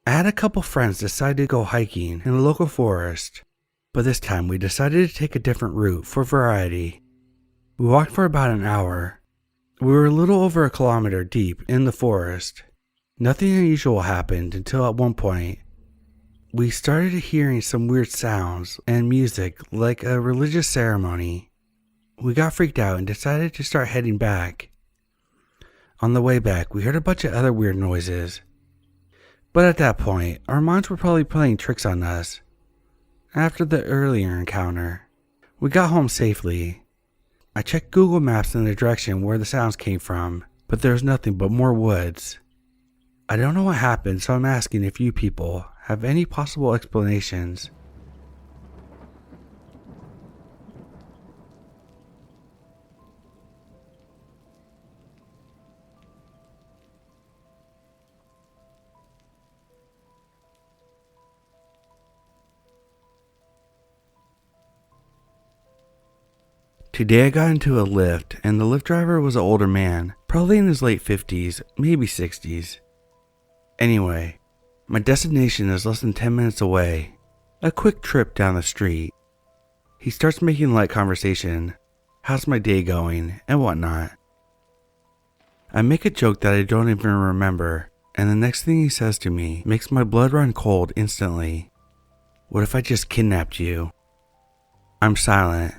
I had a couple friends decide to go hiking in the local forest, but this time we decided to take a different route for variety. We walked for about an hour. We were a little over 1 kilometer deep in the forest. Nothing unusual happened until at one point, we started hearing some weird sounds and music like a religious ceremony. We got freaked out and decided to start heading back. On the way back, we heard a bunch of other weird noises. But at that point, our minds were probably playing tricks on us. After the earlier encounter, we got home safely. I checked Google Maps in the direction where the sounds came from, but there was nothing but more woods. I don't know what happened, so I'm asking if you people have any possible explanations. Today I got into a Lyft, and the Lyft driver was an older man, probably in his late 50s, maybe 60s. Anyway, My destination is less than 10 minutes away, a quick trip down the street. He starts making light conversation, how's my day going, and whatnot. I make a joke that I don't even remember, and the next thing he says to me makes my blood run cold instantly. What if I just kidnapped you? I'm silent.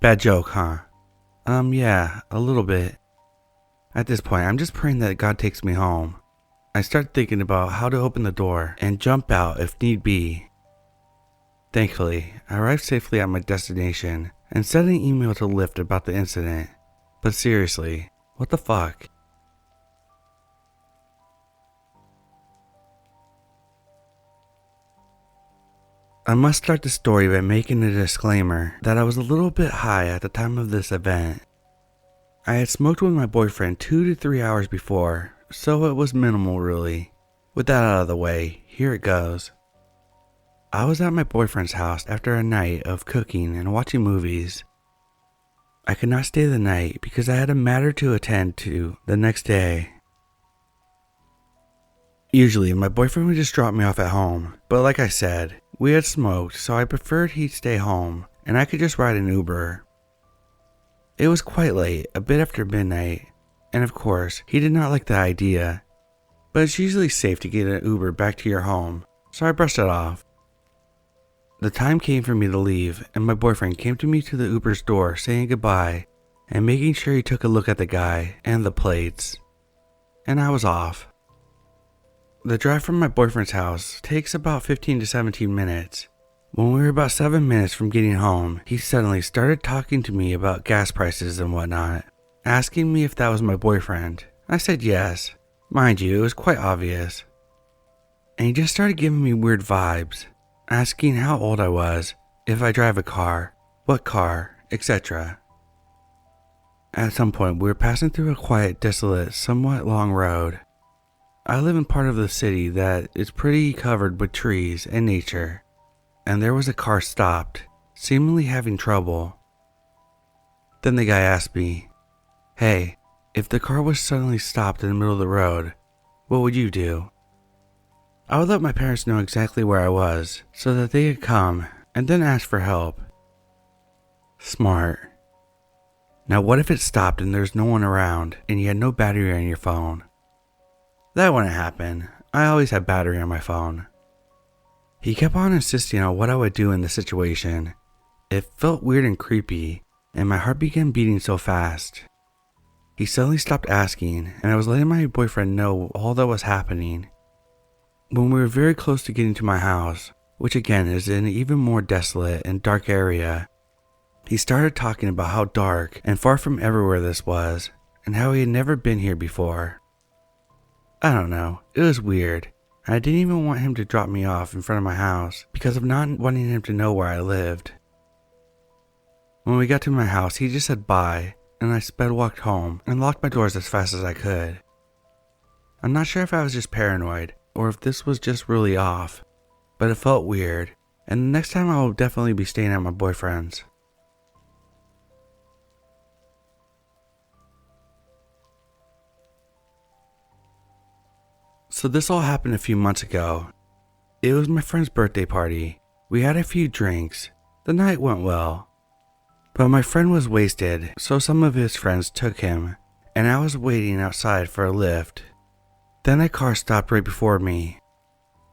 Bad joke, huh? Yeah, a little bit. At this point, I'm just praying that God takes me home. I start thinking about how to open the door and jump out if need be. Thankfully, I arrive safely at my destination and send an email to Lyft about the incident. But seriously, what the fuck? I must start the story by making a disclaimer that I was a little bit high at the time of this event. I had smoked with my boyfriend 2 to 3 hours before, so it was minimal really. With that out of the way, here it goes. I was at my boyfriend's house after a night of cooking and watching movies. I could not stay the night because I had a matter to attend to the next day. Usually, my boyfriend would just drop me off at home, but like I said, we had smoked, so I preferred he'd stay home and I could just ride an Uber. It was quite late, a bit after midnight, and of course, he did not like the idea, but it's usually safe to get an Uber back to your home, so I brushed it off. The time came for me to leave, and my boyfriend came to me to the Uber's door saying goodbye and making sure he took a look at the guy and the plates, and I was off. The drive from my boyfriend's house takes about 15 to 17 minutes. When we were about 7 minutes from getting home, he suddenly started talking to me about gas prices and whatnot, asking me if that was my boyfriend. I said yes. Mind you, it was quite obvious. And he just started giving me weird vibes, asking how old I was, if I drive a car, what car, etc. At some point, we were passing through a quiet, desolate, somewhat long road. I live in part of the city that is pretty covered with trees and nature, and there was a car stopped, seemingly having trouble. Then the guy asked me, "Hey, if the car was suddenly stopped in the middle of the road, what would you do?" I would let my parents know exactly where I was so that they could come and then ask for help. Smart. Now what if it stopped and there's no one around and you had no battery on your phone? That wouldn't happen. I always had battery on my phone. He kept on insisting on what I would do in the situation. It felt weird and creepy, and my heart began beating so fast. He suddenly stopped asking, and I was letting my boyfriend know all that was happening. When we were very close to getting to my house, which again is in an even more desolate and dark area, he started talking about how dark and far from everywhere this was, and how he had never been here before. I don't know, it was weird. I didn't even want him to drop me off in front of my house because of not wanting him to know where I lived. When we got to my house, he just said bye, and I sped walked home and locked my doors as fast as I could. I'm not sure if I was just paranoid or if this was just really off, but it felt weird, and the next time I will definitely be staying at my boyfriend's. So this all happened a few months ago. It was my friend's birthday party. We had a few drinks. The night went well. But my friend was wasted, so some of his friends took him, and I was waiting outside for a Lyft. Then a car stopped right before me.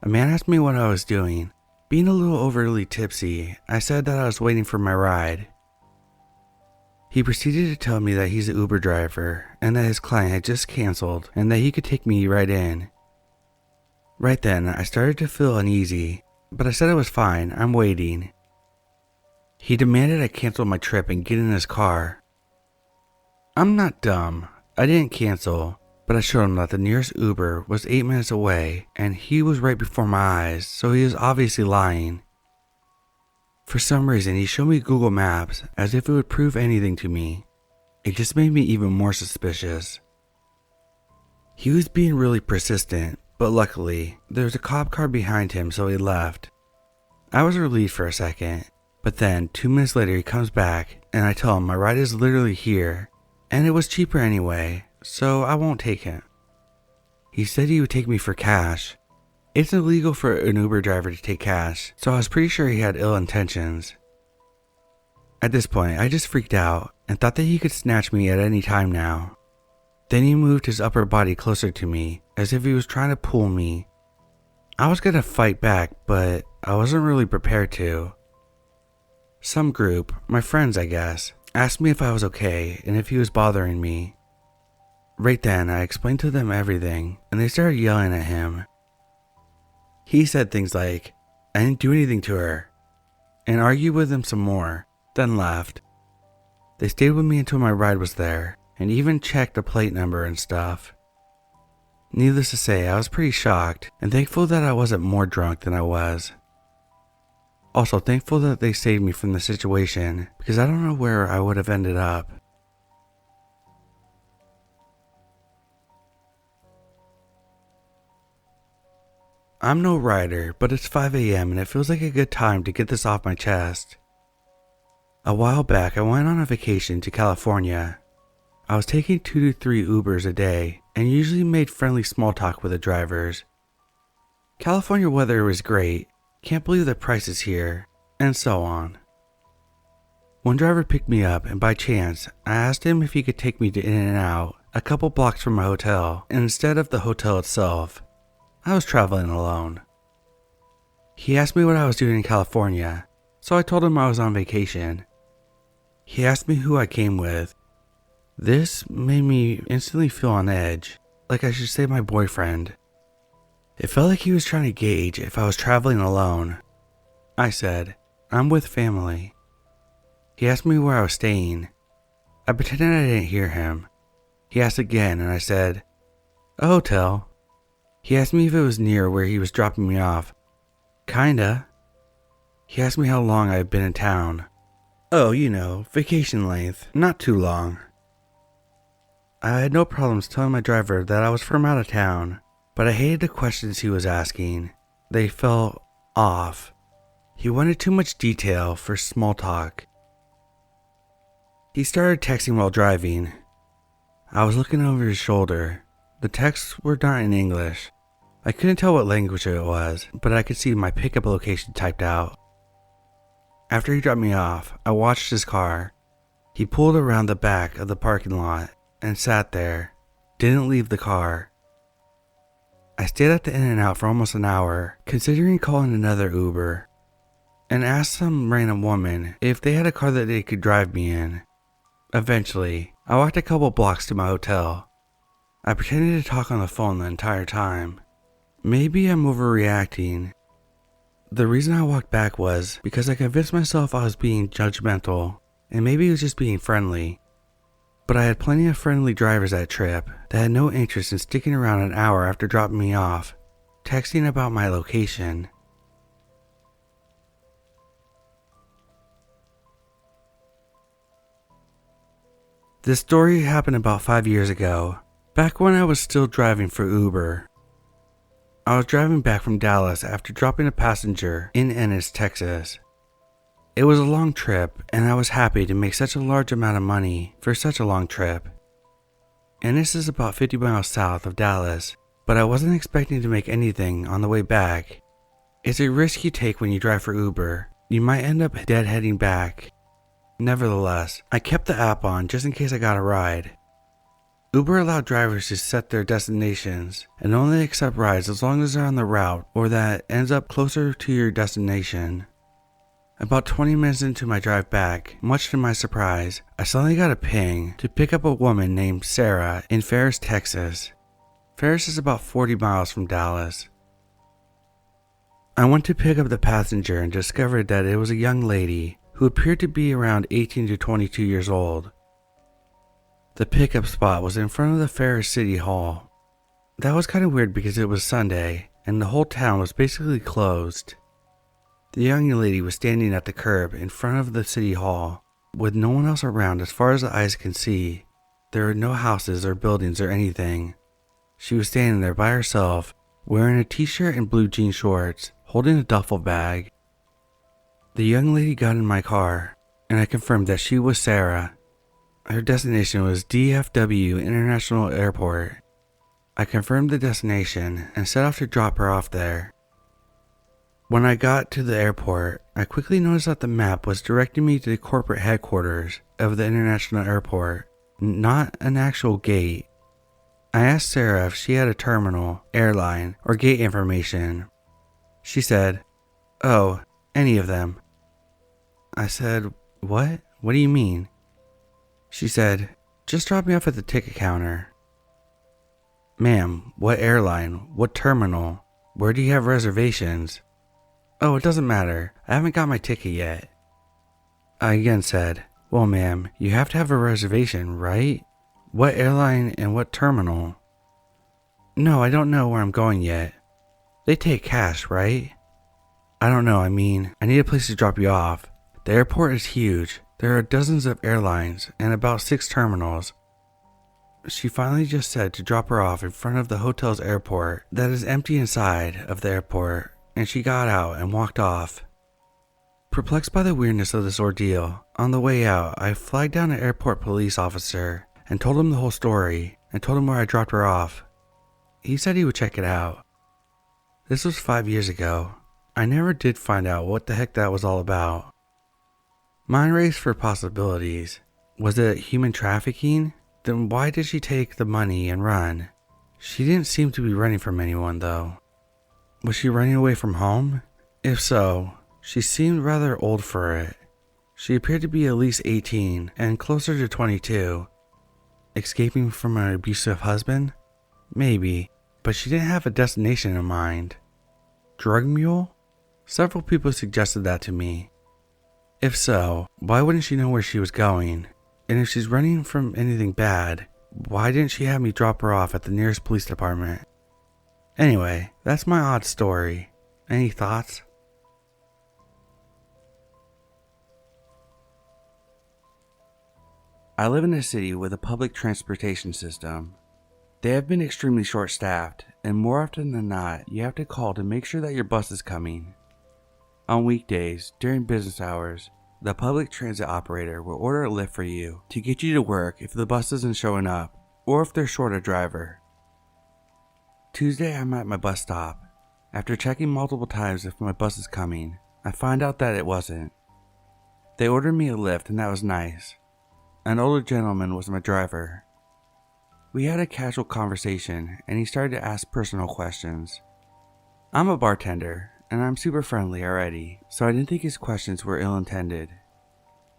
A man asked me what I was doing. Being a little overly tipsy, I said that I was waiting for my ride. He proceeded to tell me that he's an Uber driver and that his client had just canceled and that he could take me right in. Right then, I started to feel uneasy, but I said it was fine, I'm waiting. He demanded I cancel my trip and get in his car. I'm not dumb. I didn't cancel, but I showed him that the nearest Uber was 8 minutes away and he was right before my eyes, so he was obviously lying. For some reason, he showed me Google Maps as if it would prove anything to me. It just made me even more suspicious. He was being really persistent, but luckily, there was a cop car behind him, so he left. I was relieved for a second, but then 2 minutes later he comes back and I tell him my ride is literally here, and it was cheaper anyway, so I won't take it. He said he would take me for cash. It's illegal for an Uber driver to take cash, so I was pretty sure he had ill intentions. At this point, I just freaked out and thought that he could snatch me at any time now. Then he moved his upper body closer to me, as if he was trying to pull me. I was gonna fight back, but I wasn't really prepared to. Some group, my friends I guess, asked me if I was okay and if he was bothering me. Right then, I explained to them everything, and they started yelling at him. He said things like, "I didn't do anything to her," and argued with them some more, then left. They stayed with me until my ride was there, and even checked the plate number and stuff. Needless to say, I was pretty shocked, and thankful that I wasn't more drunk than I was. Also thankful that they saved me from the situation, because I don't know where I would have ended up. I'm no rider, but it's 5 a.m. and it feels like a good time to get this off my chest. A while back, I went on a vacation to California. I was taking 2 to 3 Ubers a day and usually made friendly small talk with the drivers. California weather was great, can't believe the prices here, and so on. One driver picked me up, and by chance, I asked him if he could take me to In-N-Out, a couple blocks from my hotel, and instead of the hotel itself. I was traveling alone. He asked me what I was doing in California, so I told him I was on vacation. He asked me who I came with. This made me instantly feel on edge, like I should say my boyfriend. It felt like he was trying to gauge if I was traveling alone. I said, "I'm with family." He asked me where I was staying. I pretended I didn't hear him. He asked again and I said, "A hotel." He asked me if it was near where he was dropping me off. "Kinda." He asked me how long I had been in town. "Oh, you know, vacation length, not too long." I had no problems telling my driver that I was from out of town, but I hated the questions he was asking. They felt off. He wanted too much detail for small talk. He started texting while driving. I was looking over his shoulder. The texts were not in English. I couldn't tell what language it was, but I could see my pickup location typed out. After he dropped me off, I watched his car. He pulled around the back of the parking lot and sat there, didn't leave the car. I stayed at the In-N-Out for almost an hour, considering calling another Uber, and asked some random woman if they had a car that they could drive me in. Eventually, I walked a couple blocks to my hotel. I pretended to talk on the phone the entire time. Maybe I'm overreacting. The reason I walked back was because I convinced myself I was being judgmental, and maybe it was just being friendly. But I had plenty of friendly drivers that trip that had no interest in sticking around an hour after dropping me off, texting about my location. This story happened about 5 years ago, back when I was still driving for Uber. I was driving back from Dallas after dropping a passenger in Ennis, Texas. It was a long trip, and I was happy to make such a large amount of money for such a long trip. Ennis is about 50 miles south of Dallas, but I wasn't expecting to make anything on the way back. It's a risk you take when you drive for Uber. You might end up deadheading back. Nevertheless, I kept the app on just in case I got a ride. Uber allowed drivers to set their destinations and only accept rides as long as they're on the route or that ends up closer to your destination. About 20 minutes into my drive back, much to my surprise, I suddenly got a ping to pick up a woman named Sarah in Ferris, Texas. Ferris is about 40 miles from Dallas. I went to pick up the passenger and discovered that it was a young lady who appeared to be around 18 to 22 years old. The pickup spot was in front of the Ferris City Hall. That was kind of weird because it was Sunday and the whole town was basically closed. The young lady was standing at the curb in front of the city hall, with no one else around as far as the eyes can see. There were no houses or buildings or anything. She was standing there by herself, wearing a t-shirt and blue jean shorts, holding a duffel bag. The young lady got in my car, and I confirmed that she was Sarah. Her destination was DFW International Airport. I confirmed the destination and set off to drop her off there. When I got to the airport, I quickly noticed that the map was directing me to the corporate headquarters of the international airport, not an actual gate. I asked Sarah if she had a terminal, airline, or gate information. She said, "Oh, any of them." I said, "What? What do you mean?" She said, "Just drop me off at the ticket counter." "Ma'am, what airline? What terminal? Where do you have reservations?" "Oh, it doesn't matter. I haven't got my ticket yet." I again said, "Well, ma'am, you have to have a reservation, right? What airline and what terminal?" "No, I don't know where I'm going yet." "They take cash, right?" "I don't know. I mean, I need a place to drop you off. The airport is huge. There are dozens of airlines and about 6 terminals." She finally just said to drop her off in front of the hotel's airport that is empty inside of the airport, and she got out and walked off. Perplexed by the weirdness of this ordeal, on the way out, I flagged down an airport police officer and told him the whole story and told him where I dropped her off. He said he would check it out. This was 5 years ago. I never did find out what the heck that was all about. Mind raced for possibilities. Was it human trafficking? Then why did she take the money and run? She didn't seem to be running from anyone though. Was she running away from home? If so, she seemed rather old for it. She appeared to be at least 18 and closer to 22. Escaping from an abusive husband? Maybe, but she didn't have a destination in mind. Drug mule? Several people suggested that to me. If so, why wouldn't she know where she was going? And if she's running from anything bad, why didn't she have me drop her off at the nearest police department? Anyway, that's my odd story. Any thoughts? I live in a city with a public transportation system. They have been extremely short-staffed, and more often than not, you have to call to make sure that your bus is coming. On weekdays, during business hours, the public transit operator will order a Lyft for you to get you to work if the bus isn't showing up, or if they're short a driver. Tuesday, I'm at my bus stop. After checking multiple times if my bus is coming, I find out that it wasn't. They ordered me a Lyft and that was nice. An older gentleman was my driver. We had a casual conversation and he started to ask personal questions. I'm a bartender and I'm super friendly already, so I didn't think his questions were ill-intended.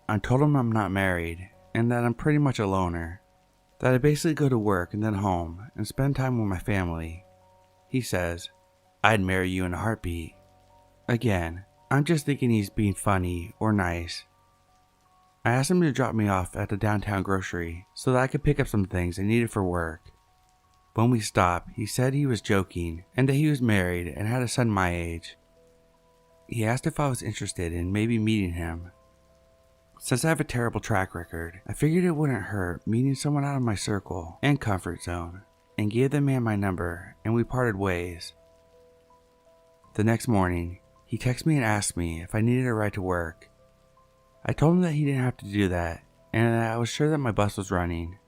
I told him I'm not married and that I'm pretty much a loner, that I basically go to work and then home and spend time with my family. He says, "I'd marry you in a heartbeat." Again, I'm just thinking he's being funny or nice. I asked him to drop me off at the downtown grocery so that I could pick up some things I needed for work. When we stopped, he said he was joking and that he was married and had a son my age. He asked if I was interested in maybe meeting him. Since I have a terrible track record, I figured it wouldn't hurt meeting someone out of my circle and comfort zone, and gave the man my number and we parted ways. The next morning, he texted me and asked me if I needed a ride to work. I told him that he didn't have to do that and that I was sure that my bus was running.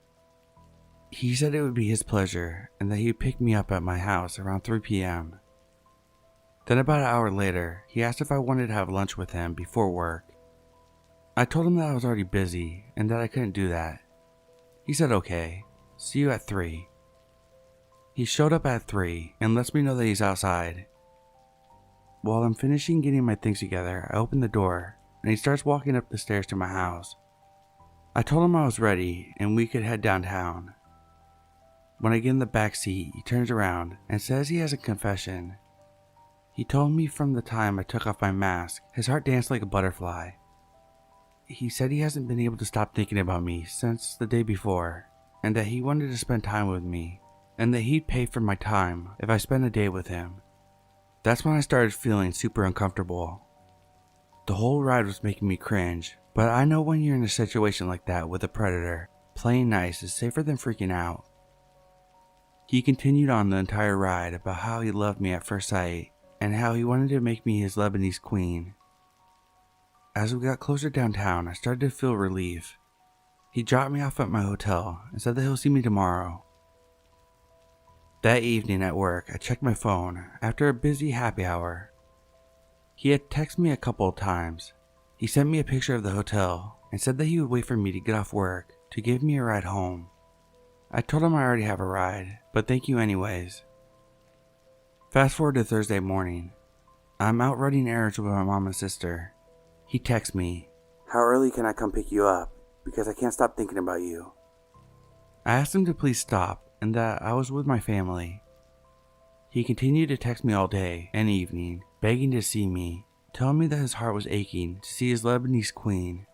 He said it would be his pleasure and that he would pick me up at my house around 3 p.m. Then about an hour later, he asked if I wanted to have lunch with him before work. I told him that I was already busy and that I couldn't do that. He said okay, see you at 3. He showed up at 3 and lets me know that he's outside. While I'm finishing getting my things together, I open the door and he starts walking up the stairs to my house. I told him I was ready and we could head downtown. When I get in the back seat, he turns around and says he has a confession. He told me from the time I took off my mask, his heart danced like a butterfly. He said he hasn't been able to stop thinking about me since the day before, and that he wanted to spend time with me, and that he'd pay for my time if I spent a day with him. That's when I started feeling super uncomfortable. The whole ride was making me cringe, but I know when you're in a situation like that with a predator, playing nice is safer than freaking out. He continued on the entire ride about how he loved me at first sight, and how he wanted to make me his Lebanese queen. As we got closer downtown, I started to feel relief. He dropped me off at my hotel and said that he'll see me tomorrow. That evening at work, I checked my phone after a busy happy hour. He had texted me a couple of times. He sent me a picture of the hotel and said that he would wait for me to get off work to give me a ride home. I told him I already have a ride, but thank you anyways. Fast forward to Thursday morning. I'm out running errands with my mom and sister. He texts me, "How early can I come pick you up? Because I can't stop thinking about you." I asked him to please stop and that I was with my family. He continued to text me all day and evening, begging to see me, telling me that his heart was aching to see his Lebanese queen.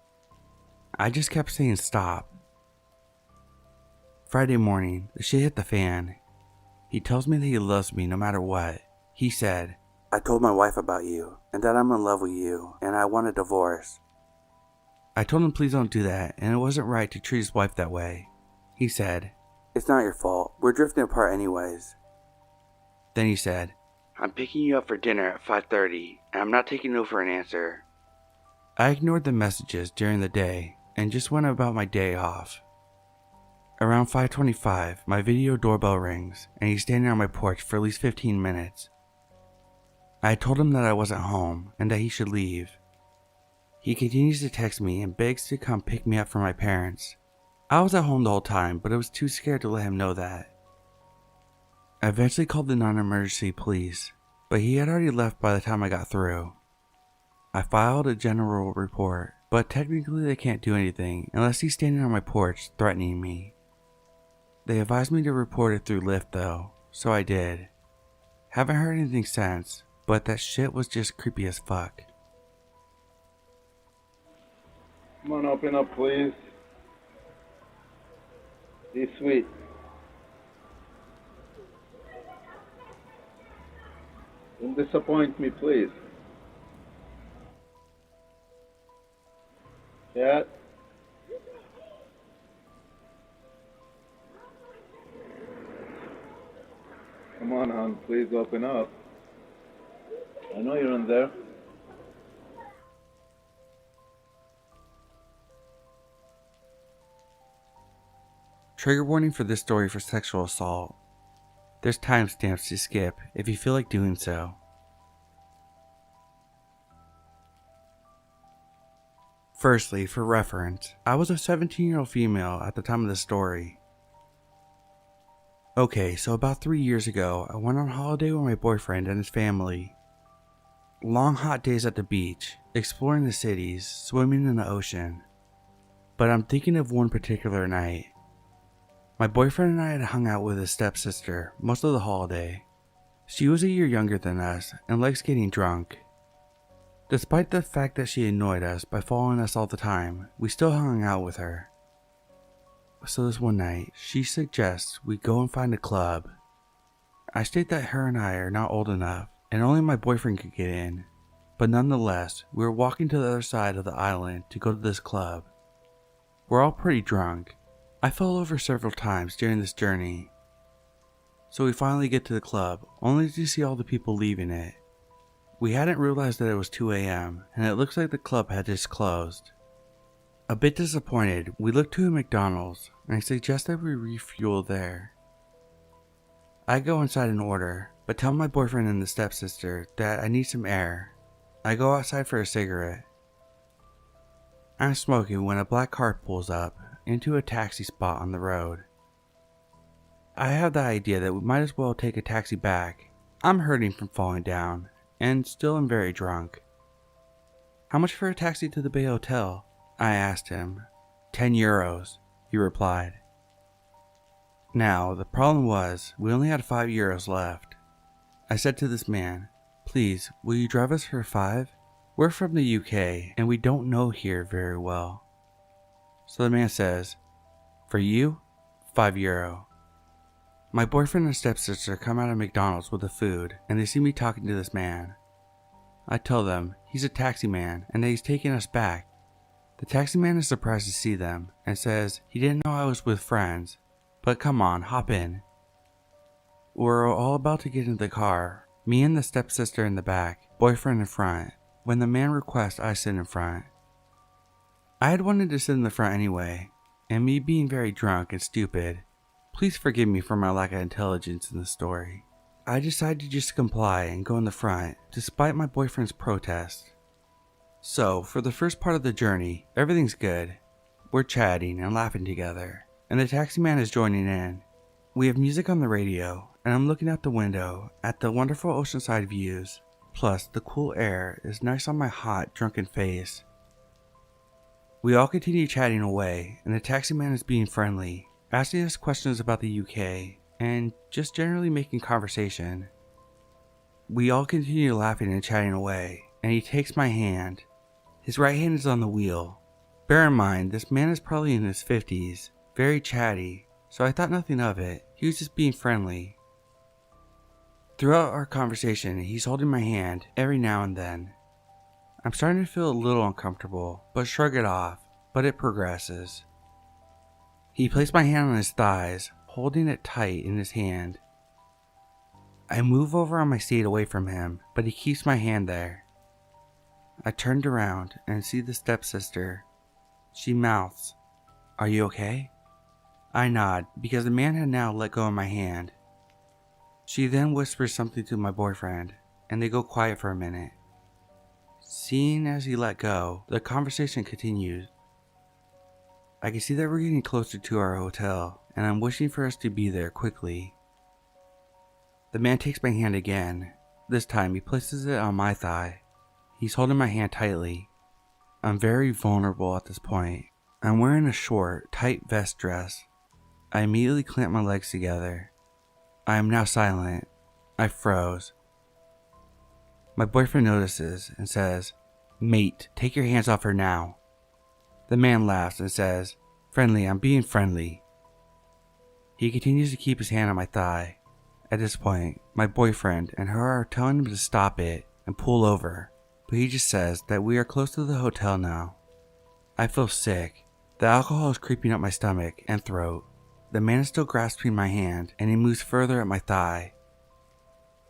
I just kept saying stop. Friday morning, the shit hit the fan. He tells me that he loves me no matter what. He said, "I told my wife about you, and that I'm in love with you, and I want a divorce." I told him please don't do that, and it wasn't right to treat his wife that way. He said, "It's not your fault, we're drifting apart anyways." Then he said, "I'm picking you up for dinner at 5:30, and I'm not taking no for an answer." I ignored the messages during the day, and just went about my day off. Around 5:25, my video doorbell rings, and he's standing on my porch for at least 15 minutes. I told him that I wasn't home, and that he should leave. He continues to text me and begs to come pick me up from my parents. I was at home the whole time, but I was too scared to let him know that. I eventually called the non-emergency police, but he had already left by the time I got through. I filed a general report, but technically they can't do anything unless he's standing on my porch threatening me. They advised me to report it through Lyft though, so I did. Haven't heard anything since, but that shit was just creepy as fuck. Come on, open up, please. Be sweet. Don't disappoint me, please. Cat? Come on, hon, please open up. I know you're in there. Trigger warning for this story for sexual assault. There's timestamps to skip if you feel like doing so. Firstly, for reference, I was a 17-year-old female at the time of the story. Okay, so about 3 years ago, I went on holiday with my boyfriend and his family. Long hot days at the beach, exploring the cities, swimming in the ocean. But I'm thinking of one particular night. My boyfriend and I had hung out with his stepsister most of the holiday. She was a year younger than us and likes getting drunk. Despite the fact that she annoyed us by following us all the time, we still hung out with her. So this one night, she suggests we go and find a club. I state that her and I are not old enough and only my boyfriend could get in, but nonetheless, we were walking to the other side of the island to go to this club. We're all pretty drunk. I fell over several times during this journey. So we finally get to the club, only to see all the people leaving it. We hadn't realized that it was 2 a.m. and it looks like the club had just closed. A bit disappointed, we look to a McDonald's and I suggest that we refuel there. I go inside and order, but tell my boyfriend and the stepsister that I need some air. I go outside for a cigarette. I'm smoking when a black car pulls up into a taxi spot on the road. I have the idea that we might as well take a taxi back. I'm hurting from falling down and still am very drunk. "How much for a taxi to the Bay Hotel?" I asked him. €10, he replied. Now, the problem was, we only had €5 left. I said to this man, "Please, will you drive us for 5? We're from the UK and we don't know here very well." So the man says, "For you, €5. My boyfriend and stepsister come out of McDonald's with the food and they see me talking to this man. I tell them he's a taxi man and that he's taking us back. The taxi man is surprised to see them and says he didn't know I was with friends, but come on, hop in. We're all about to get into the car, me and the stepsister in the back, boyfriend in front, when the man requests I sit in front. I had wanted to sit in the front anyway, and me being very drunk and stupid, Please forgive me for my lack of intelligence in this story. I decided to just comply and go in the front, despite my boyfriend's protest. So, for the first part of the journey, everything's good. We're chatting and laughing together, and the taxi man is joining in. We have music on the radio, and I'm looking out the window at the wonderful oceanside views. Plus, the cool air is nice on my hot, drunken face. We all continue chatting away, and the taxi man is being friendly, asking us questions about the UK, and just generally making conversation. We all continue laughing and chatting away, and he takes my hand. His right hand is on the wheel. Bear in mind, this man is probably in his 50s, very chatty, so I thought nothing of it. He was just being friendly. Throughout our conversation, he's holding my hand every now and then. I'm starting to feel a little uncomfortable, but shrug it off, but it progresses. He placed my hand on his thighs, holding it tight in his hand. I move over on my seat away from him, but he keeps my hand there. I turned around and see the stepsister. She mouths, "Are you okay?" I nod because the man had now let go of my hand. She then whispers something to my boyfriend, and they go quiet for a minute. Seeing as he let go, the conversation continues. I can see that we're getting closer to our hotel, and I'm wishing for us to be there quickly. The man takes my hand again. This time he places it on my thigh. He's holding my hand tightly. I'm very vulnerable at this point. I'm wearing a short, tight vest dress. I immediately clamp my legs together. I am now silent. I froze. My boyfriend notices and says, "Mate, take your hands off her now." The man laughs and says, "Friendly, I'm being friendly." He continues to keep his hand on my thigh. At this point, my boyfriend and her are telling him to stop it and pull over, but he just says that we are close to the hotel now. I feel sick. The alcohol is creeping up my stomach and throat. The man is still grasping my hand, and he moves further at my thigh.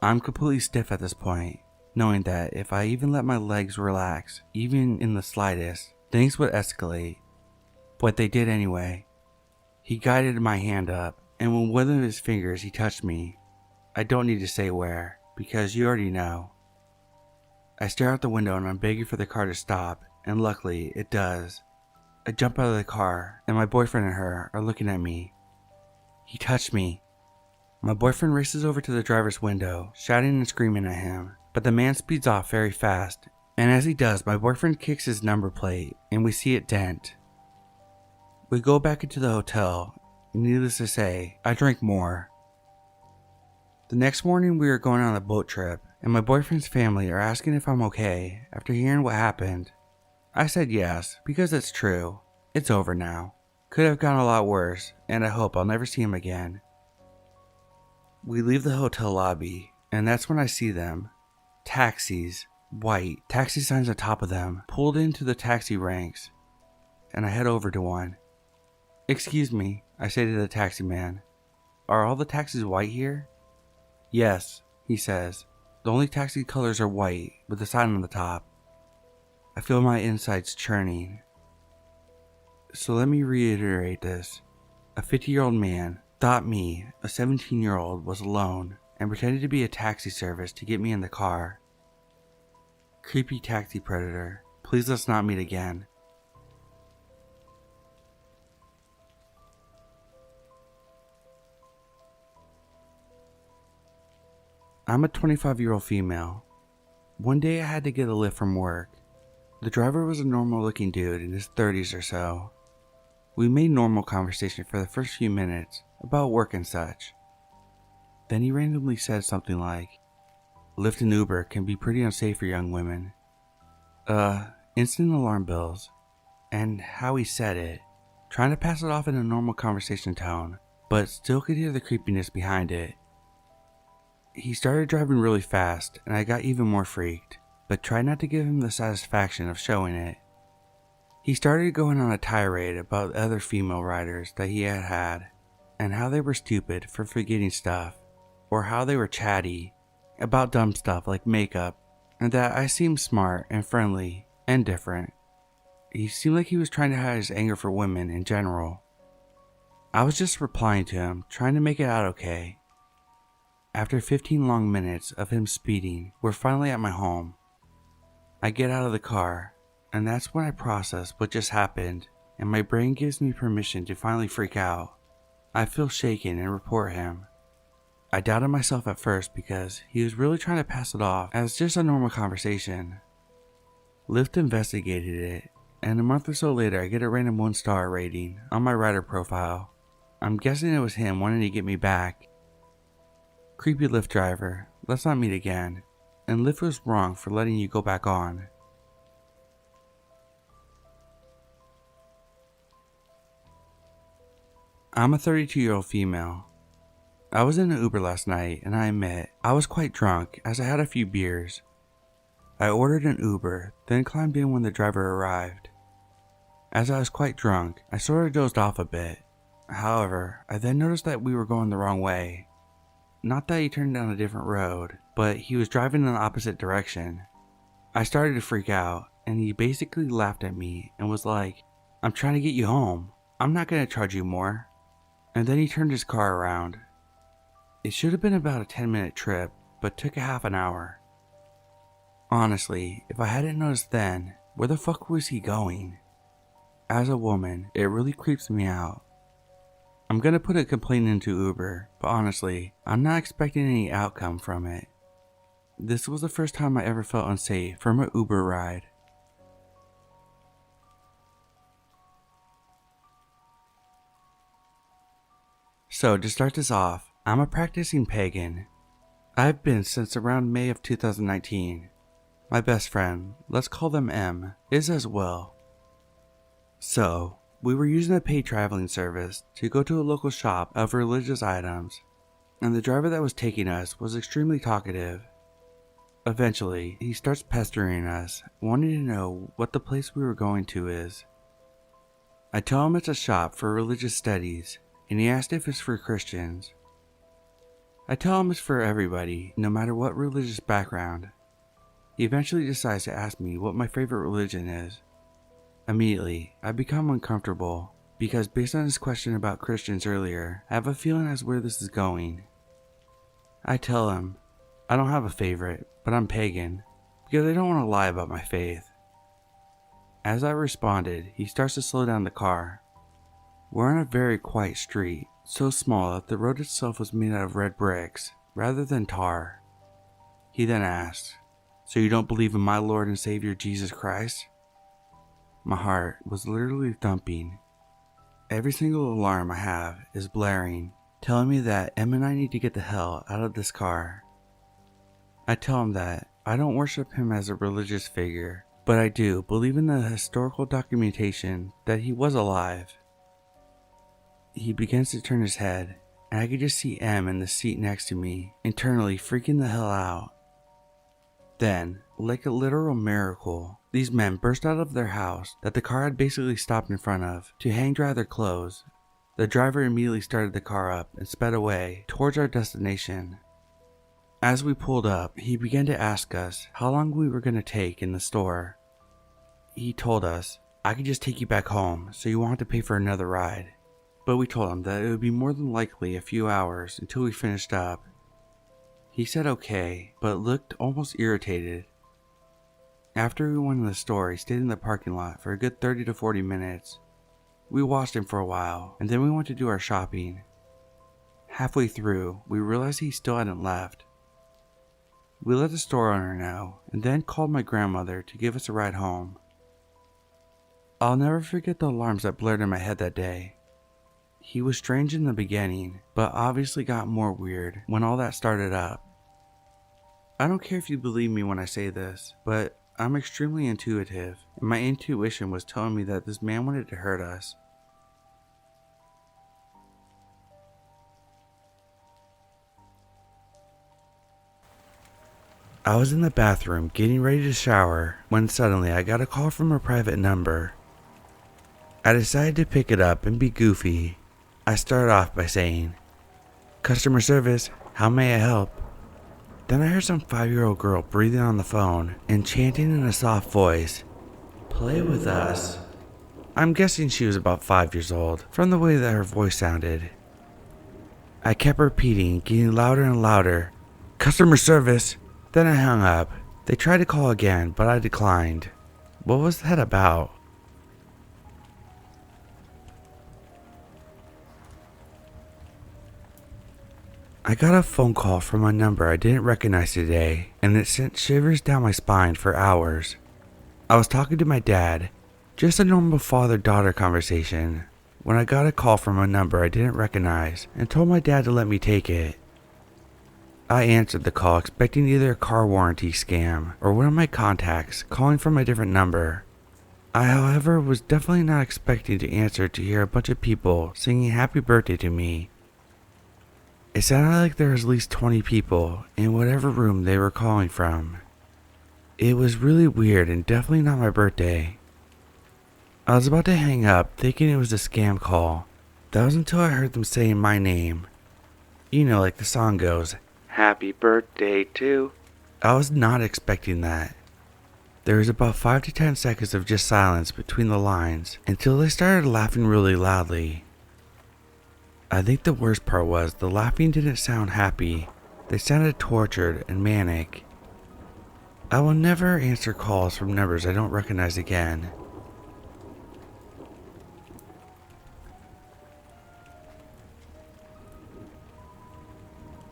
I'm completely stiff at this point, knowing that if I even let my legs relax, even in the slightest, things would escalate. But they did anyway. He guided my hand up, and with one of his fingers he touched me. I don't need to say where, because you already know. I stare out the window and I'm begging for the car to stop, and luckily it does. I jump out of the car, and my boyfriend and her are looking at me. He touched me. My boyfriend races over to the driver's window, shouting and screaming at him, but the man speeds off very fast, and as he does, my boyfriend kicks his number plate, and we see it dent. We go back into the hotel, and needless to say, I drink more. The next morning we are going on a boat trip, and my boyfriend's family are asking if I'm okay after hearing what happened. I said yes, because it's true. It's over now. Could have gone a lot worse, and I hope I'll never see him again. We leave the hotel lobby, and that's when I see them. Taxis, white, taxi signs on top of them, pulled into the taxi ranks, and I head over to one. "Excuse me," I say to the taxi man. "Are all the taxis white here?" "Yes," he says. "The only taxi colors are white, with the sign on the top." I feel my insides churning. So let me reiterate this. A 50-year-old man thought me, a 17-year-old, was alone and pretended to be a taxi service to get me in the car. Creepy taxi predator. Please let's not meet again. I'm a 25-year-old female. One day I had to get a Lyft from work. The driver was a normal-looking dude in his 30s or so. We made normal conversation for the first few minutes about work and such. Then he randomly said something like, "Lyft and Uber can be pretty unsafe for young women." Instant alarm bells. And how he said it, trying to pass it off in a normal conversation tone, but still could hear the creepiness behind it. He started driving really fast, and I got even more freaked, but tried not to give him the satisfaction of showing it. He started going on a tirade about other female riders that he had had, and how they were stupid for forgetting stuff, or how they were chatty about dumb stuff like makeup, and that I seemed smart and friendly and different. He seemed like he was trying to hide his anger for women in general. I was just replying to him, trying to make it out okay. After 15 long minutes of him speeding, we're finally at my home. I get out of the car, and that's when I process what just happened, and my brain gives me permission to finally freak out. I feel shaken and report him. I doubted myself at first because he was really trying to pass it off as just a normal conversation. Lyft investigated it, and a month or so later I get a random 1-star rating on my rider profile. I'm guessing it was him wanting to get me back. Creepy Lyft driver, let's not meet again, and Lyft was wrong for letting you go back on. I'm a 32-year-old female. I was in an Uber last night, and I admit, I was quite drunk as I had a few beers. I ordered an Uber, then climbed in when the driver arrived. As I was quite drunk, I sort of dozed off a bit. However, I then noticed that we were going the wrong way. Not that he turned down a different road, but he was driving in the opposite direction. I started to freak out, and he basically laughed at me and was like, "I'm trying to get you home. I'm not going to charge you more." And then he turned his car around. It should have been about a 10-minute trip, but took a half an hour. Honestly, if I hadn't noticed then, where the fuck was he going? As a woman, it really creeps me out. I'm gonna put a complaint into Uber, but honestly, I'm not expecting any outcome from it. This was the first time I ever felt unsafe from an Uber ride. So to start this off, I'm a practicing pagan. I've been since around May of 2019. My best friend, let's call them M, is as well. So, we were using a paid traveling service to go to a local shop of religious items, and the driver that was taking us was extremely talkative. Eventually, he starts pestering us, wanting to know what the place we were going to is. I tell him it's a shop for religious studies, and he asked if it's for Christians. I tell him it's for everybody, no matter what religious background. He eventually decides to ask me what my favorite religion is. Immediately, I become uncomfortable, because based on his question about Christians earlier, I have a feeling as where this is going. I tell him, I don't have a favorite, but I'm pagan, because I don't want to lie about my faith. As I responded, he starts to slow down the car. We're on a very quiet street, so small that the road itself was made out of red bricks, rather than tar. He then asks, "So you don't believe in my Lord and Savior Jesus Christ?" My heart was literally thumping. Every single alarm I have is blaring, telling me that Em and I need to get the hell out of this car. I tell him that I don't worship him as a religious figure, but I do believe in the historical documentation that he was alive. He begins to turn his head, and I can just see Em in the seat next to me, internally freaking the hell out. Then, like a literal miracle, these men burst out of their house that the car had basically stopped in front of to hang dry their clothes. The driver immediately started the car up and sped away towards our destination. As we pulled up, he began to ask us how long we were going to take in the store. He told us, "I could just take you back home, so you won't have to pay for another ride." But we told him that it would be more than likely a few hours until we finished up. He said okay, but looked almost irritated. After we went in the store, he stayed in the parking lot for a good 30 to 40 minutes. We watched him for a while, and then we went to do our shopping. Halfway through, we realized he still hadn't left. We let the store owner know, and then called my grandmother to give us a ride home. I'll never forget the alarms that blared in my head that day. He was strange in the beginning, but obviously got more weird when all that started up. I don't care if you believe me when I say this, but I'm extremely intuitive, and my intuition was telling me that this man wanted to hurt us. I was in the bathroom getting ready to shower when suddenly I got a call from a private number. I decided to pick it up and be goofy. I started off by saying, "Customer service, how may I help?" Then I heard some 5-year-old girl breathing on the phone and chanting in a soft voice, "Play with us." I'm guessing she was about 5 years old, from the way that her voice sounded. I kept repeating, getting louder and louder, "Customer service." Then I hung up. They tried to call again, but I declined. What was that about? I got a phone call from a number I didn't recognize today, and it sent shivers down my spine for hours. I was talking to my dad, just a normal father-daughter conversation, when I got a call from a number I didn't recognize and told my dad to let me take it. I answered the call expecting either a car warranty scam or one of my contacts calling from a different number. I, however, was definitely not expecting to answer to hear a bunch of people singing happy birthday to me. It sounded like there was at least 20 people in whatever room they were calling from. It was really weird and definitely not my birthday. I was about to hang up thinking it was a scam call. That was until I heard them saying my name. You know, like the song goes, "Happy birthday to." I was not expecting that. There was about 5 to 10 seconds of just silence between the lines until they started laughing really loudly. I think the worst part was the laughing didn't sound happy. They sounded tortured and manic. I will never answer calls from numbers I don't recognize again.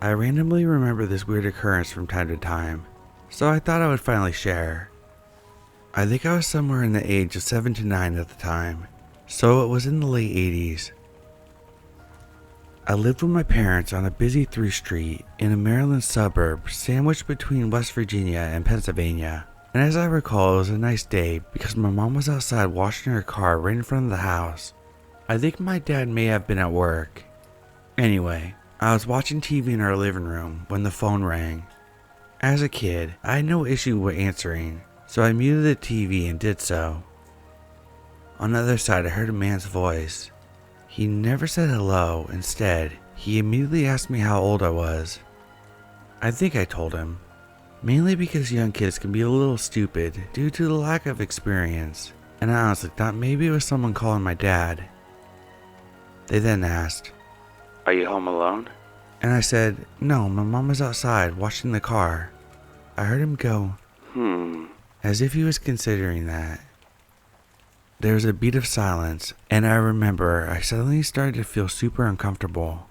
I randomly remember this weird occurrence from time to time, so I thought I would finally share. I think I was somewhere in the age of 7 to 9 at the time, so it was in the late 80s. I lived with my parents on a busy 3 street in a Maryland suburb sandwiched between West Virginia and Pennsylvania, and as I recall, it was a nice day because my mom was outside washing her car right in front of the house. I think my dad may have been at work. Anyway, I was watching TV in our living room when the phone rang. As a kid, I had no issue with answering, so I muted the TV and did so. On the other side, I heard a man's voice. He never said hello. Instead, he immediately asked me how old I was. I think I told him, mainly because young kids can be a little stupid due to the lack of experience, and I honestly thought maybe it was someone calling my dad. They then asked, "Are you home alone?" And I said, "No, my mom is outside washing the car." I heard him go, as if he was considering that. There was a beat of silence, and I remember I suddenly started to feel super uncomfortable.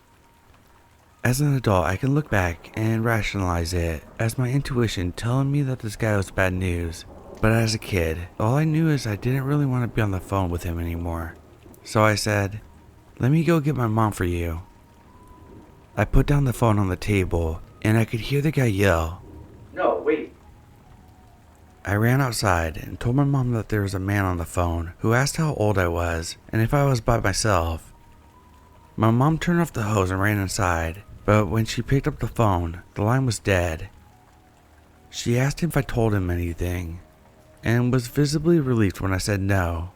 As an adult, I can look back and rationalize it as my intuition telling me that this guy was bad news. But as a kid, all I knew is I didn't really want to be on the phone with him anymore. So I said, "Let me go get my mom for you." I put down the phone on the table, and I could hear the guy yell, "No, wait." I ran outside and told my mom that there was a man on the phone who asked how old I was and if I was by myself. My mom turned off the hose and ran inside, but when she picked up the phone, the line was dead. She asked if I told him anything, and was visibly relieved when I said no.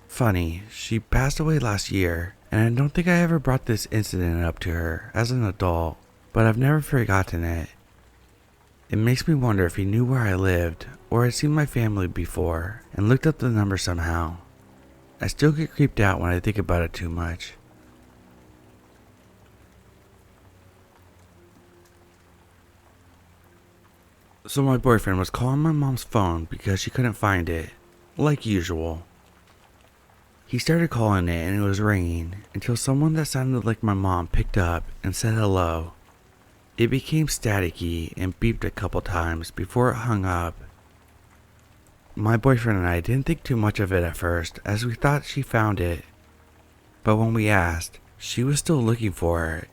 Funny, she passed away last year, and I don't think I ever brought this incident up to her as an adult, but I've never forgotten it. It makes me wonder if he knew where I lived or had seen my family before and looked up the number somehow. I still get creeped out when I think about it too much. So my boyfriend was calling my mom's phone because she couldn't find it, like usual. He started calling it and it was ringing until someone that sounded like my mom picked up and said hello. It became staticky and beeped a couple times before it hung up. My boyfriend and I didn't think too much of it at first as we thought she found it. But when we asked, she was still looking for it.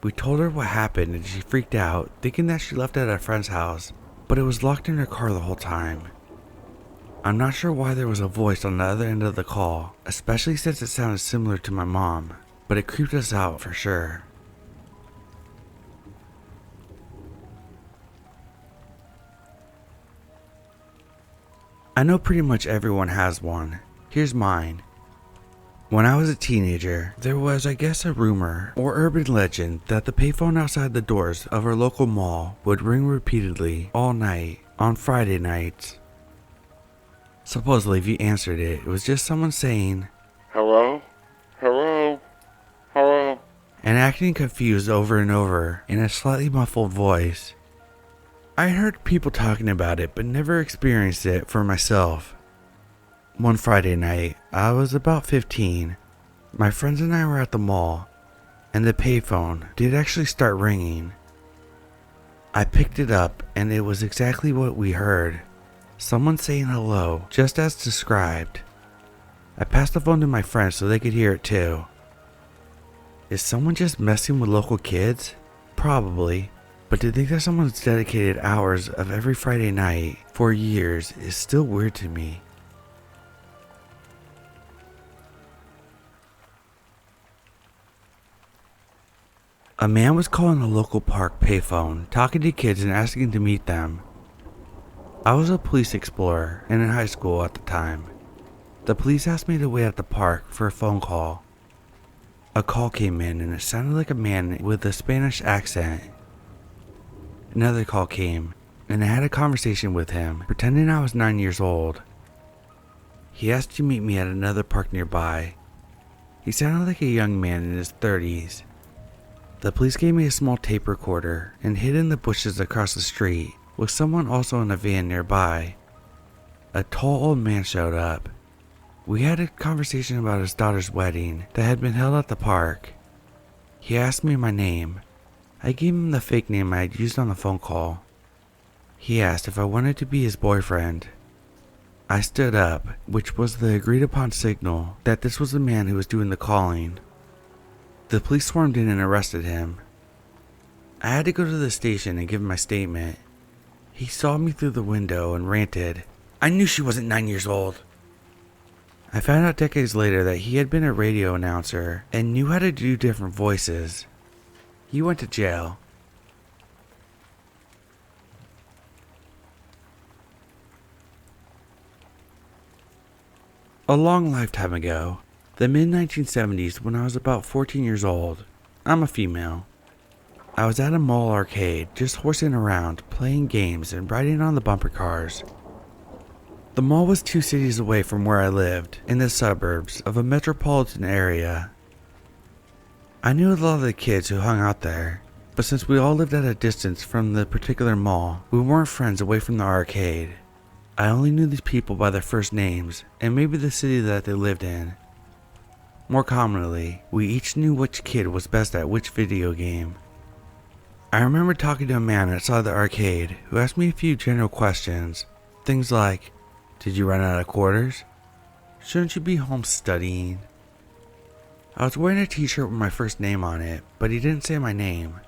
We told her what happened and she freaked out, thinking that she left it at a friend's house, but it was locked in her car the whole time. I'm not sure why there was a voice on the other end of the call, especially since it sounded similar to my mom, but it creeped us out for sure. I know pretty much everyone has one. Here's mine. When I was a teenager, there was, I guess, a rumor or urban legend that the payphone outside the doors of our local mall would ring repeatedly all night on Friday nights. Supposedly, if you answered it, it was just someone saying, "Hello? Hello? Hello?" and acting confused over and over in a slightly muffled voice. I heard people talking about it, but never experienced it for myself. One Friday night, I was about 15. My friends and I were at the mall, and the payphone did actually start ringing. I picked it up, and it was exactly what we heard. Someone saying hello, just as described. I passed the phone to my friends so they could hear it too. Is someone just messing with local kids? Probably. But to think that someone's dedicated hours of every Friday night for years is still weird to me. A man was calling a local park payphone, talking to kids and asking to meet them. I was a police explorer and in high school at the time. The police asked me to wait at the park for a phone call. A call came in and it sounded like a man with a Spanish accent. Another call came, and I had a conversation with him, pretending I was 9 years old. He asked to meet me at another park nearby. He sounded like a young man in his 30s. The police gave me a small tape recorder and hid in the bushes across the street, with someone also in a van nearby. A tall old man showed up. We had a conversation about his daughter's wedding that had been held at the park. He asked me my name. I gave him the fake name I had used on the phone call. He asked if I wanted to be his boyfriend. I stood up, which was the agreed upon signal that this was the man who was doing the calling. The police swarmed in and arrested him. I had to go to the station and give him my statement. He saw me through the window and ranted, "I knew she wasn't 9 years old." I found out decades later that he had been a radio announcer and knew how to do different voices. He went to jail. A long lifetime ago, the mid-1970s, when I was about 14 years old, I'm a female. I was at a mall arcade, just horsing around, playing games and riding on the bumper cars. The mall was 2 cities away from where I lived, in the suburbs of a metropolitan area. I knew a lot of the kids who hung out there, but since we all lived at a distance from the particular mall, we weren't friends away from the arcade. I only knew these people by their first names and maybe the city that they lived in. More commonly, we each knew which kid was best at which video game. I remember talking to a man outside the arcade who asked me a few general questions. Things like, "Did you run out of quarters? Shouldn't you be home studying?" I was wearing a t-shirt with my first name on it, but he didn't say my name.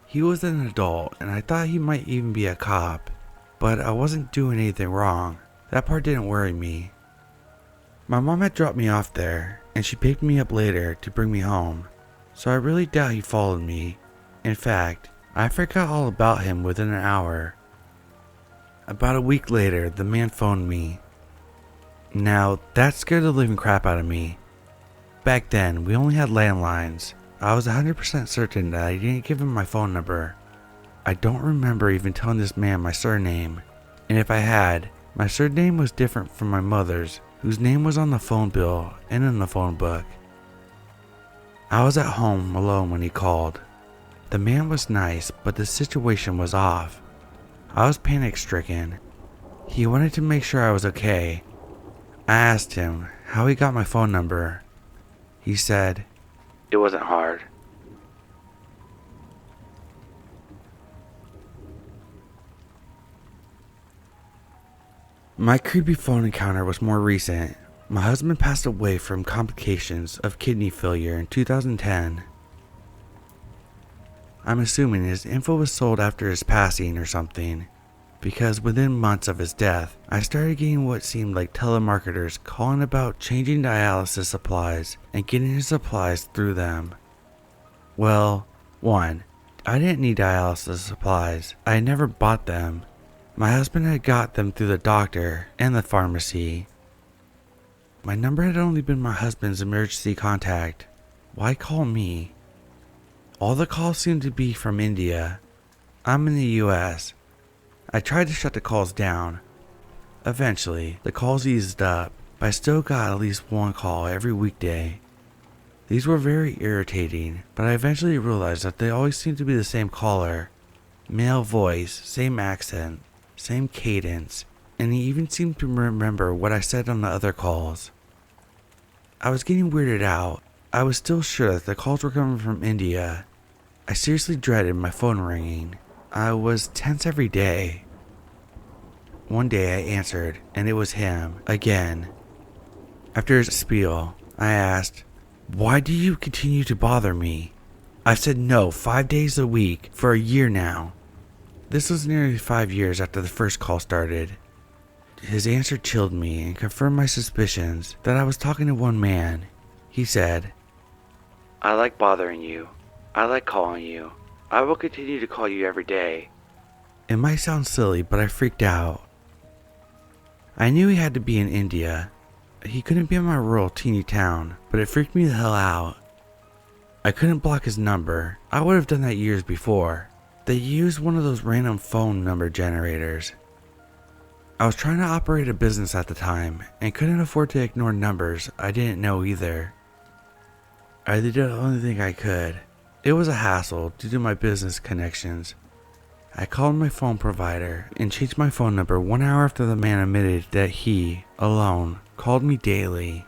He was an adult and I thought he might even be a cop, but I wasn't doing anything wrong. That part didn't worry me. My mom had dropped me off there and she picked me up later to bring me home, so I really doubt he followed me. In fact, I forgot all about him within an hour. About a week later, the man phoned me. Now, that scared the living crap out of me. Back then, we only had landlines. I was 100% certain that I didn't give him my phone number. I don't remember even telling this man my surname, and if I had, my surname was different from my mother's, whose name was on the phone bill and in the phone book. I was at home alone when he called. The man was nice, but the situation was off. I was panic-stricken. He wanted to make sure I was okay. I asked him how he got my phone number. He said, "It wasn't hard." My creepy phone encounter was more recent. My husband passed away from complications of kidney failure in 2010. I'm assuming his info was sold after his passing or something, because within months of his death, I started getting what seemed like telemarketers calling about changing dialysis supplies and getting his supplies through them. Well, 1. I didn't need dialysis supplies. I had never bought them. My husband had got them through the doctor and the pharmacy. My number had only been my husband's emergency contact. Why call me? All the calls seemed to be from India. I'm in the US. I tried to shut the calls down. Eventually, the calls eased up, but I still got at least one call every weekday. These were very irritating, but I eventually realized that they always seemed to be the same caller. Male voice, same accent, same cadence, and he even seemed to remember what I said on the other calls. I was getting weirded out. I was still sure that the calls were coming from India. I seriously dreaded my phone ringing. I was tense every day. One day I answered, and it was him, again. After his spiel, I asked, "Why do you continue to bother me? I've said no 5 days a week for a year now." This was nearly 5 years after the first call started. His answer chilled me and confirmed my suspicions that I was talking to one man. He said, "I like bothering you. I like calling you. I will continue to call you every day." It might sound silly, but I freaked out. I knew he had to be in India. He couldn't be in my rural teeny town, but it freaked me the hell out. I couldn't block his number. I would have done that years before. They used one of those random phone number generators. I was trying to operate a business at the time and couldn't afford to ignore numbers I didn't know either. I did the only thing I could. It was a hassle due to my business connections. I called my phone provider and changed my phone number 1 hour after the man admitted that he, alone, called me daily.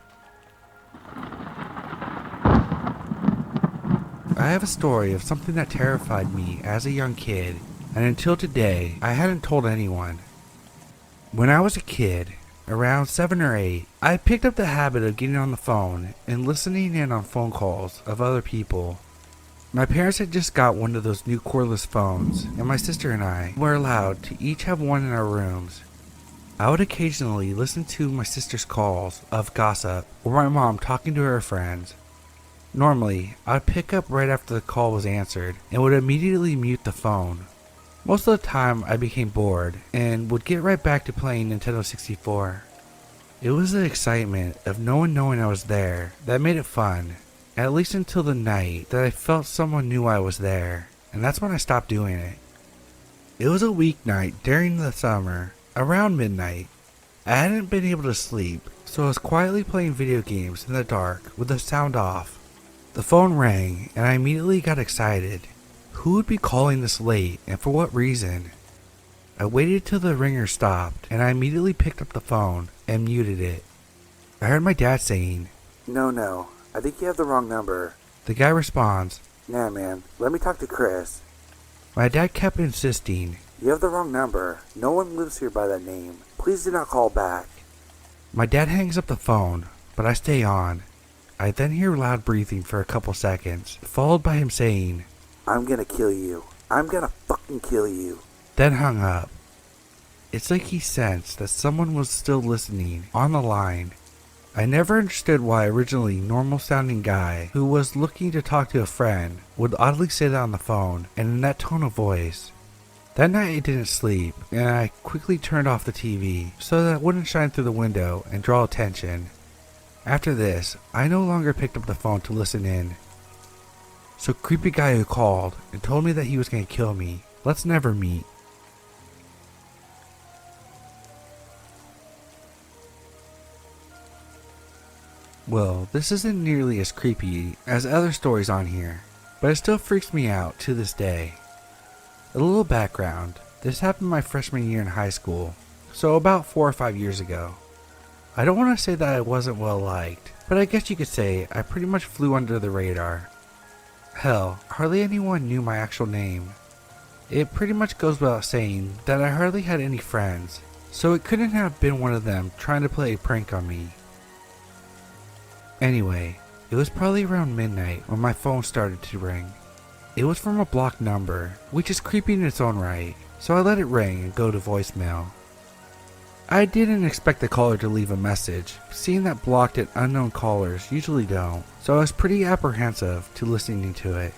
I have a story of something that terrified me as a young kid, and until today, I hadn't told anyone. When I was a kid, around 7 or 8, I picked up the habit of getting on the phone and listening in on phone calls of other people. My parents had just got one of those new cordless phones, and my sister and I were allowed to each have one in our rooms. I would occasionally listen to my sister's calls of gossip or my mom talking to her friends. Normally, I would pick up right after the call was answered and would immediately mute the phone. Most of the time I became bored and would get right back to playing Nintendo 64. It was the excitement of no one knowing I was there that made it fun, at least until the night that I felt someone knew I was there, and that's when I stopped doing it. It was a weeknight during the summer, around midnight. I hadn't been able to sleep, so I was quietly playing video games in the dark with the sound off. The phone rang and I immediately got excited. Who would be calling this late and for what reason? I waited till the ringer stopped and I immediately picked up the phone and muted it. I heard my dad saying, No, I think you have the wrong number." The guy responds, "Nah man, let me talk to Chris." My dad kept insisting, "You have the wrong number. No one lives here by that name. Please do not call back." My dad hangs up the phone, but I stay on. I then hear loud breathing for a couple seconds, followed by him saying, "I'm gonna kill you. I'm gonna fucking kill you." Then hung up. It's like he sensed that someone was still listening on the line. I never understood why originally normal sounding guy who was looking to talk to a friend would oddly say that on the phone and in that tone of voice. That night I didn't sleep and I quickly turned off the TV so that it wouldn't shine through the window and draw attention. After this, I no longer picked up the phone to listen in. So creepy guy who called and told me that he was going to kill me, let's never meet. Well, this isn't nearly as creepy as other stories on here, but it still freaks me out to this day. A little background, this happened my freshman year in high school, so about 4 or 5 years ago. I don't want to say that I wasn't well liked, but I guess you could say I pretty much flew under the radar. Hell, hardly anyone knew my actual name. It pretty much goes without saying that I hardly had any friends, so it couldn't have been one of them trying to play a prank on me. Anyway, it was probably around midnight when my phone started to ring. It was from a blocked number, which is creepy in its own right, so I let it ring and go to voicemail. I didn't expect the caller to leave a message, seeing that blocked and unknown callers usually don't, so I was pretty apprehensive to listening to it.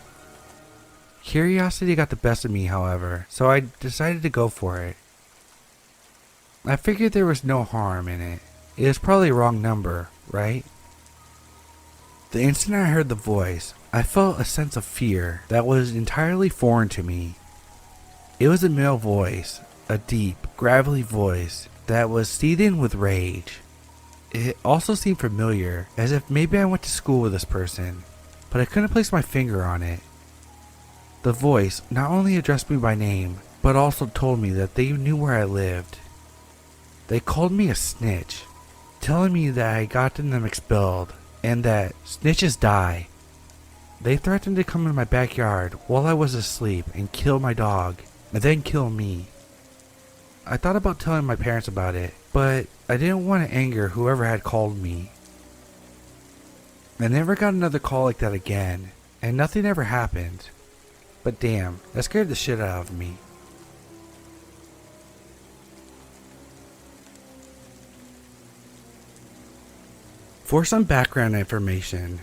Curiosity got the best of me, however, so I decided to go for it. I figured there was no harm in it. It was probably a wrong number, right? The instant I heard the voice, I felt a sense of fear that was entirely foreign to me. It was a male voice, a deep, gravelly voice, that was seething with rage. It also seemed familiar, as if maybe I went to school with this person, but I couldn't place my finger on it. The voice not only addressed me by name, but also told me that they knew where I lived. They called me a snitch, telling me that I had gotten them expelled, and that snitches die. They threatened to come in my backyard while I was asleep and kill my dog, and then kill me. I thought about telling my parents about it, but I didn't want to anger whoever had called me. I never got another call like that again, and nothing ever happened. But damn, that scared the shit out of me. For some background information,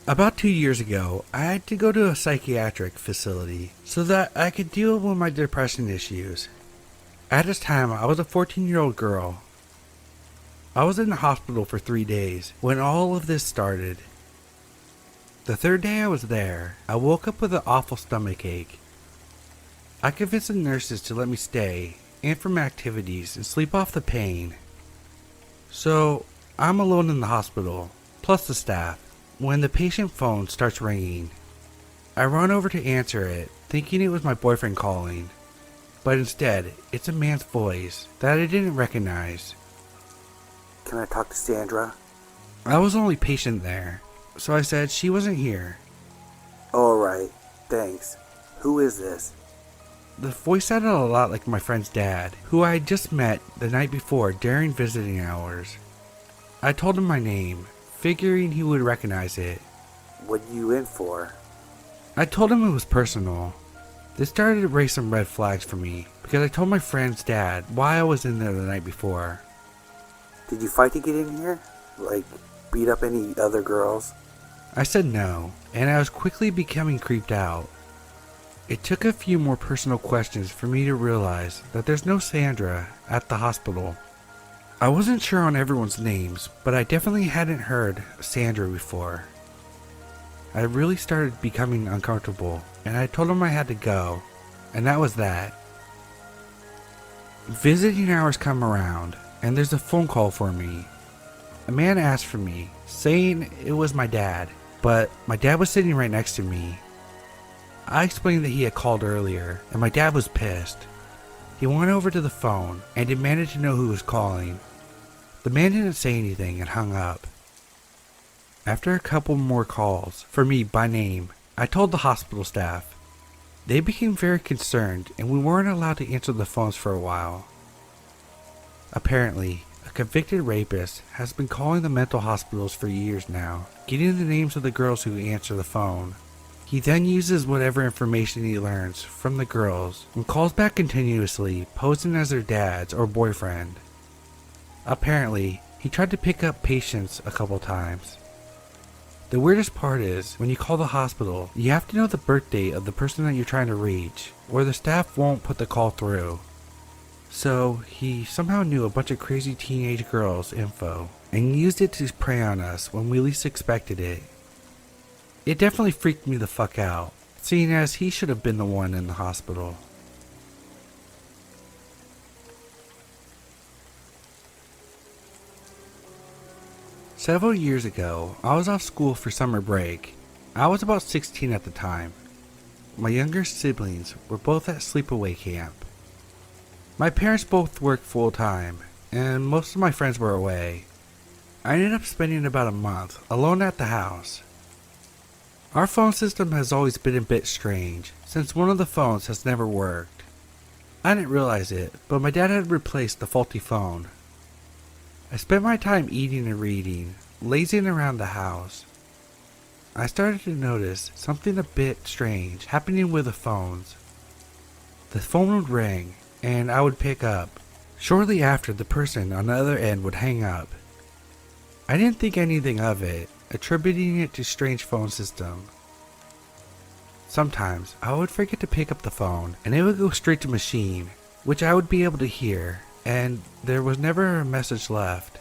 about 2 years ago, I had to go to a psychiatric facility so that I could deal with my depression issues. At this time, I was a 14-year-old girl. I was in the hospital for 3 days when all of this started. The third day I was there, I woke up with an awful stomach ache. I convinced the nurses to let me stay and from activities and sleep off the pain. So, I'm alone in the hospital, plus the staff, when the patient phone starts ringing. I run over to answer it, thinking it was my boyfriend calling. But instead, it's a man's voice that I didn't recognize. Can I talk to Sandra? I was the only patient there, so I said she wasn't here. Alright, thanks. Who is this? The voice sounded a lot like my friend's dad, who I had just met the night before during visiting hours. I told him my name, figuring he would recognize it. What are you in for? I told him it was personal. This started to raise some red flags for me, because I told my friend's dad why I was in there the night before. Did you fight to get in here? Like, beat up any other girls? I said no, and I was quickly becoming creeped out. It took a few more personal questions for me to realize that there's no Sandra at the hospital. I wasn't sure on everyone's names, but I definitely hadn't heard Sandra before. I really started becoming uncomfortable, and I told him I had to go, and that was that. Visiting hours come around, and there's a phone call for me. A man asked for me, saying it was my dad, but my dad was sitting right next to me. I explained that he had called earlier, and my dad was pissed. He went over to the phone and demanded to know who was calling. The man didn't say anything and hung up. After a couple more calls for me by name, I told the hospital staff. They became very concerned and we weren't allowed to answer the phones for a while. Apparently, a convicted rapist has been calling the mental hospitals for years now, getting the names of the girls who answer the phone. He then uses whatever information he learns from the girls and calls back continuously, posing as their dads or boyfriend. Apparently, he tried to pick up patients a couple times. The weirdest part is, when you call the hospital, you have to know the birth date of the person that you're trying to reach, or the staff won't put the call through. So, he somehow knew a bunch of crazy teenage girls' info, and used it to prey on us when we least expected it. It definitely freaked me the fuck out, seeing as he should have been the one in the hospital. Several years ago, I was off school for summer break. I was about 16 at the time. My younger siblings were both at sleepaway camp. My parents both worked full time, and most of my friends were away. I ended up spending about a month alone at the house. Our phone system has always been a bit strange, since one of the phones has never worked. I didn't realize it, but my dad had replaced the faulty phone. I spent my time eating and reading, lazing around the house. I started to notice something a bit strange happening with the phones. The phone would ring, and I would pick up. Shortly after, the person on the other end would hang up. I didn't think anything of it, attributing it to strange phone system. Sometimes, I would forget to pick up the phone, and it would go straight to machine, which I would be able to hear, and there was never a message left.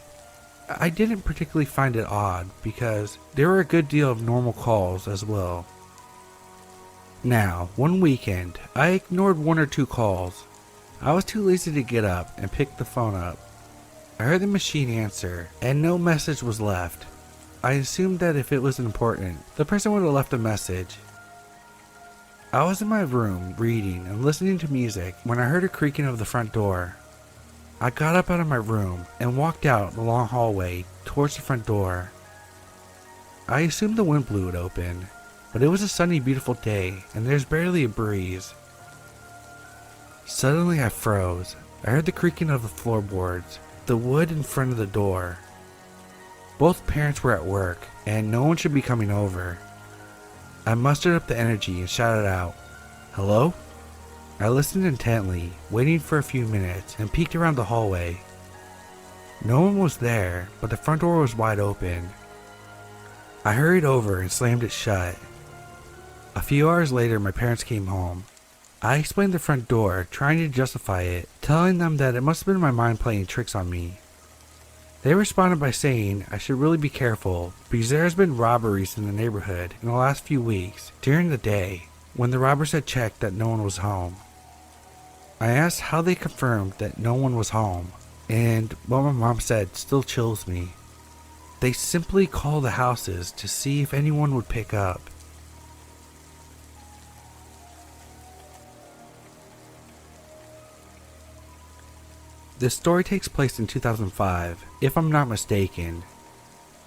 I didn't particularly find it odd, because there were a good deal of normal calls as well. Now, one weekend, I ignored one or two calls. I was too lazy to get up and pick the phone up. I heard the machine answer, and no message was left. I assumed that if it was important, the person would have left a message. I was in my room reading and listening to music when I heard a creaking of the front door. I got up out of my room and walked out the long hallway towards the front door. I assumed the wind blew it open, but it was a sunny, beautiful day and there's barely a breeze. Suddenly I froze. I heard the creaking of the floorboards, the wood in front of the door. Both parents were at work and no one should be coming over. I mustered up the energy and shouted out, "Hello?" I listened intently, waiting for a few minutes, and peeked around the hallway. No one was there, but the front door was wide open. I hurried over and slammed it shut. A few hours later, my parents came home. I explained the front door, trying to justify it, telling them that it must have been my mind playing tricks on me. They responded by saying I should really be careful because there has been robberies in the neighborhood in the last few weeks during the day when the robbers had checked that no one was home. I asked how they confirmed that no one was home, and what my mom said still chills me. They simply call the houses to see if anyone would pick up. This story takes place in 2005, if I'm not mistaken.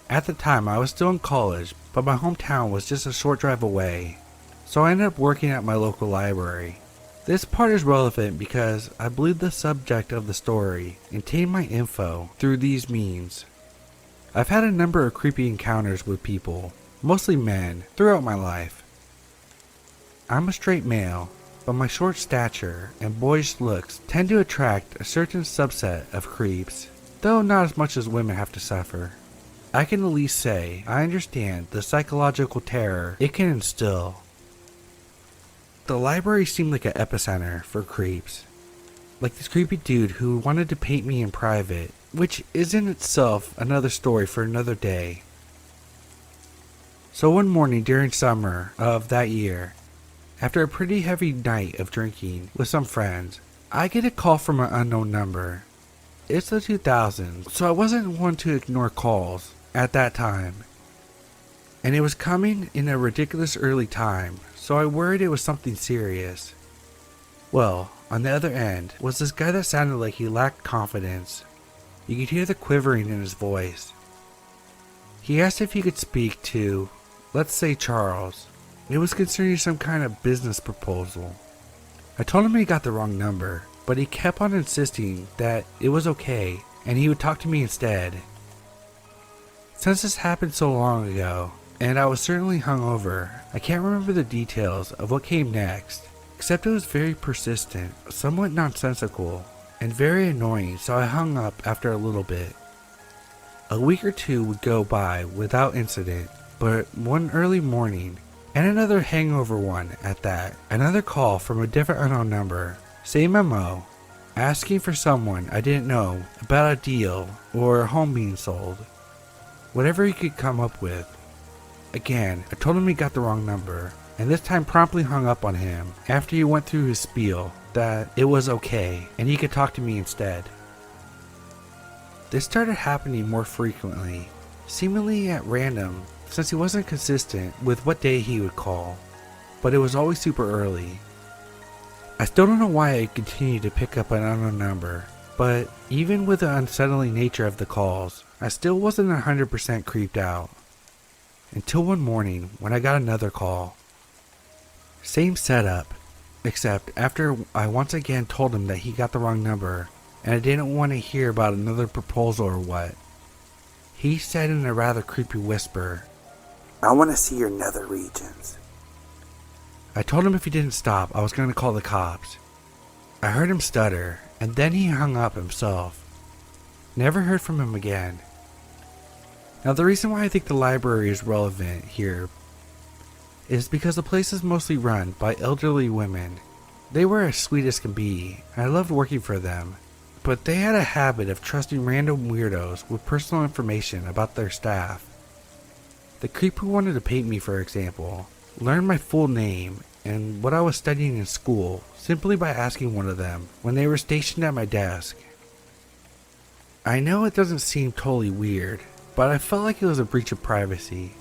At the time I was still in college, but my hometown was just a short drive away, so I ended up working at my local library. This part is relevant because I believe the subject of the story obtained my info through these means. I've had a number of creepy encounters with people, mostly men, throughout my life. I'm a straight male, but my short stature and boyish looks tend to attract a certain subset of creeps, though not as much as women have to suffer. I can at least say I understand the psychological terror it can instill. The library seemed like an epicenter for creeps. Like this creepy dude who wanted to paint me in private, which is in itself another story for another day. So one morning during summer of that year, after a pretty heavy night of drinking with some friends, I get a call from an unknown number. It's the 2000s, so I wasn't one to ignore calls at that time. And it was coming in a ridiculous early time, so I worried it was something serious. Well, on the other end was this guy that sounded like he lacked confidence. You could hear the quivering in his voice. He asked if he could speak to, let's say, Charles. It was concerning some kind of business proposal. I told him he got the wrong number, but he kept on insisting that it was okay and he would talk to me instead. Since this happened so long ago, and I was certainly hungover, I can't remember the details of what came next, except it was very persistent, somewhat nonsensical, and very annoying, so I hung up after a little bit. A week or two would go by without incident, but one early morning, and another hangover one at that, another call from a different unknown number, same MO, asking for someone I didn't know about a deal or a home being sold. Whatever he could come up with. Again, I told him he got the wrong number, and this time promptly hung up on him after he went through his spiel that it was okay and he could talk to me instead. This started happening more frequently, seemingly at random, since he wasn't consistent with what day he would call, but it was always super early. I still don't know why I continued to pick up an unknown number, but even with the unsettling nature of the calls, I still wasn't 100% creeped out. Until one morning when I got another call. Same setup, except after I once again told him that he got the wrong number and I didn't want to hear about another proposal or what. He said in a rather creepy whisper, I want to see your nether regions. I told him if he didn't stop, I was going to call the cops. I heard him stutter, and then he hung up himself. Never heard from him again. Now the reason why I think the library is relevant here is because the place is mostly run by elderly women. They were as sweet as can be, and I loved working for them, but they had a habit of trusting random weirdos with personal information about their staff. The creep who wanted to paint me, for example, learned my full name and what I was studying in school simply by asking one of them when they were stationed at my desk. I know it doesn't seem totally weird, but I felt like it was a breach of privacy.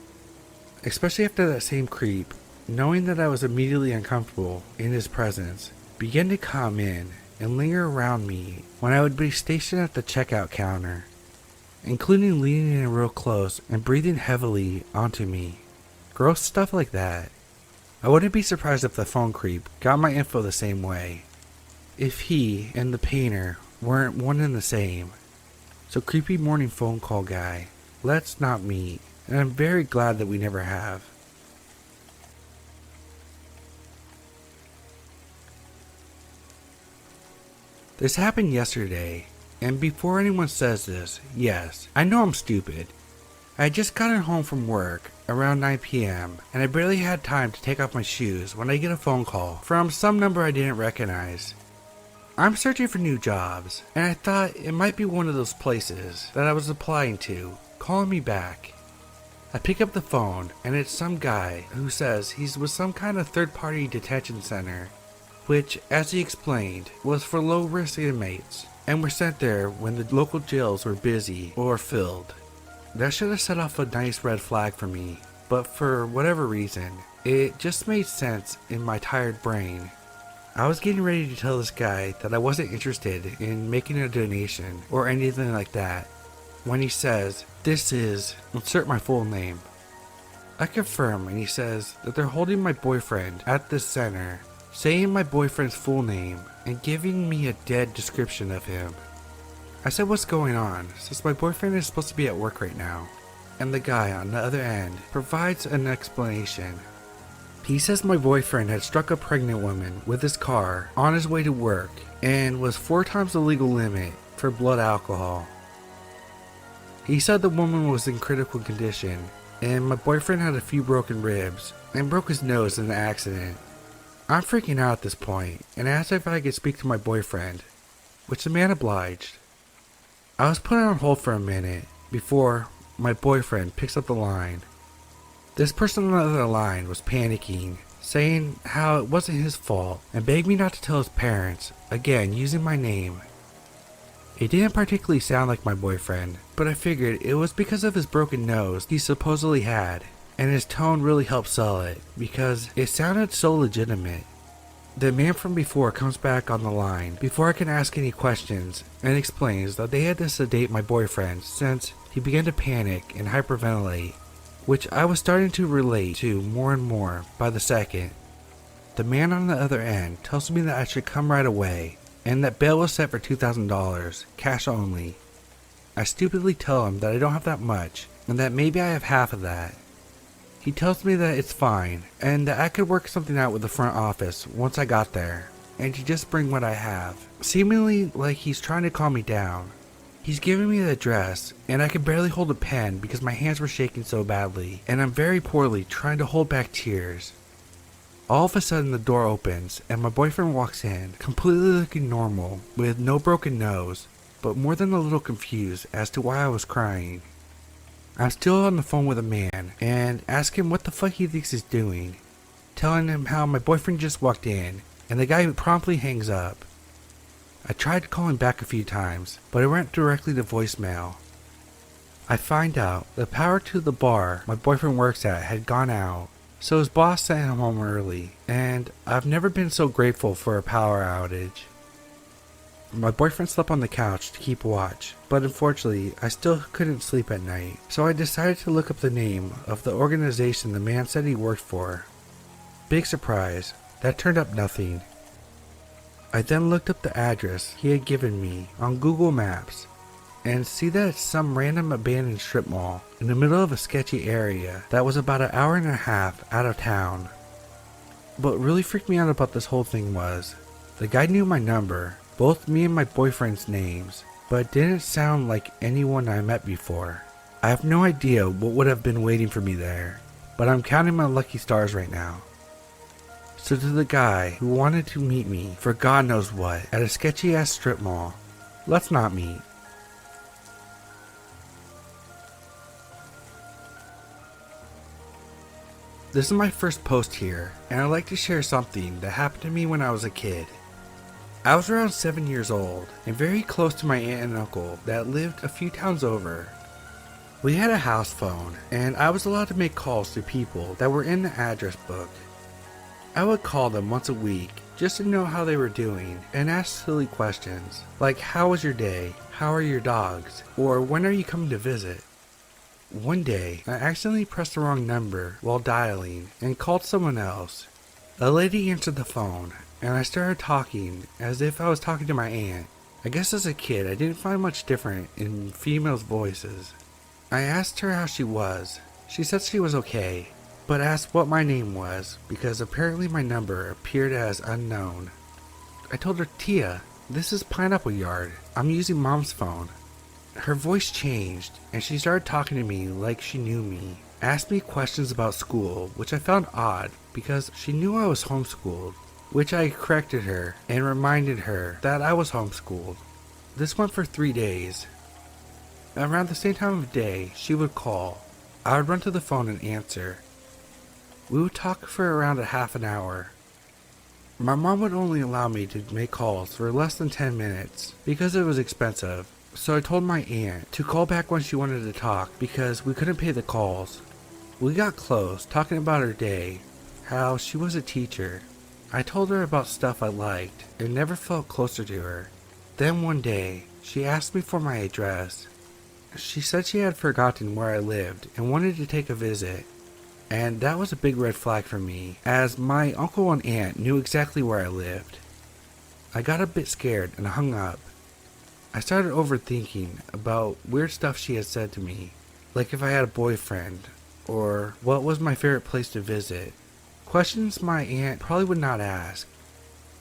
Especially after that same creep, knowing that I was immediately uncomfortable in his presence, began to come in and linger around me when I would be stationed at the checkout counter, including leaning in real close and breathing heavily onto me. Gross stuff like that. I wouldn't be surprised if the phone creep got my info the same way, if he and the painter weren't one and the same. So creepy morning phone call guy, let's not meet, and I'm very glad that we never have. This happened yesterday, and before anyone says this, yes, I know I'm stupid. I had just gotten home from work around 9 p.m. and I barely had time to take off my shoes when I get a phone call from some number I didn't recognize. I'm searching for new jobs, and I thought it might be one of those places that I was applying to, calling me back. I pick up the phone, and it's some guy who says he's with some kind of third-party detention center, which, as he explained, was for low-risk inmates, and were sent there when the local jails were busy or filled. That should have set off a nice red flag for me, but for whatever reason, it just made sense in my tired brain. I was getting ready to tell this guy that I wasn't interested in making a donation or anything like that, when he says, "This is," insert my full name. I confirm, and he says that they're holding my boyfriend at this center, saying my boyfriend's full name and giving me a dead description of him. I said what's going on, since my boyfriend is supposed to be at work right now, and the guy on the other end provides an explanation. He says my boyfriend had struck a pregnant woman with his car on his way to work and was 4 times the legal limit for blood alcohol. He said the woman was in critical condition, and my boyfriend had a few broken ribs and broke his nose in the accident. I'm freaking out at this point and asked if I could speak to my boyfriend, which the man obliged. I was put on hold for a minute before my boyfriend picks up the line. This person on the other line was panicking, saying how it wasn't his fault and begged me not to tell his parents, again using my name. It didn't particularly sound like my boyfriend, but I figured it was because of his broken nose he supposedly had, and his tone really helped sell it because it sounded so legitimate. The man from before comes back on the line before I can ask any questions and explains that they had to sedate my boyfriend since he began to panic and hyperventilate, which I was starting to relate to more and more by the second. The man on the other end tells me that I should come right away and that bail was set for $2,000, cash only. I stupidly tell him that I don't have that much and that maybe I have half of that. He tells me that it's fine, and that I could work something out with the front office once I got there, and to just bring what I have, seemingly like he's trying to calm me down. He's giving me the address, and I could barely hold a pen because my hands were shaking so badly, and I'm very poorly trying to hold back tears. All of a sudden the door opens, and my boyfriend walks in, completely looking normal, with no broken nose, but more than a little confused as to why I was crying. I'm still on the phone with a man and ask him what the fuck he thinks he's doing, telling him how my boyfriend just walked in, and the guy promptly hangs up. I tried calling back a few times, but it went directly to voicemail. I find out the power to the bar my boyfriend works at had gone out, so his boss sent him home early, and I've never been so grateful for a power outage. My boyfriend slept on the couch to keep watch, but unfortunately I still couldn't sleep at night, so I decided to look up the name of the organization the man said he worked for. Big surprise, that turned up nothing. I then looked up the address he had given me on Google Maps, and see that it's some random abandoned strip mall in the middle of a sketchy area that was about an hour and a half out of town. What really freaked me out about this whole thing was, the guy knew my number, both me and my boyfriend's names, but it didn't sound like anyone I met before. I have no idea what would have been waiting for me there, but I'm counting my lucky stars right now. So to the guy who wanted to meet me for God knows what at a sketchy ass strip mall, let's not meet. This is my first post here, and I'd like to share something that happened to me when I was a kid. I was around 7 years old, and very close to my aunt and uncle that lived a few towns over. We had a house phone, and I was allowed to make calls to people that were in the address book. I would call them once a week just to know how they were doing and ask silly questions, like how was your day, how are your dogs, or when are you coming to visit. One day, I accidentally pressed the wrong number while dialing and called someone else. A lady answered the phone, and I started talking as if I was talking to my aunt. I guess as a kid, I didn't find much different in females' voices. I asked her how she was. She said she was okay, but asked what my name was because apparently my number appeared as unknown. I told her, "Tia, this is Pineapple Yard. I'm using Mom's phone." Her voice changed, and she started talking to me like she knew me. Asked me questions about school, which I found odd because she knew I was homeschooled, which I corrected her and reminded her that I was homeschooled. This went for 3 days. Around the same time of day, she would call. I would run to the phone and answer. We would talk for around a half an hour. My mom would only allow me to make calls for less than 10 minutes because it was expensive. So I told my aunt to call back when she wanted to talk because we couldn't pay the calls. We got close, talking about her day, how she was a teacher. I told her about stuff I liked and never felt closer to her. Then one day, she asked me for my address. She said she had forgotten where I lived and wanted to take a visit. And that was a big red flag for me, as my uncle and aunt knew exactly where I lived. I got a bit scared and hung up. I started overthinking about weird stuff she had said to me, like if I had a boyfriend, or what was my favorite place to visit. Questions my aunt probably would not ask.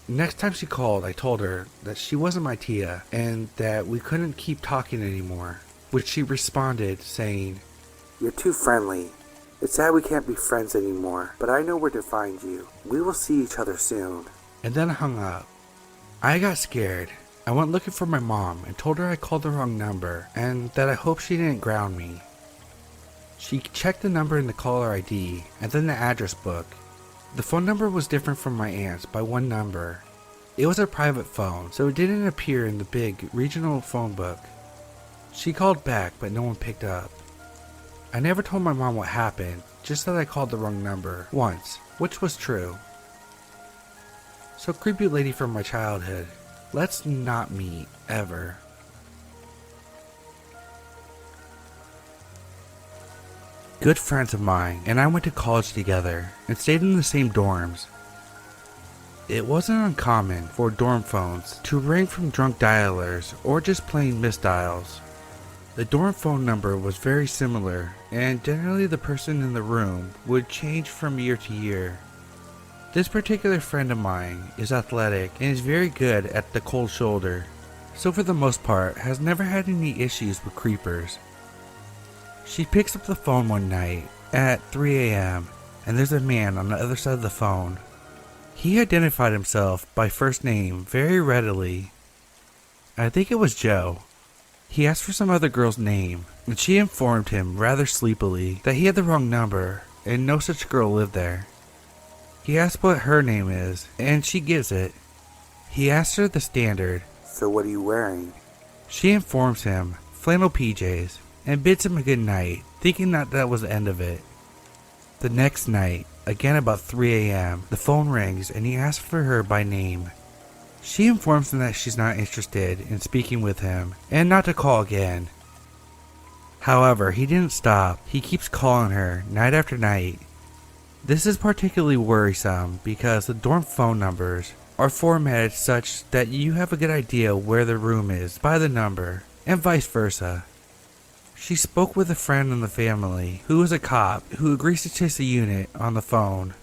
Next time she called, I told her that she wasn't my tia, and that we couldn't keep talking anymore, which she responded saying, "You're too friendly. It's sad we can't be friends anymore, but I know where to find you. We will see each other soon." and then hung up. I got scared. I went looking for my mom and told her I called the wrong number and that I hoped she didn't ground me. She checked the number in the caller ID and then the address book. The phone number was different from my aunt's by one number. It was a private phone, so it didn't appear in the big regional phone book. She called back, but no one picked up. I never told my mom what happened, just that I called the wrong number once, which was true. So creepy lady from my childhood. Let's not meet, ever. Good friends of mine and I went to college together and stayed in the same dorms. It wasn't uncommon for dorm phones to ring from drunk dialers or just plain misdials. The dorm phone number was very similar, and generally the person in the room would change from year to year. This particular friend of mine is athletic and is very good at the cold shoulder, so for the most part has never had any issues with creepers. She picks up the phone one night at 3 a.m. and there's a man on the other side of the phone. He identified himself by first name very readily. I think it was Joe. He asked for some other girl's name, and she informed him rather sleepily that he had the wrong number and no such girl lived there. He asked what her name is, and she gives it. He asks her the standard. "So what are you wearing?" She informs him, flannel PJs, and bids him a good night, thinking that was the end of it. The next night, again about 3 a.m., the phone rings and he asks for her by name. She informs him that she's not interested in speaking with him and not to call again. However, he didn't stop. He keeps calling her night after night. This is particularly worrisome because the dorm phone numbers are formatted such that you have a good idea where the room is by the number, and vice versa. She spoke with a friend in the family who is a cop who agrees to chase the unit on the phone.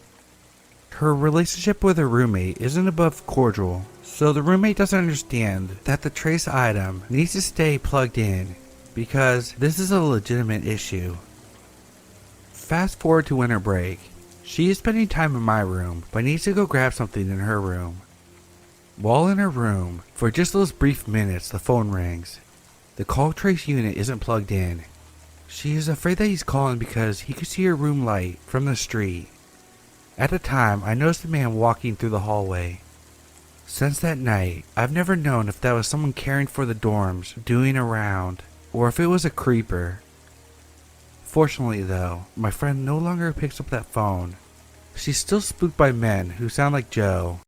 Her relationship with her roommate isn't above cordial, so the roommate doesn't understand that the trace item needs to stay plugged in because this is a legitimate issue. Fast forward to winter break. She is spending time in my room, but needs to go grab something in her room. While in her room, for just those brief minutes, the phone rings. The call trace unit isn't plugged in. She is afraid that he's calling because he could see her room light from the street, At the time, I noticed a man walking through the hallway. Since that night, I've never known if that was someone caring for the dorms, doing a round, or if it was a creeper. Fortunately though, my friend no longer picks up that phone. She's still spooked by men who sound like Joe,